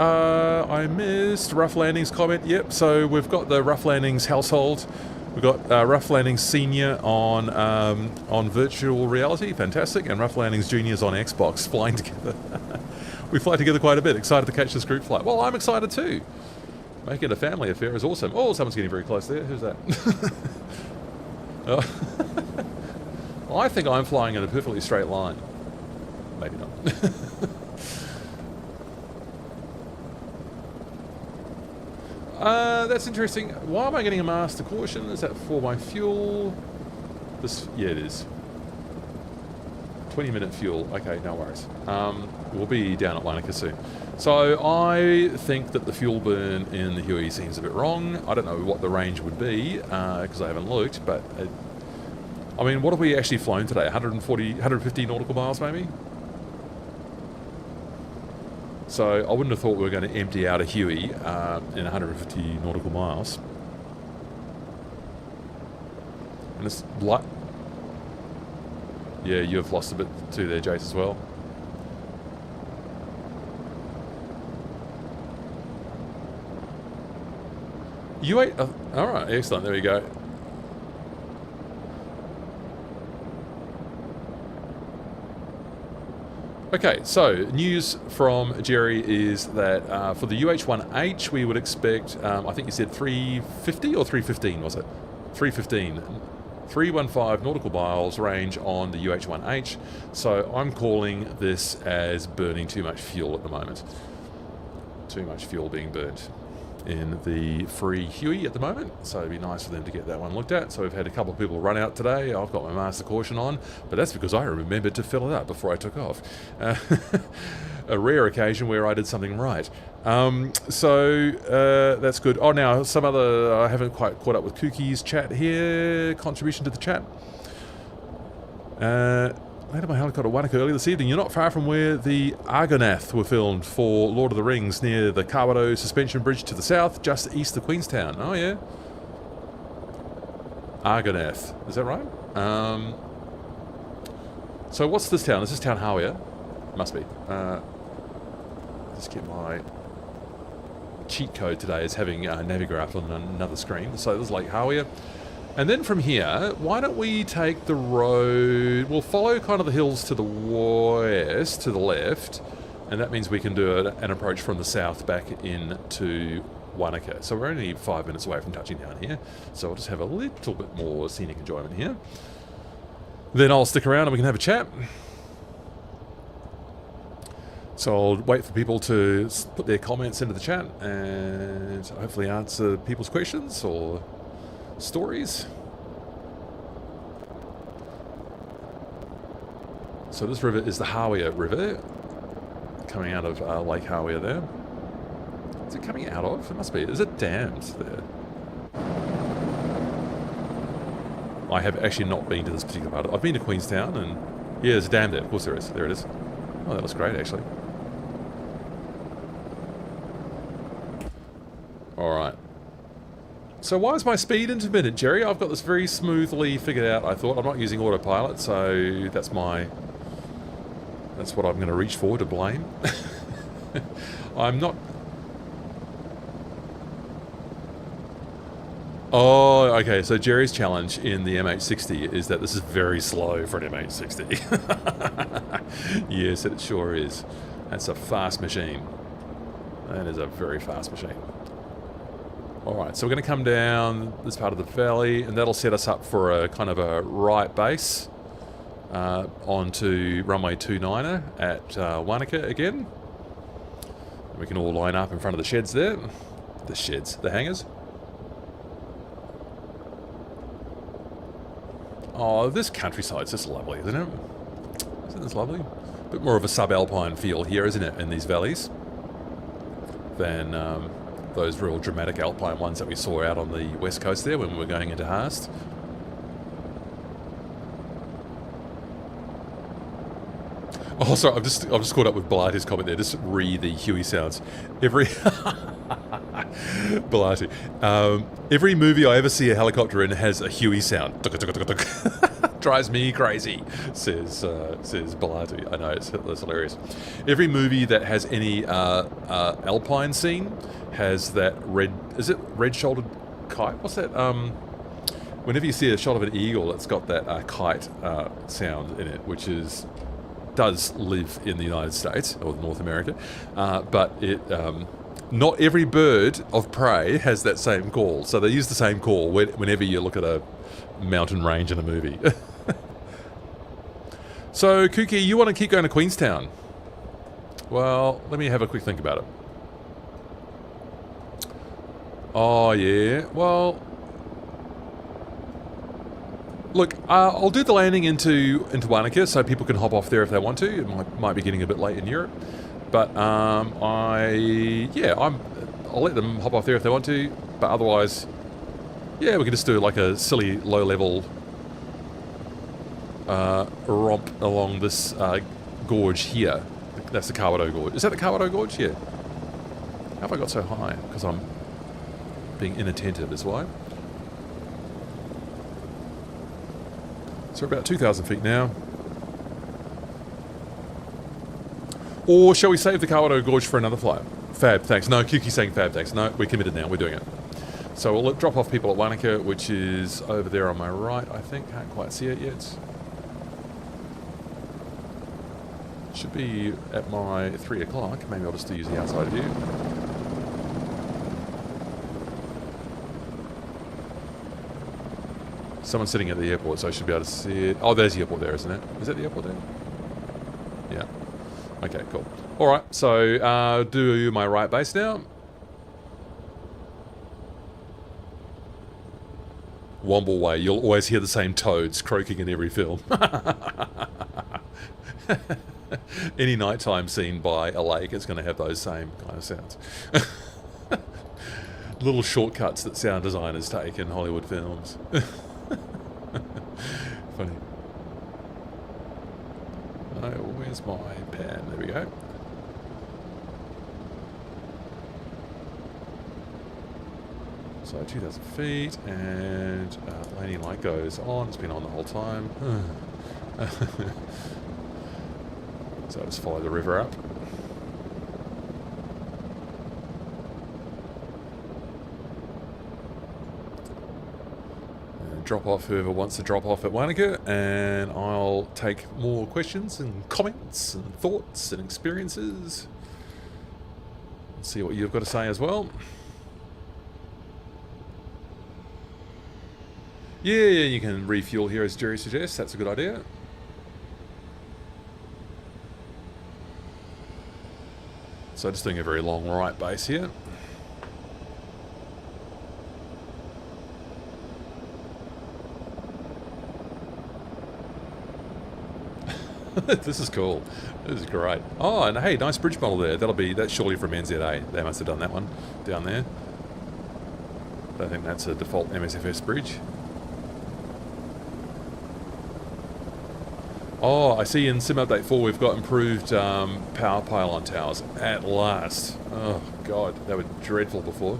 Rough Landings comment. Yep. So we've got the Rough Landings household. We've got Rough Landings Senior on virtual reality, fantastic, and Rough Landings Juniors on Xbox, flying together. We fly together quite a bit. Excited to catch this group flight. Well, I'm excited too. Making it a family affair is awesome. Oh, someone's getting very close there. Who's that? Oh. Well, I think I'm flying in a perfectly straight line. Maybe not. That's interesting. Why am I getting a master caution? Is that for my fuel? Yeah, it is. 20-minute fuel. Okay, no worries. We'll be down at Wanaka soon. So I think that the fuel burn in the Huey seems a bit wrong. I don't know what the range would be because I haven't looked, but I mean, what have we actually flown today? 150 nautical miles maybe? So I wouldn't have thought we were going to empty out a Huey in 150 nautical miles. And it's like... Yeah, you have lost a bit too there, Jace, as well. Alright, excellent, there we go. Okay, so news from Jerry is that for the UH-1H we would expect, I think you said 350 or 315 was it? 315. 315 nautical miles range on the UH-1H, so I'm calling this as burning too much fuel at the moment. Too much fuel being burnt in the free Huey at the moment, so it'd be nice for them to get that one looked at. So we've had a couple of people run out today. I've got my master caution on, but that's because I remembered to fill it up before I took off. A rare occasion where I did something right. So that's good. Oh, now some other, I haven't quite caught up with Kookie's chat here, contribution to the chat. Landed my helicopter at Wanaka earlier this evening. You're not far from where the Argonath were filmed for Lord of the Rings, near the Kawerau Suspension Bridge to the south, just east of Queenstown. Oh, yeah. Argonath. Is that right? So what's this town? Is this town Hawea? Must be. Just get my cheat code today is having Navigraph on another screen. So this is Lake Hawea. And then from here, why don't we take the road, we'll follow kind of the hills to the west, to the left, and that means we can do an approach from the south back into Wanaka. So we're only 5 minutes away from touching down here, so we'll just have a little bit more scenic enjoyment here. Then I'll stick around and we can have a chat. So I'll wait for people to put their comments into the chat and hopefully answer people's questions or stories. So this river is the Hawea River, coming out of Lake Hawea there. Is it coming out of? It must be. Is it dammed there? I have actually not been to this particular part. I've been to Queenstown and yeah, there's a dam there. Of course there is. There it is. Oh, that looks great actually. Alright. So why is my speed intermittent, Jerry? I've got this very smoothly figured out, I thought. I'm not using autopilot, so that's what I'm going to reach for to blame. I'm not... Oh, okay, so Jerry's challenge in the MH60 is that this is very slow for an MH60. Yes, it sure is. That's a fast machine. That is a very fast machine. Alright, so we're going to come down this part of the valley, and that'll set us up for a kind of a right base onto runway 29er at Wanaka again. We can all line up in front of the sheds there. The sheds, the hangars. Oh, this countryside's just lovely, isn't it? Isn't this lovely? A bit more of a subalpine feel here, isn't it, in these valleys? Than those real dramatic alpine ones that we saw out on the west coast there when we were going into Haast. Oh, sorry, I've just caught up with Blighty's comment there. Just read the Huey sounds. Balati. Every movie I ever see a helicopter in has a Huey sound. Drives me crazy, says Balati. I know, it's hilarious. Every movie that has any alpine scene has that red... Is it red-shouldered kite? What's that? Whenever you see a shot of an eagle, it's got that kite sound in it, which does live in the United States or North America, but it... not every bird of prey has that same call, so they use the same call whenever you look at a mountain range in a movie. So, Kuki, you want to keep going to Queenstown? Well, let me have a quick think about it. Oh, yeah. Well, look, I'll do the landing into Wanaka so people can hop off there if they want to. It might be getting a bit late in Europe. But I'll let them hop off there if they want to. But otherwise, yeah, we can just do like a silly low-level romp along this gorge here. That's the Kawato Gorge. Is that the Kawato Gorge? Yeah. How have I got so high? Because I'm being inattentive is why. So we're about 2,000 feet now. Or shall we save the Kawato Gorge for another flight? Fab, thanks. No, Kuki's saying fab, thanks. No, we're committed now. We're doing it. So we'll drop off people at Wanaka, which is over there on my right, I think. Can't quite see it yet. Should be at my 3 o'clock. Maybe I'll just use the outside view. Someone's sitting at the airport, so I should be able to see it. Oh, there's the airport there, isn't it? Is that the airport there? Yeah. Okay, cool. Alright, so do my right base now. Womble Way, you'll always hear the same toads croaking in every film. Any nighttime scene by a lake is going to have those same kind of sounds. Little shortcuts that sound designers take in Hollywood films. Funny. Oh, where's my pad? There we go. So 2,000 feet, and landing light goes on. It's been on the whole time. So I just follow the river up. And drop off whoever wants to drop off at Wanaka, and I'll take more questions and comments and thoughts and experiences. See what you've got to say as well. Yeah, you can refuel here as Jerry suggests. That's a good idea. So just doing a very long right base here. This is cool. This is great. Oh, and hey, nice bridge model there. That's surely from NZA. They must have done that one down there. I think that's a default MSFS bridge. Oh, I see in Sim Update 4 we've got improved power pylon towers at last. Oh, God, they were dreadful before.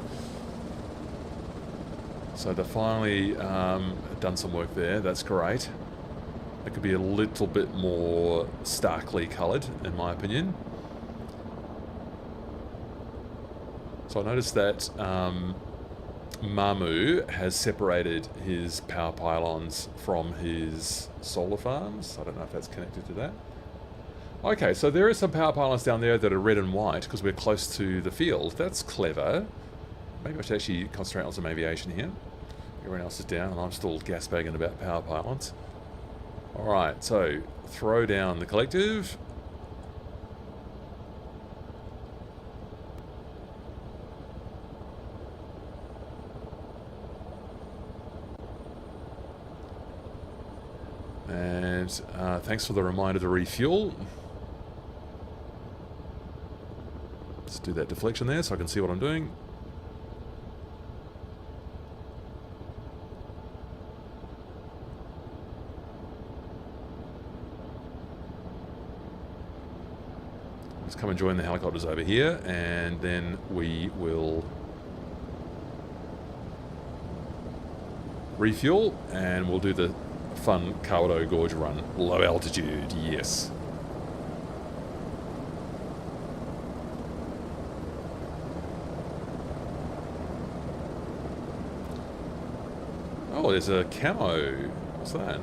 So they've finally done some work there. That's great. It could be a little bit more starkly coloured, in my opinion. So I noticed that Mamu has separated his power pylons from his solar farms. I don't know if that's connected to that. Okay, so there are some power pylons down there that are red and white because we're close to the field. That's clever. Maybe I should actually concentrate on some aviation here. Everyone else is down and I'm still gas-bagging about power pylons. Alright, so throw down the collective. And thanks for the reminder to refuel. Let's do that deflection there so I can see what I'm doing. Let's come and join the helicopters over here, and then we will refuel, and we'll do the fun Kawerau Gorge run. Low altitude, yes. Oh, there's a camo. What's that?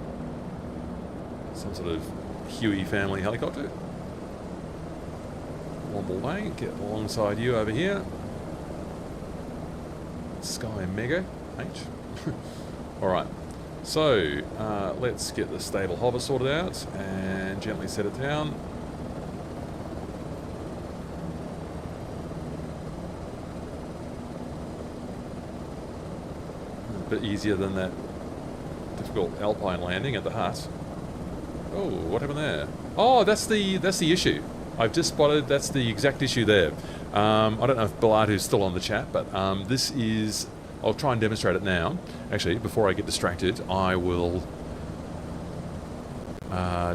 Some sort of Huey family helicopter. Womble Way, get alongside you over here. Sky Mega H. Alright, so let's get the stable hover sorted out and gently set it down. A bit easier than that difficult alpine landing at the hut. Oh, what happened there? Oh, that's the issue. I've just spotted that's the exact issue there. I don't know if Balatu's still on the chat, but this is... I'll try and demonstrate it now. Actually, before I get distracted, I will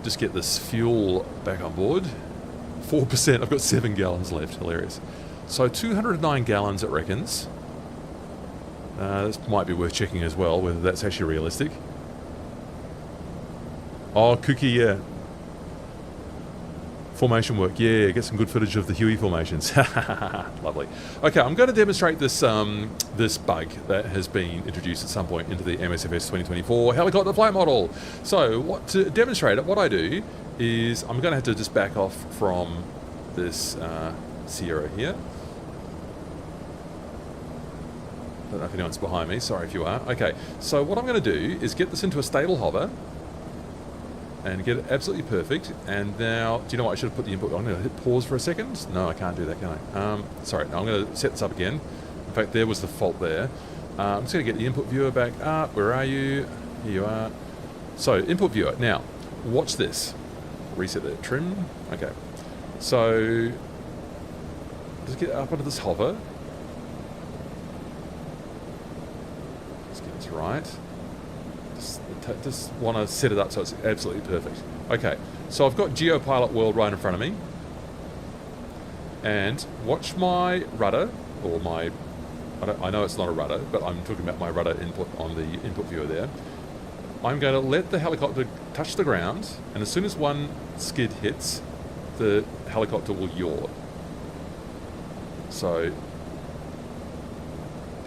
just get this fuel back on board. 4%, I've got 7 gallons left, hilarious. So 209 gallons it reckons. This might be worth checking as well, whether that's actually realistic. Oh, Cookie, yeah. Formation work, yeah, get some good footage of the Huey formations. Lovely. Okay, I'm going to demonstrate this this bug that has been introduced at some point into the MSFS 2024 helicopter flight model. So, to demonstrate it, what I do is I'm going to have to just back off from this Sierra here. I don't know if anyone's behind me, sorry if you are. Okay, so what I'm going to do is get this into a stable hover and get it absolutely perfect. And now, do you know what? I should have put the input. I'm going to hit pause for a second. No, I can't do that, can I? Sorry, no, I'm going to set this up again. In fact, there was the fault there. I'm just going to get the input viewer back up. Where are you? Here you are. So, input viewer. Now, watch this. Reset that trim. Okay. So, just get up onto this hover. Let's get this right. Just want to set it up so it's absolutely perfect. Okay, so I've got GeoPilot World right in front of me. And watch my rudder, or my... I know it's not a rudder, but I'm talking about my rudder input on the input viewer there. I'm going to let the helicopter touch the ground, and as soon as one skid hits, the helicopter will yaw. So,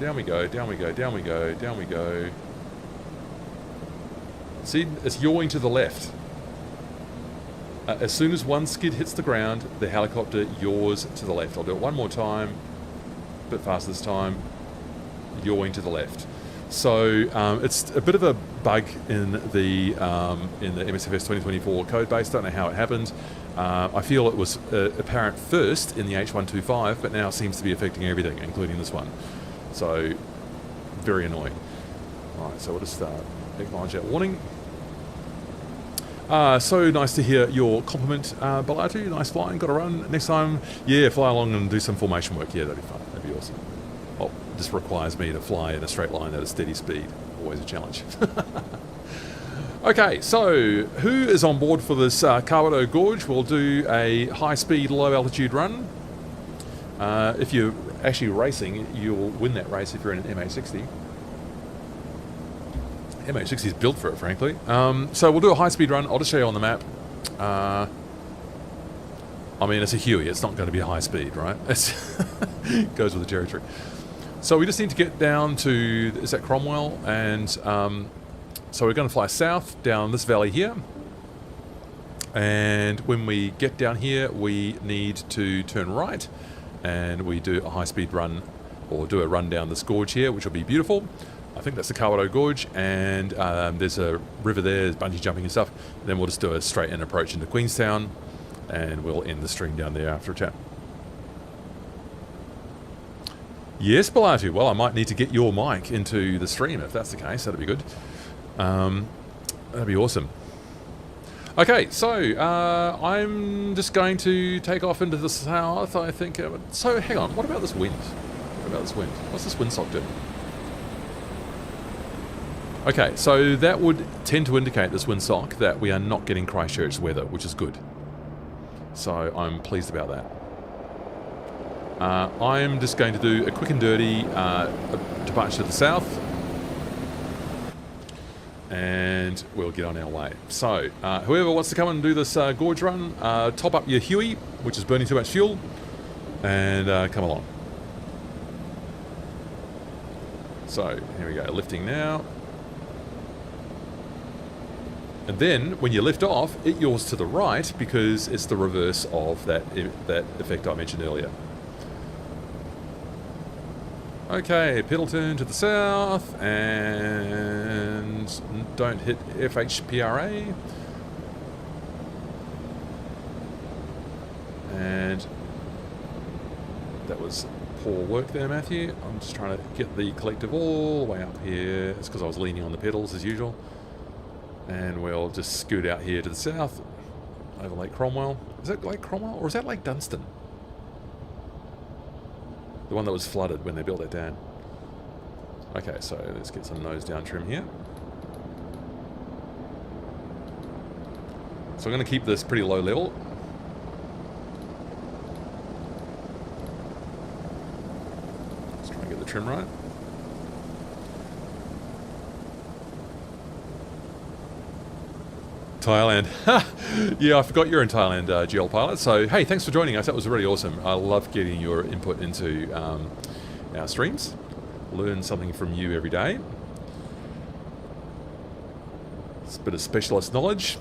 down we go, down we go, down we go, down we go. See, it's yawing to the left. As soon as one skid hits the ground, the helicopter yaws to the left. I'll do it one more time, a bit faster this time, yawing to the left. So it's a bit of a bug in the MSFS 2024 code base. Don't know how it happened. I feel it was apparent first in the H125, but now seems to be affecting everything, including this one. So, very annoying. All right, so we'll just acknowledge that warning. So nice to hear your compliment, Balatu. Nice flying, got to run. Next time, yeah, fly along and do some formation work. Yeah, that'd be fun. That'd be awesome. Oh, just requires me to fly in a straight line at a steady speed. Always a challenge. Okay, so who is on board for this Kawerau Gorge? We'll do a high-speed, low-altitude run. If you're actually racing, you'll win that race if you're in an MH60. MH60 is built for it, frankly. So we'll do a high-speed run. I'll just show you on the map. I mean, it's a Huey. It's not going to be a high speed, right? It goes with the territory. So we just need to get down to, is that Cromwell? And so we're going to fly south down this valley here. And when we get down here, we need to turn right. And we do a high-speed run, or do a run down this gorge here, which will be beautiful. I think that's the Kawerau Gorge, and there's a river there, there's bungee jumping and stuff. And then we'll just do a straight-in approach into Queenstown, and we'll end the stream down there after a chat. Yes, Balatu. Well, I might need to get your mic into the stream if that's the case. That'd be good. That'd be awesome. Okay, so I'm just going to take off into the south, I think. So, hang on. What about this wind? What about this wind? What's this windsock doing? Okay, so that would tend to indicate, this windsock, that we are not getting Christchurch weather, which is good. So I'm pleased about that. I'm just going to do a quick and dirty departure to the south. and we'll get on our way. So, whoever wants to come and do this gorge run, top up your Huey, which is burning too much fuel, and come along. So, here we go, lifting now. And then, when you lift off, it yaws to the right because it's the reverse of that effect I mentioned earlier. Okay, pedal turn to the south, and don't hit FHPRA. And that was poor work there, Matthew. I'm just trying to get the collective all the way up here. It's because I was leaning on the pedals as usual. And we'll just scoot out here to the south, over Lake Cromwell. Is that Lake Cromwell, or is that Lake Dunstan? The one that was flooded when they built that dam. Okay, so let's get some nose down trim here. So I'm going to keep this pretty low level. Let's try and get the trim right. Thailand. Yeah, I forgot you're in Thailand, GL Pilot. So, hey, thanks for joining us. That was really awesome. I love getting your input into our streams. Learn something from you every day. It's a bit of specialist knowledge.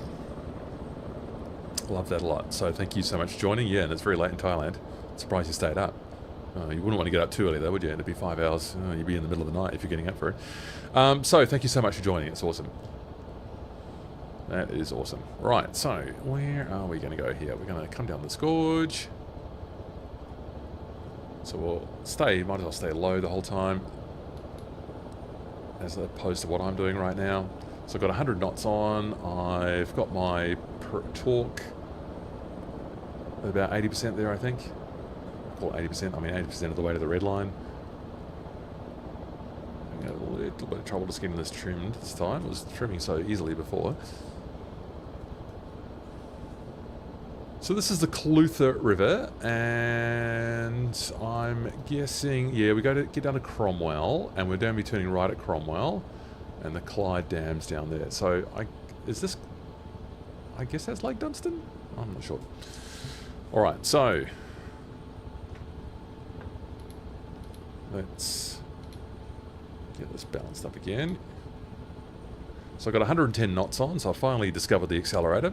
Love that a lot. So, thank you so much for joining. Yeah, and it's very late in Thailand. Surprised you stayed up. You wouldn't want to get up too early, though, would you? It'd be 5 hours. You'd be in the middle of the night if you're getting up for it. So, thank you so much for joining. It's awesome. That is awesome. Right, so where are we going to go here? We're going to come down this gorge. So we'll stay, might as well stay low the whole time, as opposed to what I'm doing right now. So I've got 100 knots on. I've got my torque at about 80% there, I think. I call it 80%. I mean 80% of the way to the red line. I'm having a little bit of trouble just getting this trimmed this time. It was trimming so easily before. So this is the Clutha River, and I'm guessing, yeah, we get down to Cromwell, and we're going to be turning right at Cromwell, and the Clyde Dam's down there. So, I guess that's Lake Dunstan? I'm not sure. Alright, so, let's get this balanced up again. So I've got 110 knots on, so I finally discovered the accelerator.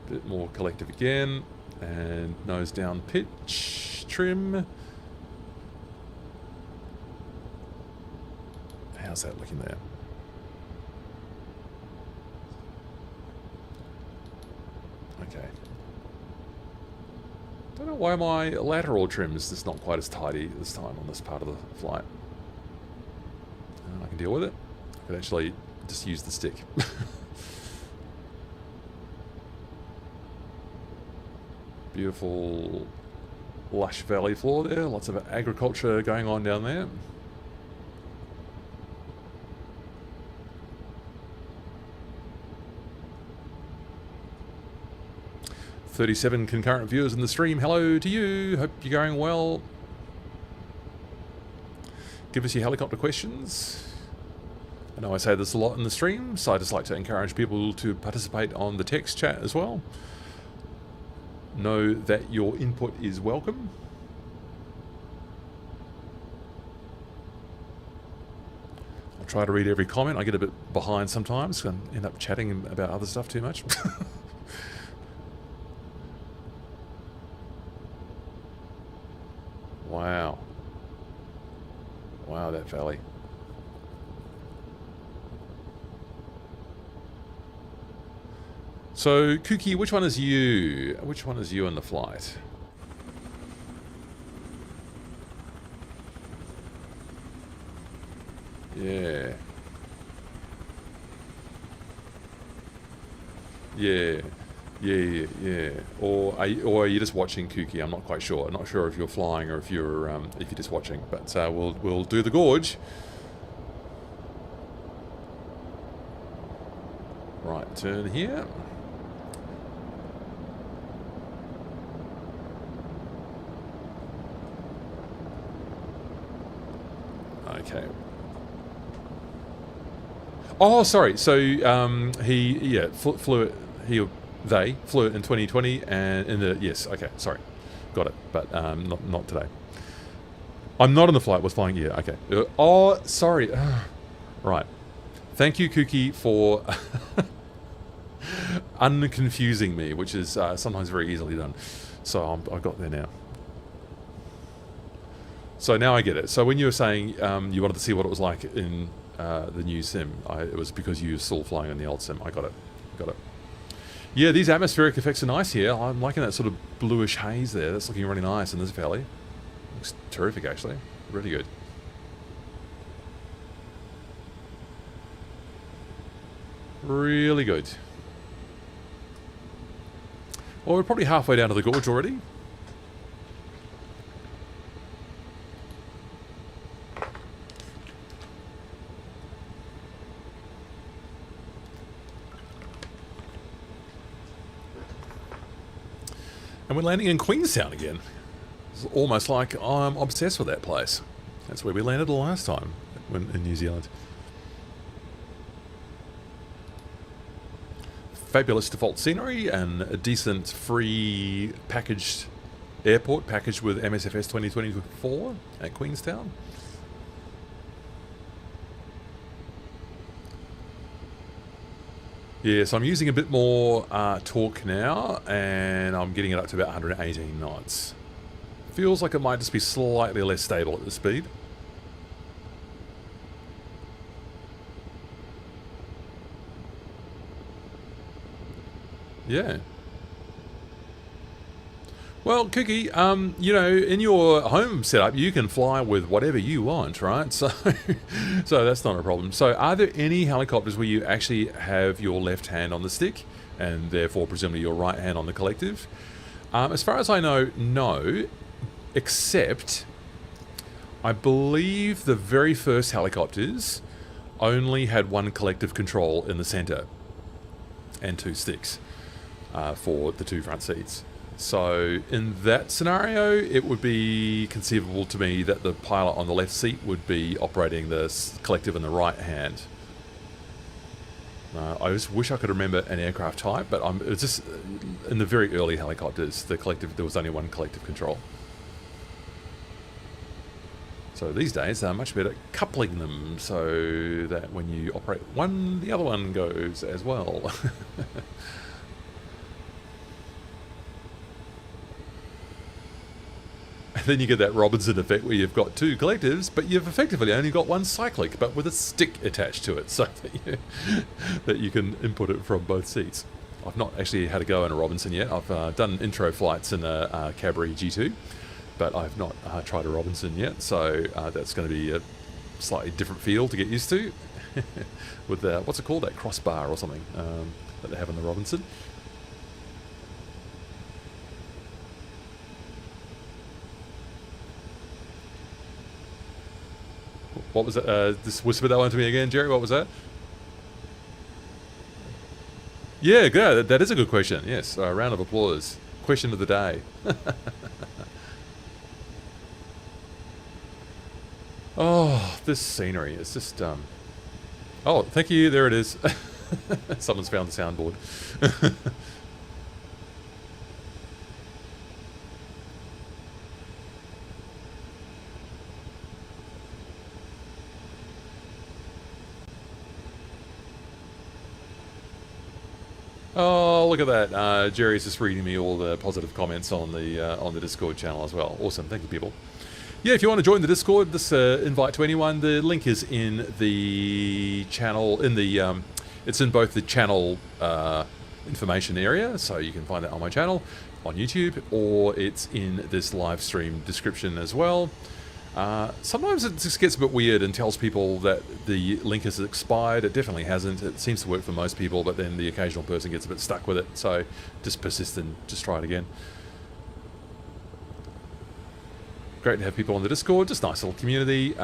Bit more collective again, and nose down pitch, trim. How's that looking there? Okay. Don't know why my lateral trim is just not quite as tidy this time on this part of the flight. I can deal with it. I could actually just use the stick. Beautiful lush valley floor there, lots of agriculture going on down there. "37 concurrent viewers in the stream. Hello to you. Hope you're going well. Give us your helicopter questions. I know I say this a lot in the stream, so I just like to encourage people to participate on the text chat as well. Know that your input is welcome. I'll try to read every comment. I get a bit behind sometimes and end up chatting about other stuff too much. Wow. Wow, that valley. So, Kuki, which one is you? Which one is you in the flight? Yeah. Yeah. Yeah. Or are you just watching, Kuki? I'm not quite sure. I'm not sure if you're flying or if you're just watching. But we'll do the gorge. Right, turn here. Okay. Oh, sorry. So they flew it in 2020 and in the yes. Okay, sorry, got it. But not today. I'm not on the flight. Was flying. Yeah. Okay. Oh, sorry. Right. Thank you, Cookie, for unconfusing me, which is sometimes very easily done. So I got there now. So now I get it. So when you were saying you wanted to see what it was like in the new sim, it was because you were still flying on the old sim. I got it. Got it. Yeah, these atmospheric effects are nice here. I'm liking that sort of bluish haze there. That's looking really nice in this valley. Looks terrific, actually. Really good. Really good. Well, we're probably halfway down to the gorge already. And we're landing in Queenstown again. It's almost like I'm obsessed with that place. That's where we landed the last time in New Zealand. Fabulous default scenery and a decent free packaged airport packaged with MSFS 2024 at Queenstown. Yeah, so I'm using a bit more torque now, and I'm getting it up to about 118 knots. Feels like it might just be slightly less stable at this speed. Yeah. Well, Cookie, you know, in your home setup, you can fly with whatever you want, right? So, so that's not a problem. So are there any helicopters where you actually have your left hand on the stick and therefore presumably your right hand on the collective? As far as I know, no, except I believe the very first helicopters only had one collective control in the center and two sticks for the two front seats. So in that scenario, it would be conceivable to me that the pilot on the left seat would be operating the collective in the right hand. I just wish I could remember an aircraft type, but it was just in the very early helicopters, the collective, there was only one collective control. So these days, they're much better at coupling them so that when you operate one, the other one goes as well. And then you get that Robinson effect where you've got two collectives, but you've effectively only got one cyclic, but with a stick attached to it, so that you can input it from both seats. I've not actually had a go in a Robinson yet. I've done intro flights in a Cabri G2, but I've not tried a Robinson yet, so that's going to be a slightly different feel to get used to. With what's it called, that crossbar or something that they have in the Robinson. What was it? Just whisper that one to me again, Jerry. What was that? Yeah, good. That is a good question. Yes, a round of applause. Question of the day. Oh, this scenery is just... Oh, thank you. There it is. Someone's found the soundboard. Oh, look at that. Jerry's just reading me all the positive comments on the Discord channel as well. Awesome. Thank you, people. Yeah, if you want to join the Discord, this invite to anyone. The link is in the channel, it's in both the channel information area, so you can find that on my channel, on YouTube, or it's in this live stream description as well. Sometimes it just gets a bit weird and tells people that the link has expired. It definitely hasn't. It seems to work for most people, but then the occasional person gets a bit stuck with it, so just persist and just try it again. Great to have people on the Discord, just nice little community.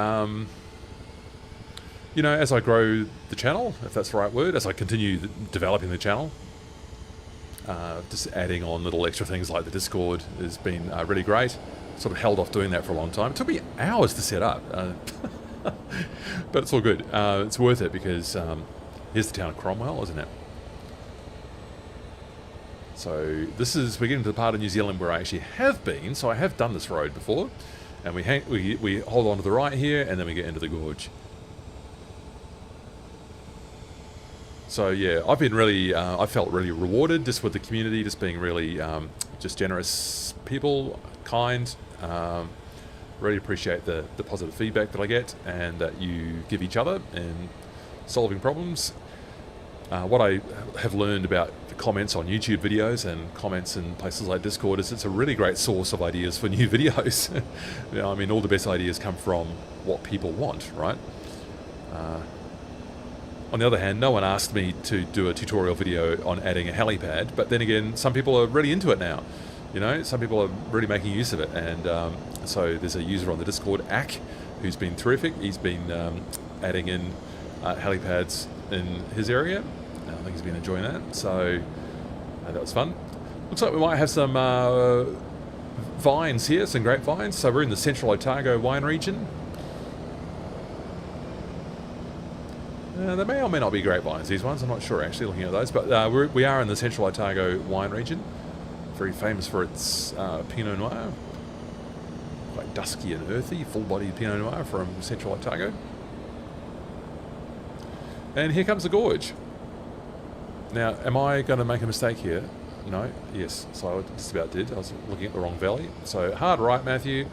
You know, as I grow the channel, if that's the right word, as I continue developing the channel, just adding on little extra things like the Discord has been really great. Sort of held off doing that for a long time. It took me hours to set up. But it's all good. It's worth it because here's the town of Cromwell, isn't it? So this is, we're getting to the part of New Zealand where I actually have been. So I have done this road before, and we hold on to the right here, and then we get into the gorge. So yeah, I've been really, I felt really rewarded just with the community, just being really, just generous people, kind. Really appreciate the positive feedback that I get and that you give each other in solving problems. What I have learned about the comments on YouTube videos and comments in places like Discord is it's a really great source of ideas for new videos. You know, I mean, all the best ideas come from what people want, right? On the other hand, no one asked me to do a tutorial video on adding a helipad, but then again, some people are really into it now. You know, some people are really making use of it, and so there's a user on the Discord, Ak, who's been terrific. He's been adding in helipads in his area. I think he's been enjoying that, so that was fun. Looks like we might have some vines here, some grapevines. So we're in the central Otago wine region. They may or may not be grapevines, these ones. I'm not sure, actually, looking at those. But we are in the central Otago wine region. Very famous for its Pinot Noir. Quite dusky and earthy, full-bodied Pinot Noir from central Otago. And here comes the gorge. Now, am I going to make a mistake here? No? Yes. So I just about did. I was looking at the wrong valley. So hard right, Matthew.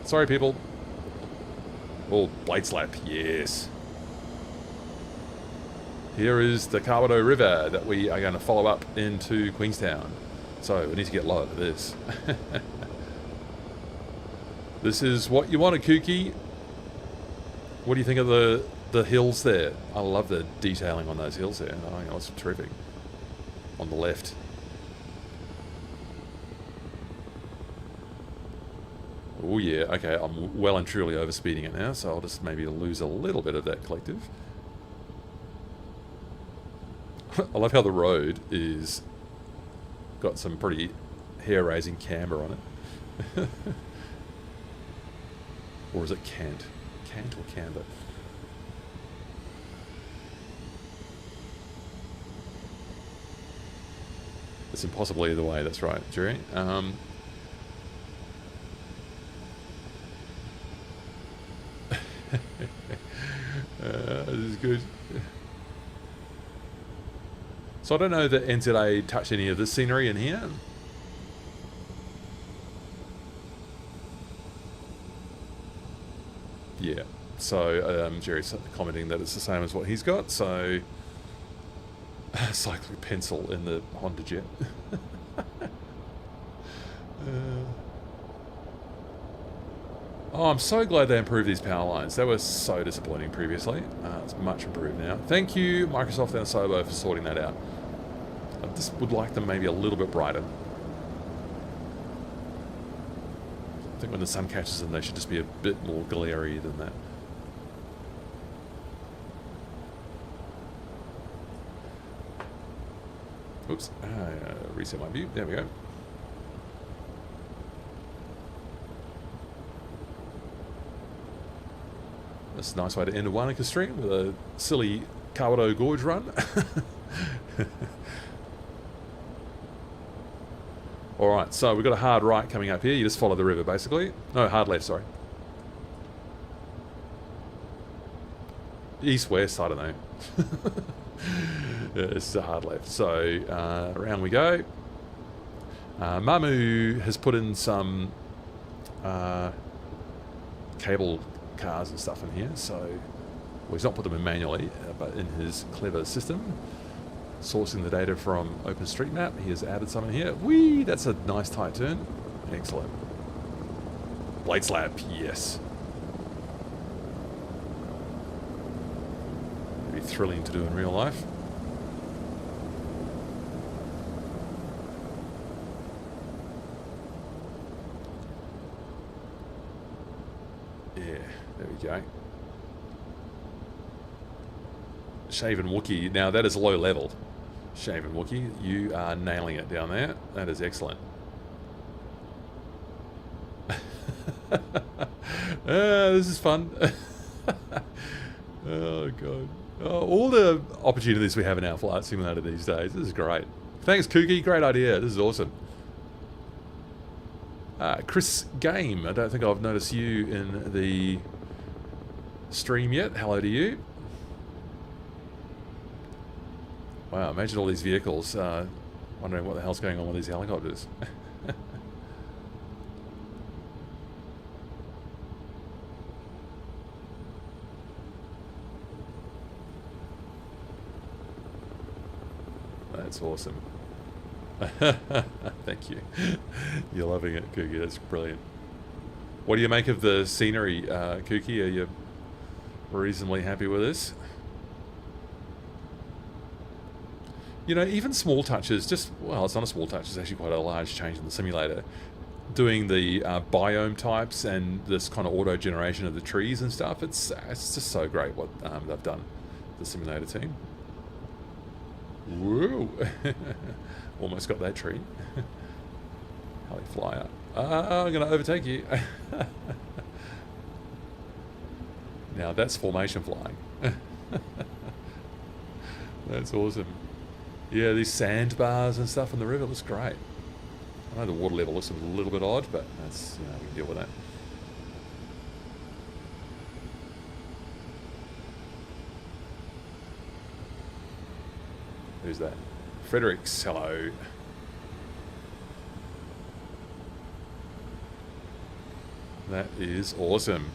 Sorry, people. Oh, blade slap. Yes. Here is the Kawerau River that we are going to follow up into Queenstown. So we need to get lower to this. This is what you wanted, Kooky. What do you think of the hills there? I love the detailing on those hills there. I think that's terrific. On the left. Oh yeah, okay, I'm well and truly overspeeding it now, so I'll just maybe lose a little bit of that collective. I love how the road is got some pretty hair-raising camber on it. Or is it cant? Cant or camber? It's impossible either way, that's right, Jerry. This is good. So I don't know that NZA touched any of the scenery in here. Yeah, so Jerry's commenting that it's the same as what he's got, so cyclic pencil in the Honda Jet. Oh, I'm so glad they improved these power lines. They were so disappointing previously. It's much improved now. Thank you, Microsoft and Asobo, for sorting that out. I just would like them maybe a little bit brighter. I think when the sun catches them, they should just be a bit more glary than that. Oops, reset my view. There we go. That's a nice way to end a Wanaka stream with a silly Kawerau Gorge run. Alright, so we've got a hard right coming up here. You just follow the river, basically. No, hard left, sorry. East-west, I don't know. Yeah, it's a hard left. So, around we go. Mamu has put in some cable cars and stuff in here, so well, he's not put them in manually, but in his clever system, sourcing the data from OpenStreetMap, he has added some in here. Whee! That's a nice tight turn. Excellent. Blade slap, yes. It'd be thrilling to do in real life. There we go. Shaven Wookie. Now that is low level. Shaven Wookie, you are nailing it down there. That is excellent. This is fun. Oh, God. Oh, all the opportunities we have in our flight simulator these days. This is great. Thanks, Kooky. Great idea. This is awesome. Chris Game. I don't think I've noticed you in the stream yet. Hello to you. Wow, imagine all these vehicles wondering what the hell's going on with these helicopters. That's awesome. Thank you. You're loving it, Kooky. That's brilliant. What do you make of the scenery, Kooky? Are you reasonably happy with this? You know, even small touches, just, well, it's not a small touch, it's actually quite a large change in the simulator. Doing the biome types and this kind of auto-generation of the trees and stuff, it's just so great what they've done, the simulator team. Whoa! Almost got that tree. Heli flyer. I'm going to overtake you. Now that's formation flying. That's awesome. Yeah, these sandbars and stuff in the river looks great. I know the water level looks a little bit odd, but that's, you know, we can deal with that. Who's that? Fredericks, hello. That is awesome.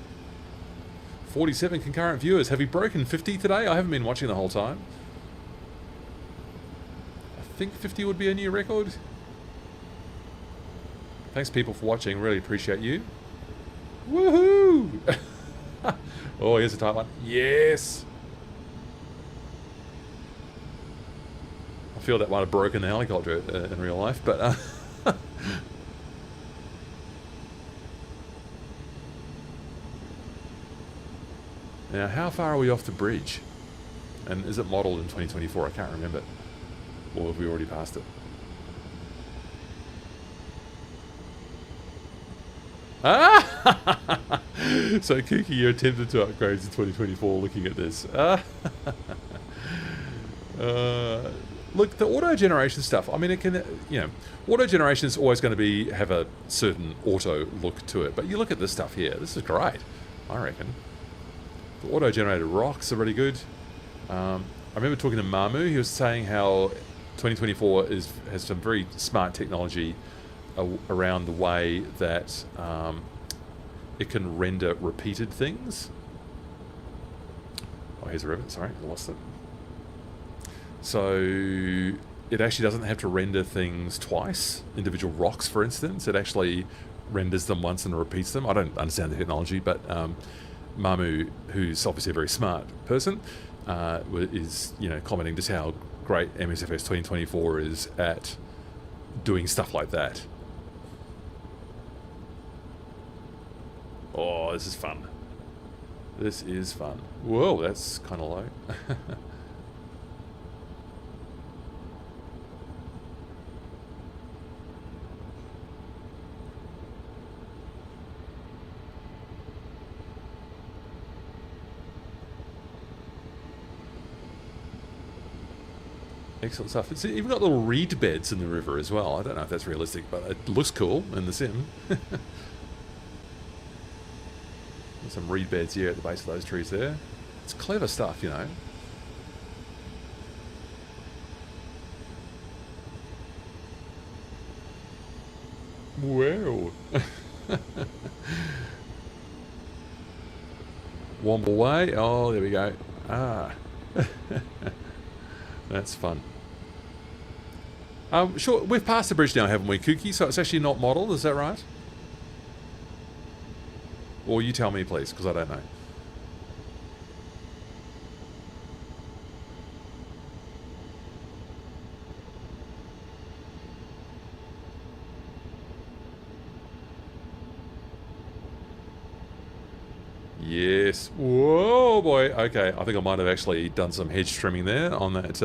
47 concurrent viewers. Have you broken 50 today? I haven't been watching the whole time. I think 50 would be a new record. Thanks, people, for watching. Really appreciate you. Woohoo! Oh, here's a tight one. Yes! I feel that might have broken the helicopter in real life, but... Now, how far are we off the bridge? And is it modelled in 2024? I can't remember. Or have we already passed it? Ah! So, Kooky, you're attempted to upgrade to 2024 looking at this. Look, the auto-generation stuff, I mean, it can, you know, auto-generation is always going to have a certain auto look to it. But you look at this stuff here, this is great, I reckon. The auto-generated rocks are really good. I remember talking to Mamu, he was saying how 2024 has some very smart technology around the way that it can render repeated things. Oh, here's a river, sorry, I lost it. So it actually doesn't have to render things twice, individual rocks, for instance. It actually renders them once and repeats them. I don't understand the technology, but Mamu, who's obviously a very smart person, is, you know, commenting just how great MSFS 2024 is at doing stuff like that. Oh, this is fun. This is fun. Whoa, that's kind of low. Excellent stuff. It's even got little reed beds in the river as well. I don't know if that's realistic, but it looks cool in the sim. Some reed beds here at the base of those trees there. It's clever stuff, you know. Wow. Womble way. Oh, there we go. Ah. That's fun. Sure, we've passed the bridge now, haven't we, Kooky? So it's actually not modelled, is that right? Or you tell me, please, because I don't know. Yes. Whoa, boy. Okay, I think I might have actually done some hedge trimming there on that,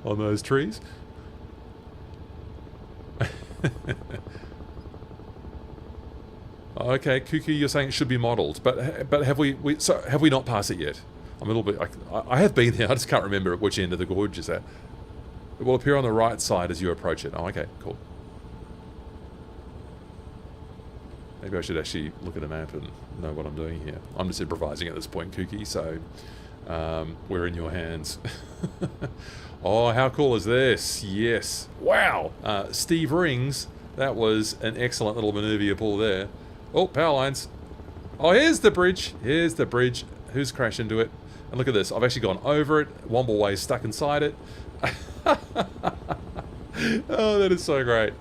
on those trees. Okay, Kuki, you're saying it should be modelled, but have have we not passed it yet? I'm a little bit. I have been there. I just can't remember at which end of the gorge is at. It will appear on the right side as you approach it. Oh, okay, cool. Maybe I should actually look at a map and know what I'm doing here. I'm just improvising at this point, Kuki. So we're in your hands. Oh, how cool is this? Yes. Wow. Steve Rings. That was an excellent little manoeuvre you pulled there. Oh, power lines. Oh, here's the bridge. Here's the bridge. Who's crashed into it? And look at this. I've actually gone over it. Womble is stuck inside it. Oh, that is so great.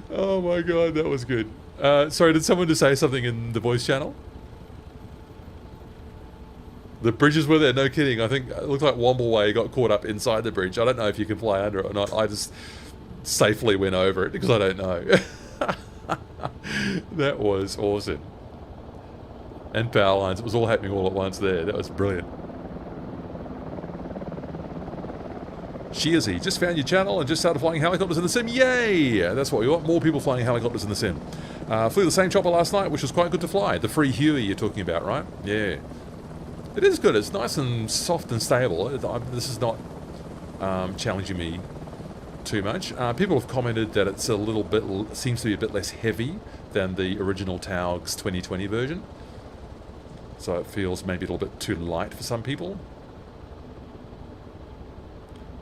Oh my god, that was good. Sorry, did someone just say something in the voice channel? The bridges were there, no kidding. I think it looked like Womble got caught up inside the bridge. I don't know if you can fly under it or not. I just safely went over it because I don't know. That was awesome. And power lines. It was all happening all at once there. That was brilliant. Shearsy, just found your channel and just started flying helicopters in the sim. Yay! That's what we want. More people flying helicopters in the sim. Flew the same chopper last night, which was quite good to fly. The free Huey you're talking about, right? Yeah. It is good. It's nice and soft and stable. This is not challenging me too much. People have commented that it's a little bit, seems to be a bit less heavy than the original Taog's 2020 version. So it feels maybe a little bit too light for some people.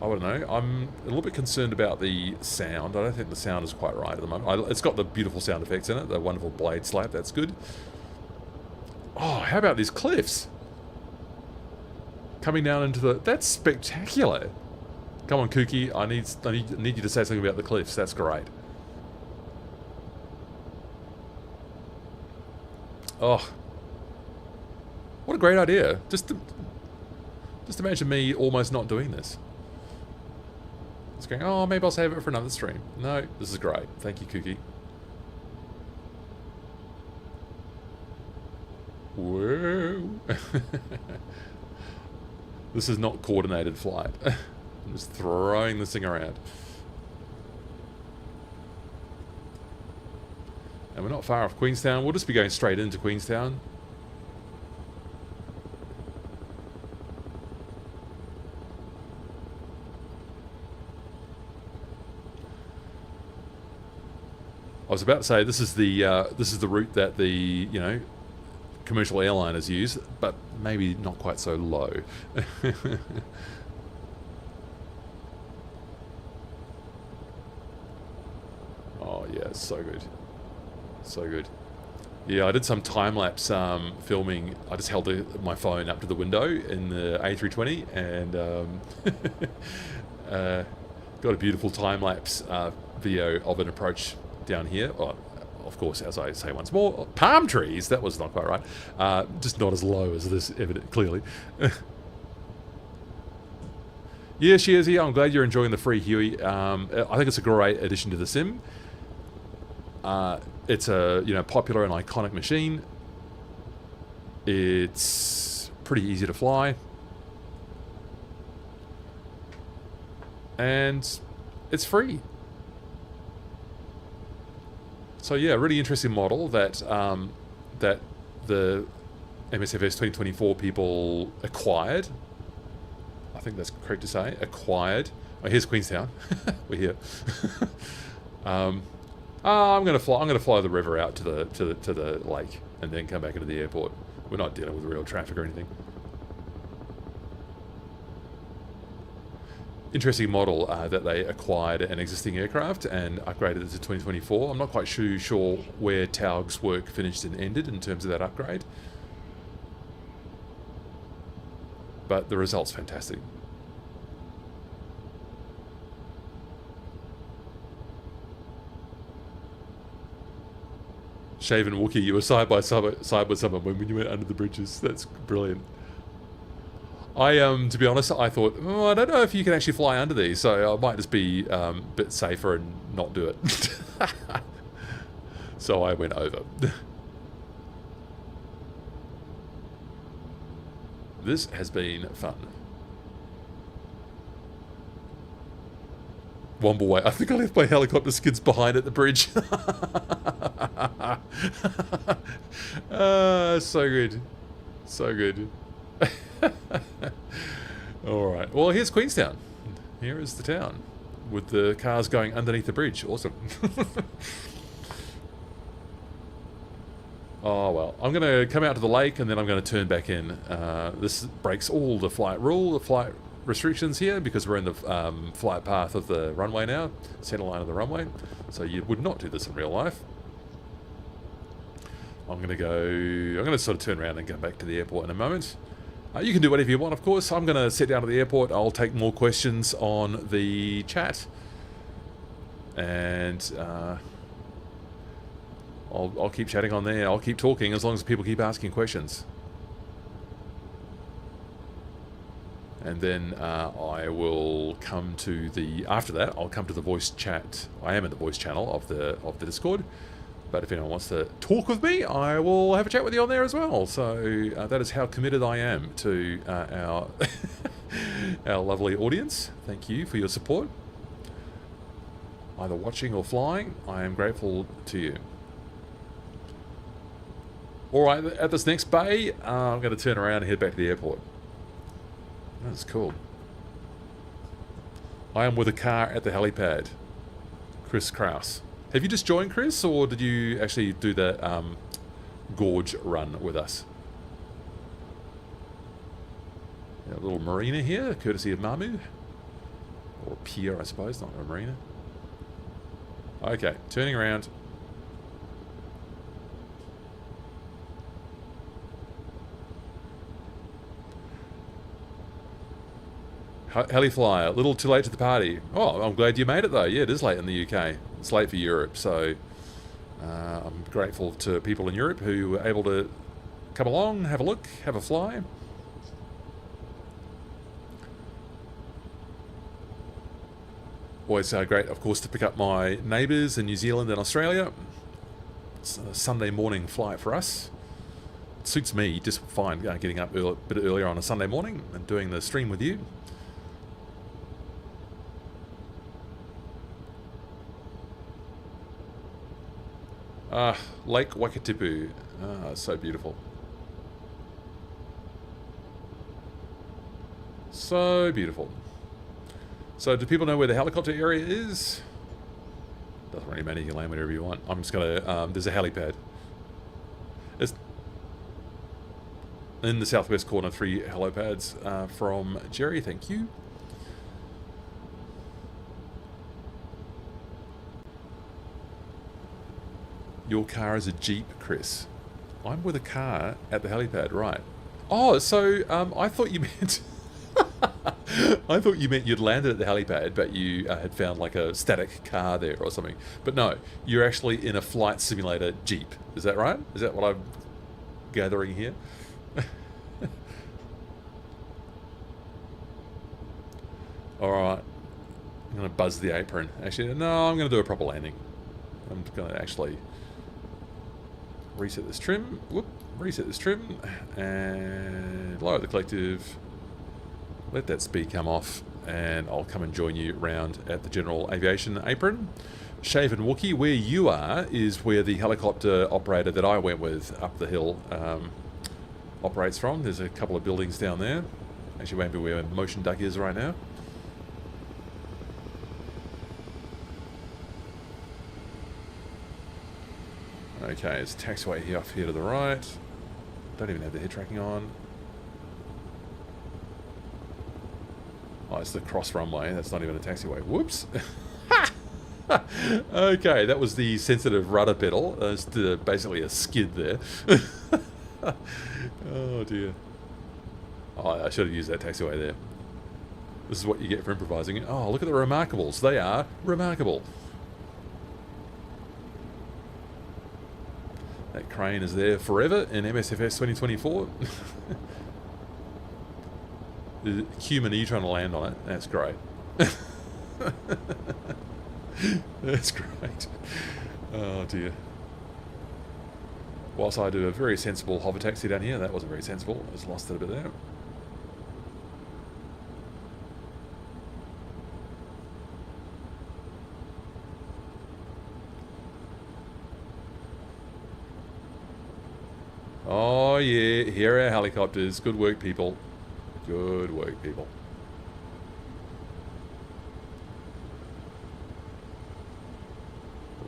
I don't know. I'm a little bit concerned about the sound. I don't think the sound is quite right at the moment. It's got the beautiful sound effects in it. The wonderful blade slap. That's good. Oh, how about these cliffs? Coming down into the... That's spectacular. Come on, Kuki. I need you to say something about the cliffs. That's great. Oh. What a great idea. Just imagine me almost not doing this. Just going, oh, maybe I'll save it for another stream. No, this is great. Thank you, Kuki. Whoa. This is not coordinated flight. I'm just throwing this thing around. And we're not far off Queenstown. We'll just be going straight into Queenstown. I was about to say this is the route that the commercial airliners use, but maybe not quite so low. Oh yeah, so good, so good. Yeah, I did some time lapse filming. I just held my phone up to the window in the A320 and got a beautiful time lapse video of an approach down here. Oh, of course, as I say once more, palm trees. That was not quite right. Just not as low as this, evident clearly. Yeah, Shearsy, I'm glad you're enjoying the free Huey. I think it's a great addition to the sim. It's a popular and iconic machine. It's pretty easy to fly, and it's free. So yeah, really interesting model that that the MSFS 2024 people acquired. I think that's correct to say. Acquired. Oh, here's Queenstown. We're here. I'm gonna fly the river out to the lake and then come back into the airport. We're not dealing with real traffic or anything. Interesting model that they acquired an existing aircraft and upgraded it to 2024. I'm not quite sure where Taog's work finished and ended in terms of that upgrade, but the result's fantastic. Shaven Wookie, you were side by side with someone when you went under the bridges. That's brilliant. To be honest, I thought, oh, I don't know if you can actually fly under these, so I might just be a bit safer and not do it. So I went over. This has been fun. Wombleway. I think I left my helicopter skids behind at the bridge. So good. So good. Alright. Well, here's Queenstown. Here is the town. With the cars going underneath the bridge. Awesome. Oh, well. I'm going to come out to the lake and then I'm going to turn back in. This breaks all the flight restrictions here because we're in the flight path of the runway now. Center line of the runway. So you would not do this in real life. I'm going to sort of turn around and go back to the airport in a moment. You can do whatever you want, of course. I'm going to sit down at the airport. I'll take more questions on the chat. And I'll keep chatting on there. I'll keep talking as long as people keep asking questions. And then I will come to the... After that, I'll come to the voice chat. I am in the voice channel of the Discord. But if anyone wants to talk with me, I will have a chat with you on there as well. So that is how committed I am to our our lovely audience. Thank you for your support. Either watching or flying, I am grateful to you. Alright, at this next bay, I'm going to turn around and head back to the airport. That's cool. I am with a car at the helipad. Chris Kraus. Have you just joined, Chris, or did you actually do the gorge run with us? A little marina here, courtesy of Mamu. Or pier, I suppose, not a marina. Okay, turning around. Heliflyer, a little too late to the party. Oh, I'm glad you made it though. Yeah, it is late in the UK. It's late for Europe, so I'm grateful to people in Europe who were able to come along, have a look, have a fly. Always great, of course, to pick up my neighbours in New Zealand and Australia. It's a Sunday morning flight for us. It suits me just fine getting up a bit earlier on a Sunday morning and doing the stream with you. Lake Wakatipu. So beautiful. So beautiful. So do people know where the helicopter area is? Doesn't really matter, you can land wherever you want. I'm just gonna, there's a helipad. It's in the southwest corner, 3 helipads from Jerry, thank you. Your car is a Jeep, Chris. I'm with a car at the helipad, right. Oh, so I thought you meant... I thought you meant you'd landed at the helipad, but you had found like a static car there or something. But no, you're actually in a flight simulator Jeep. Is that right? Is that what I'm gathering here? Alright. I'm going to buzz the apron. Actually, no, I'm going to do a proper landing. I'm going to actually... reset this trim, reset this trim, and lower the collective, let that speed come off, and I'll come and join you round at the general aviation apron. Shave and Wookie, where you are is where the helicopter operator that I went with up the hill operates from. There's a couple of buildings down there. Actually won't be where Motion Duck is right now. Okay, it's taxiway here off here to the right. Don't even have the head tracking on. Oh, it's the cross runway. That's not even a taxiway. Whoops. Okay, that was the sensitive rudder pedal. It's basically a skid there. Oh dear. Oh, I should have used that taxiway there. This is what you get for improvising. Oh, look at the Remarkables. They are remarkable. That crane is there forever in MSFS 2024. Human, are you trying to land on it? That's great. That's great. Oh dear. Whilst I do a very sensible hover taxi down here, that wasn't very sensible. I just lost it a bit there. yeah, here are our helicopters. Good work, people. Good work, people.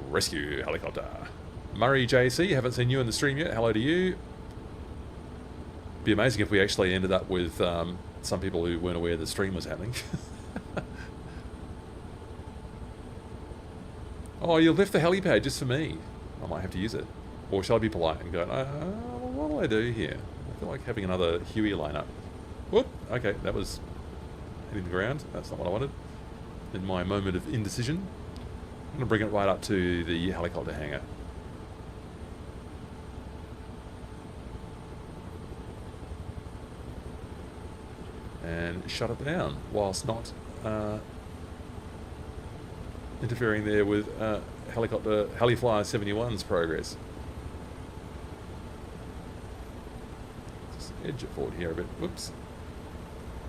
Rescue helicopter. Murray JC, haven't seen you in the stream yet. Hello to you. Be amazing if we actually ended up with some people who weren't aware the stream was happening. Oh, you left the helipad just for me. I might have to use it. Or shall I be polite and go, what do I do here? I feel like having another Huey lineup. Whoop, okay, that was hitting the ground. That's not what I wanted. In my moment of indecision, I'm going to bring it right up to the helicopter hangar. And shut it down whilst not interfering there with helicopter Heliflyer 71's progress. Just edge it forward here a bit. Whoops.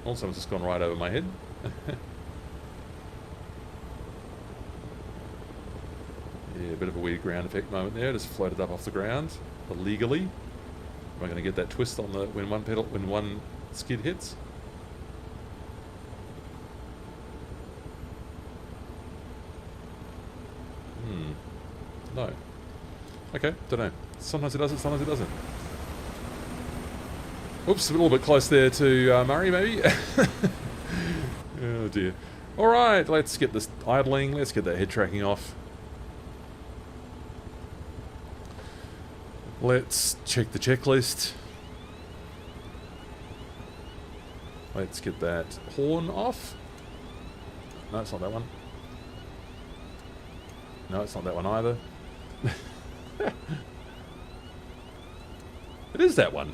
Also, it's just gone right over my head. Yeah, a bit of a weird ground effect moment there. Just floated up off the ground illegally. Am I going to get that twist on the when one skid hits? No. Okay, don't know. Sometimes it does it, sometimes it doesn't. Oops, a little bit close there to Murray, maybe. Oh dear. Alright, let's get this idling. Let's get that head tracking off. Let's check the checklist. Let's get that horn off. No, it's not that one. No, it's not that one either. It is that one.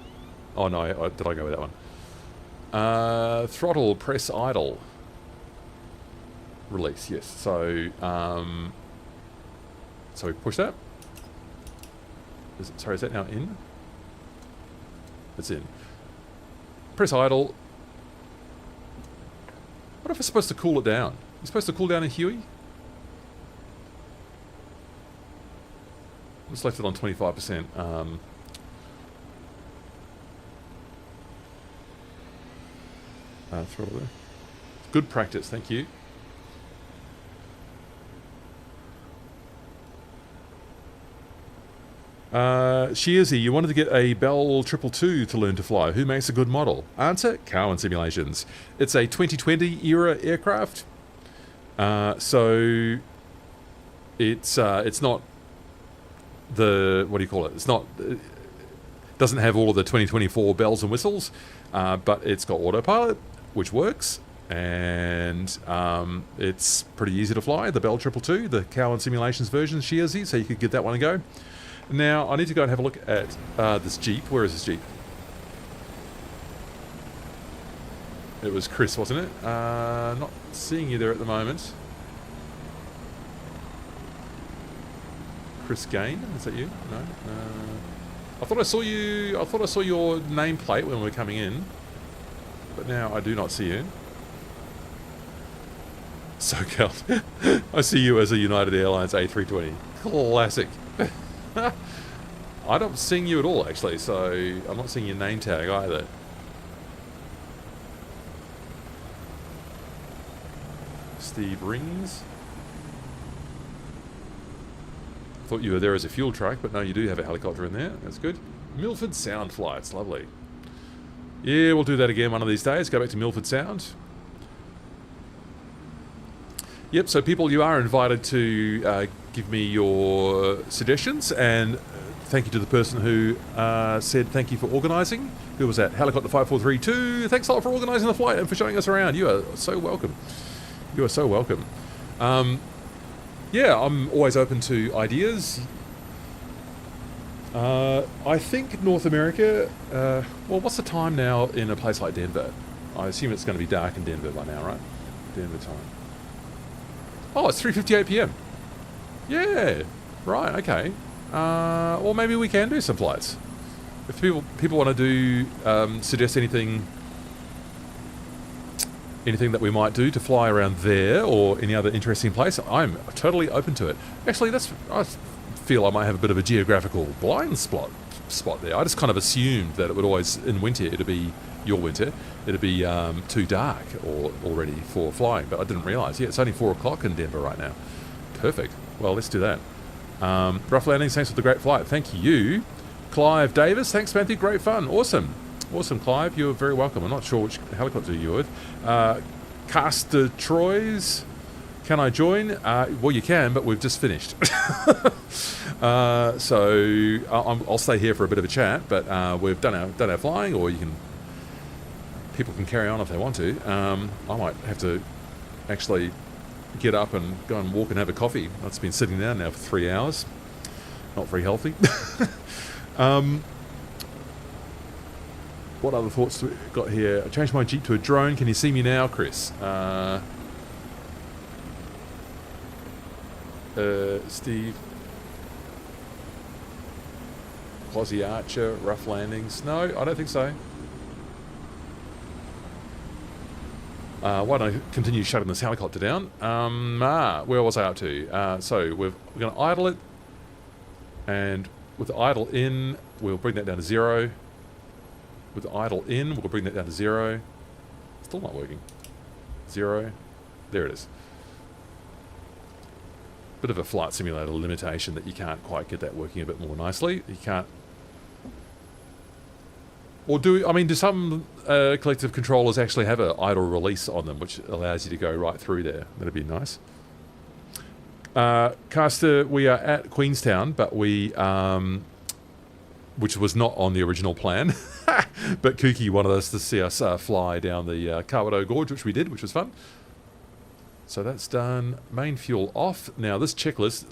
Oh no, did I go with that one? Throttle, press idle. Release, yes. So, so we push that. Sorry, is that now in? It's in. Press idle. What if it's supposed to cool it down? You're supposed to cool down a Huey? Just left it on 25%. Throttle there. Good practice, thank you. Shearsy, you wanted to get a Bell 222 to learn to fly. Who makes a good model? Answer, Cowan Simulations. It's a 2020 era aircraft. So it's not the, what do you call it? It's not, it doesn't have all of the 2024 bells and whistles, but it's got autopilot, which works, and it's pretty easy to fly. The Bell 222, the Cowan Simulations version, Shearsy, so you could give that one a go. Now, I need to go and have a look at this Jeep. Where is this Jeep? It was Chris, wasn't it? Not seeing you there at the moment. Chris Gain, is that you? No. I thought I saw you. I thought I saw your nameplate when we were coming in, but now I do not see you. SoCal. I see you as a United Airlines A320. Classic. I'm not seeing you at all, actually, so I'm not seeing your name tag either. Steve Rings. Thought you were there as a fuel truck, but no, you do have a helicopter in there. That's good. Milford Sound flights, lovely. Yeah, we'll do that again one of these days. Go back to Milford Sound. Yep, so people, you are invited to give me your suggestions, and thank you to the person who said thank you for organising. Who was that? Helicopter 5432. Thanks a lot for organising the flight and for showing us around. You are so welcome. You are so welcome. Yeah, I'm always open to ideas. I think North America, well, what's the time now in a place like Denver? I assume it's going to be dark in Denver by now, right? Denver time. Oh, it's 3:58 PM. Yeah, right, okay. Well, maybe we can do some flights. If people want to do, suggest anything that we might do to fly around there or any other interesting place, I'm totally open to it. Actually, I feel I might have a bit of a geographical blind spot spot there. I just kind of assumed that it would always, in winter, it'd be your winter, it'd be too dark or already for flying, but I didn't realise. Yeah, it's only 4 o'clock in Denver right now. Perfect. Well, let's do that. Rough landings, thanks for the great flight. Thank you. Clive Davis, thanks Matthew, great fun. Awesome. Awesome, Clive, you're very welcome. I'm not sure which helicopter you're with. Caster Troyes, can I join? Well, you can, but we've just finished. So I'll stay here for a bit of a chat, but we've done our flying, or people can carry on if they want to. I might have to actually get up and go and walk and have a coffee. I've been sitting down now for 3 hours. Not very healthy. What other thoughts do we got here? I changed my Jeep to a drone. Can you see me now, Chris? Steve. Aussie Archer, rough landings. No, I don't think so. Why don't I continue shutting this helicopter down? Where was I up to? So we're going to idle it. And with the idle in, we'll bring that down to 0. With the idle in, we'll bring that down to 0. Still not working. 0. There it is. Bit of a flight simulator limitation that you can't quite get that working a bit more nicely. You can't... Or do some collective controllers actually have an idle release on them, which allows you to go right through there? That'd be nice. Caster, we are at Queenstown, but which was not on the original plan. But Kuki wanted us to see us fly down the Kawato Gorge, which we did, which was fun. So that's done. Main fuel off. Now this checklist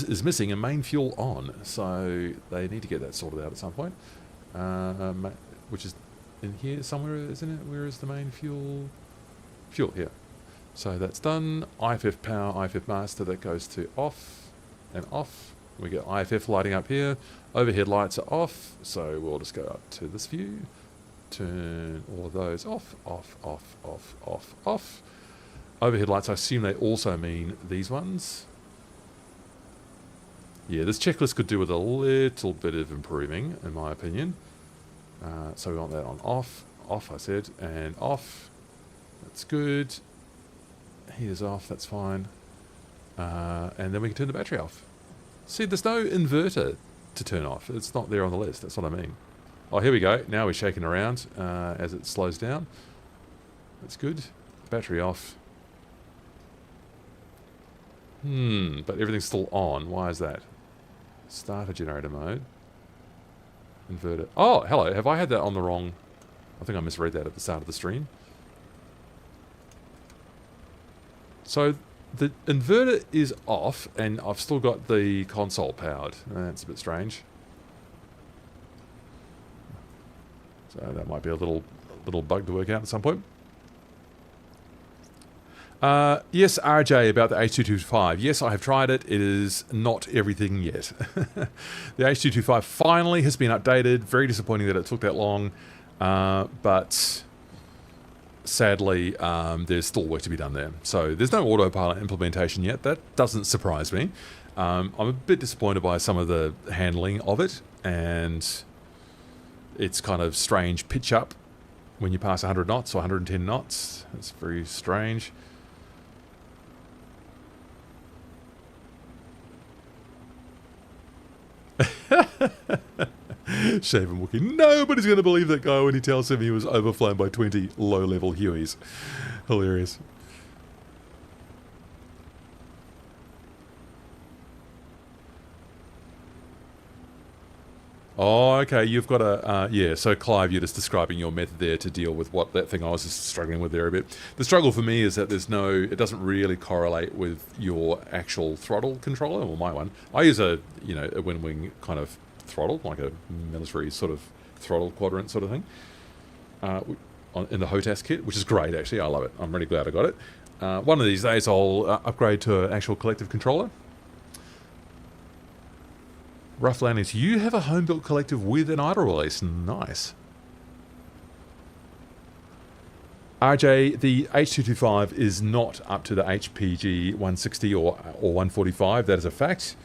is missing a main fuel on, so they need to get that sorted out at some point. Which is in here somewhere, isn't it? Where is the main fuel? Fuel here. So that's done. IFF power, IFF master, that goes to off and off. We get IFF lighting up here. Overhead lights are off, so we'll just go up to this view. Turn all of those off, off, off, off, off, off. Overhead lights, I assume they also mean these ones. Yeah, this checklist could do with a little bit of improving, in my opinion. So we want that on off, off I said, and off. That's good. Heater's off, that's fine. And then we can turn the battery off. See, there's no inverter to turn off. It's not there on the list, that's what I mean. Oh, here we go. Now we're shaking around as it slows down. That's good. Battery off. But everything's still on. Why is that? Starter generator mode. Inverter. Oh, hello. Have I had that on the wrong... I think I misread that at the start of the stream. So the inverter is off, and I've still got the console powered. That's a bit strange. So that might be a little bug to work out at some point. Yes, RJ, about the H225. Yes, I have tried it. It is not everything yet. The H225 finally has been updated. Very disappointing that it took that long. But sadly, there's still work to be done there. So there's no autopilot implementation yet. That doesn't surprise me. I'm a bit disappointed by some of the handling of it. And it's kind of strange pitch up when you pass 100 knots or 110 knots. It's very strange. Shaven Wookie. Nobody's going to believe that guy when he tells him he was overflown by 20 low-level Hueys. Hilarious. Oh, okay, you've got a... yeah, so Clive, you're just describing your method there to deal with what that thing I was just struggling with there a bit. The struggle for me is that there's no... It doesn't really correlate with your actual throttle controller, or my one. I use a, you know, a wing kind of throttle, like a military sort of throttle quadrant sort of thing, in the HOTAS kit, which is great, actually. I love it. I'm really glad I got it. One of these days I'll upgrade to an actual collective controller. Rough landings. You have a home-built collective with an idle release. Nice. RJ, the H225 is not up to the HPG 160 or 145. That is a fact.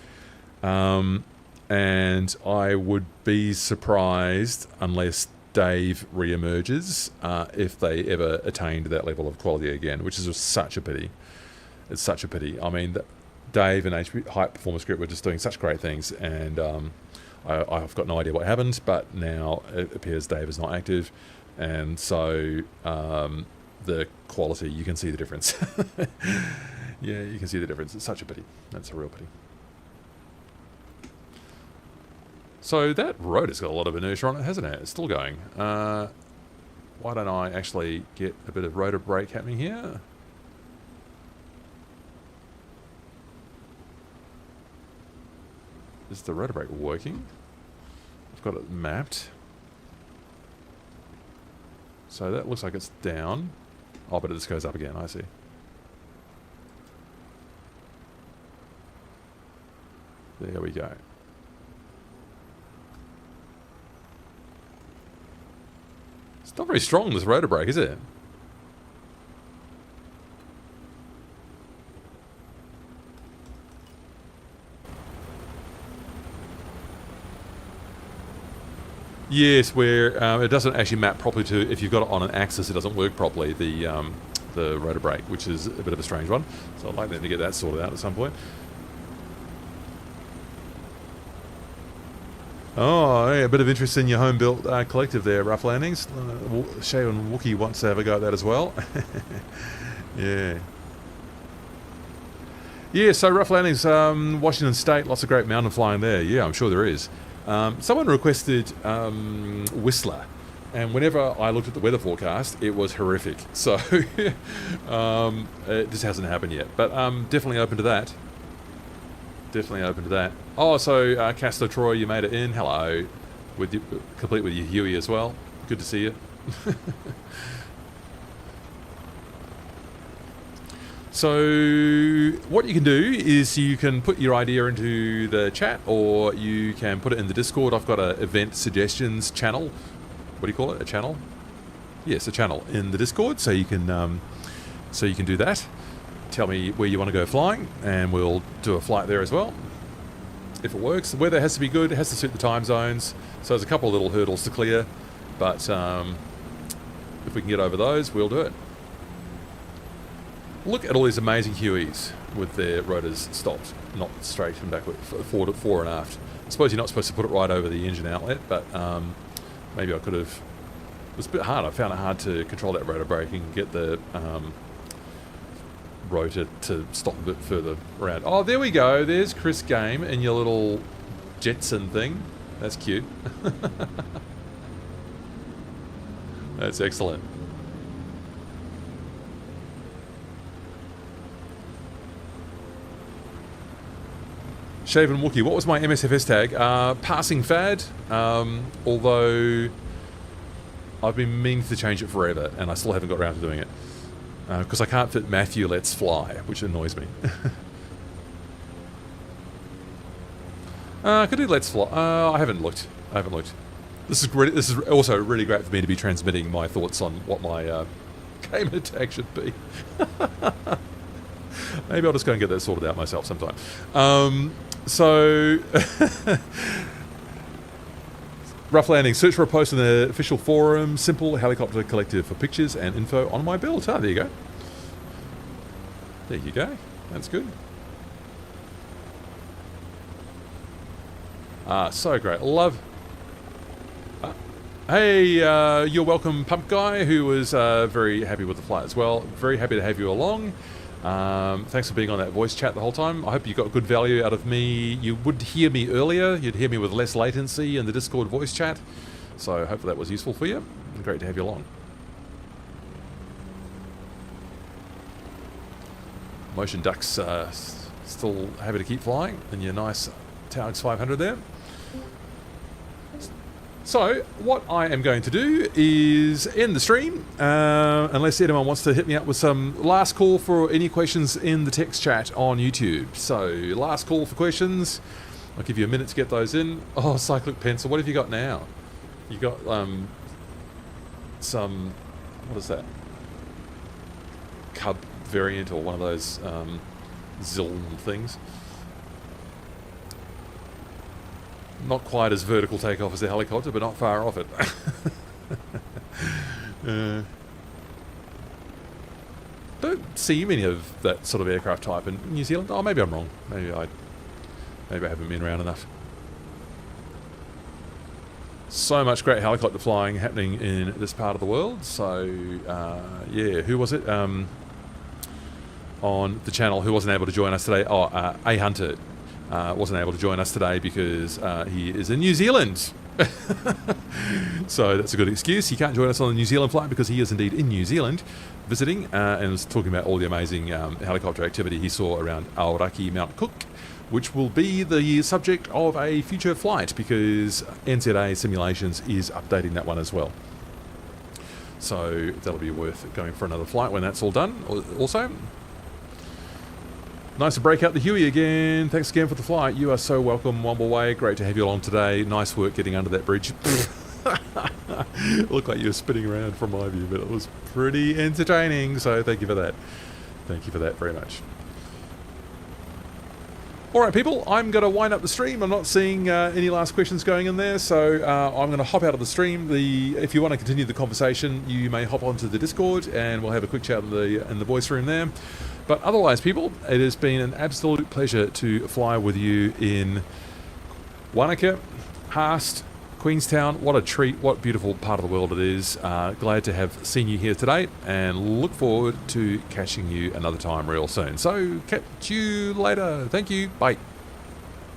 and I would be surprised unless Dave re-emerges if they ever attained that level of quality again, which is just such a pity. It's such a pity. I mean, Dave and High Performance Group were just doing such great things, and I've got no idea what happened, but now it appears Dave is not active, and so the quality, you can see the difference. Yeah, you can see the difference. It's such a pity. That's a real pity. So that rotor's got a lot of inertia on it, hasn't it? It's still going. Why don't I actually get a bit of rotor brake happening here? Is the rotor brake working? I've got it mapped. So that looks like it's down. Oh, but it just goes up again, I see. There we go. It's not very strong, this rotor brake, is it? Yes, where it doesn't actually map properly to, if you've got it on an axis, it doesn't work properly, the rotor brake, which is a bit of a strange one. So I'd like them to get that sorted out at some point. Oh, yeah, a bit of interest in your home-built collective there, Rough Landings. Shay and Wookie wants to have a go at that as well. Yeah. Yeah, so Rough Landings, Washington State, lots of great mountain flying there. Yeah, I'm sure there is. Someone requested Whistler, and whenever I looked at the weather forecast, it was horrific. So it just hasn't happened yet, but definitely open to that. Definitely open to that. Oh, so Castor Troy, you made it in. Hello, with you, complete with your Huey as well. Good to see you. So what you can do is you can put your idea into the chat, or you can put it in the Discord. I've got an event suggestions channel. What do you call it? A channel? Yes, a channel in the Discord. So you can do that. Tell me where you want to go flying, and we'll do a flight there as well. If it works, the weather has to be good. It has to suit the time zones. So there's a couple of little hurdles to clear, but if we can get over those, we'll do it. Look at all these amazing Hueys with their rotors stopped, not straight and backward, fore and aft. I suppose you're not supposed to put it right over the engine outlet, but maybe I could have. It was a bit hard. I found it hard to control that rotor brake and get the rotor to stop a bit further around. Oh, there we go. There's Chris Game in your little Jetson thing. That's cute. That's excellent. Shaven Wookie, what was my MSFS tag? Passing fad, although I've been meaning to change it forever, and I still haven't got around to doing it. Because I can't fit Matthew Let's Fly, which annoys me. I could do Let's Fly. I haven't looked. This is also really great for me to be transmitting my thoughts on what my gamer tag should be. Maybe I'll just go and get that sorted out myself sometime. So, Rough Landing, search for a post in the official forum, Simple Helicopter Collective, for pictures and info on my build. Ah, there you go. There you go. That's good. So great. Love. Hey, you're welcome, Pump Guy, who was very happy with the flight as well. Very happy to have you along. Thanks for being on that voice chat the whole time. I hope you got good value out of me. You would hear me earlier. You'd hear me with less latency in the Discord voice chat. So hopefully that was useful for you. Great to have you along. Motion Ducks still happy to keep flying in your nice Taog 500 there. So, what I am going to do is end the stream, unless anyone wants to hit me up with some last call for any questions in the text chat on YouTube. So, last call for questions. I'll give you a minute to get those in. Oh, Cyclic Pencil, what have you got now? You got some, what is that? Cub variant, or one of those Zilm things. Not quite as vertical takeoff as a helicopter, but not far off it. Don't see many of that sort of aircraft type in New Zealand. Oh, maybe I'm wrong. Maybe I haven't been around enough. So much great helicopter flying happening in this part of the world. So, yeah, who was it? On the channel, who wasn't able to join us today? Oh, A Hunter wasn't able to join us today because he is in New Zealand. So that's a good excuse. He can't join us on the New Zealand flight because he is indeed in New Zealand visiting and was talking about all the amazing helicopter activity he saw around Aoraki, Mount Cook, which will be the subject of a future flight because NZA Simulations is updating that one as well. So that'll be worth going for another flight when that's all done also. Nice to break out the Huey again. Thanks again for the flight. You are so welcome, Womble Way. Great to have you along today. Nice work getting under that bridge. It looked like you were spinning around from my view, but it was pretty entertaining. So thank you for that. Thank you for that very much. All right, people, I'm going to wind up the stream. I'm not seeing any last questions going in there, so I'm going to hop out of the stream. If you want to continue the conversation, you may hop onto the Discord, and we'll have a quick chat in the voice room there. But otherwise, people, it has been an absolute pleasure to fly with you in Wanaka, Haast, Queenstown. What a treat, what a beautiful part of the world it is. Glad to have seen you here today and look forward to catching you another time real soon. So catch you later. Thank you. Bye.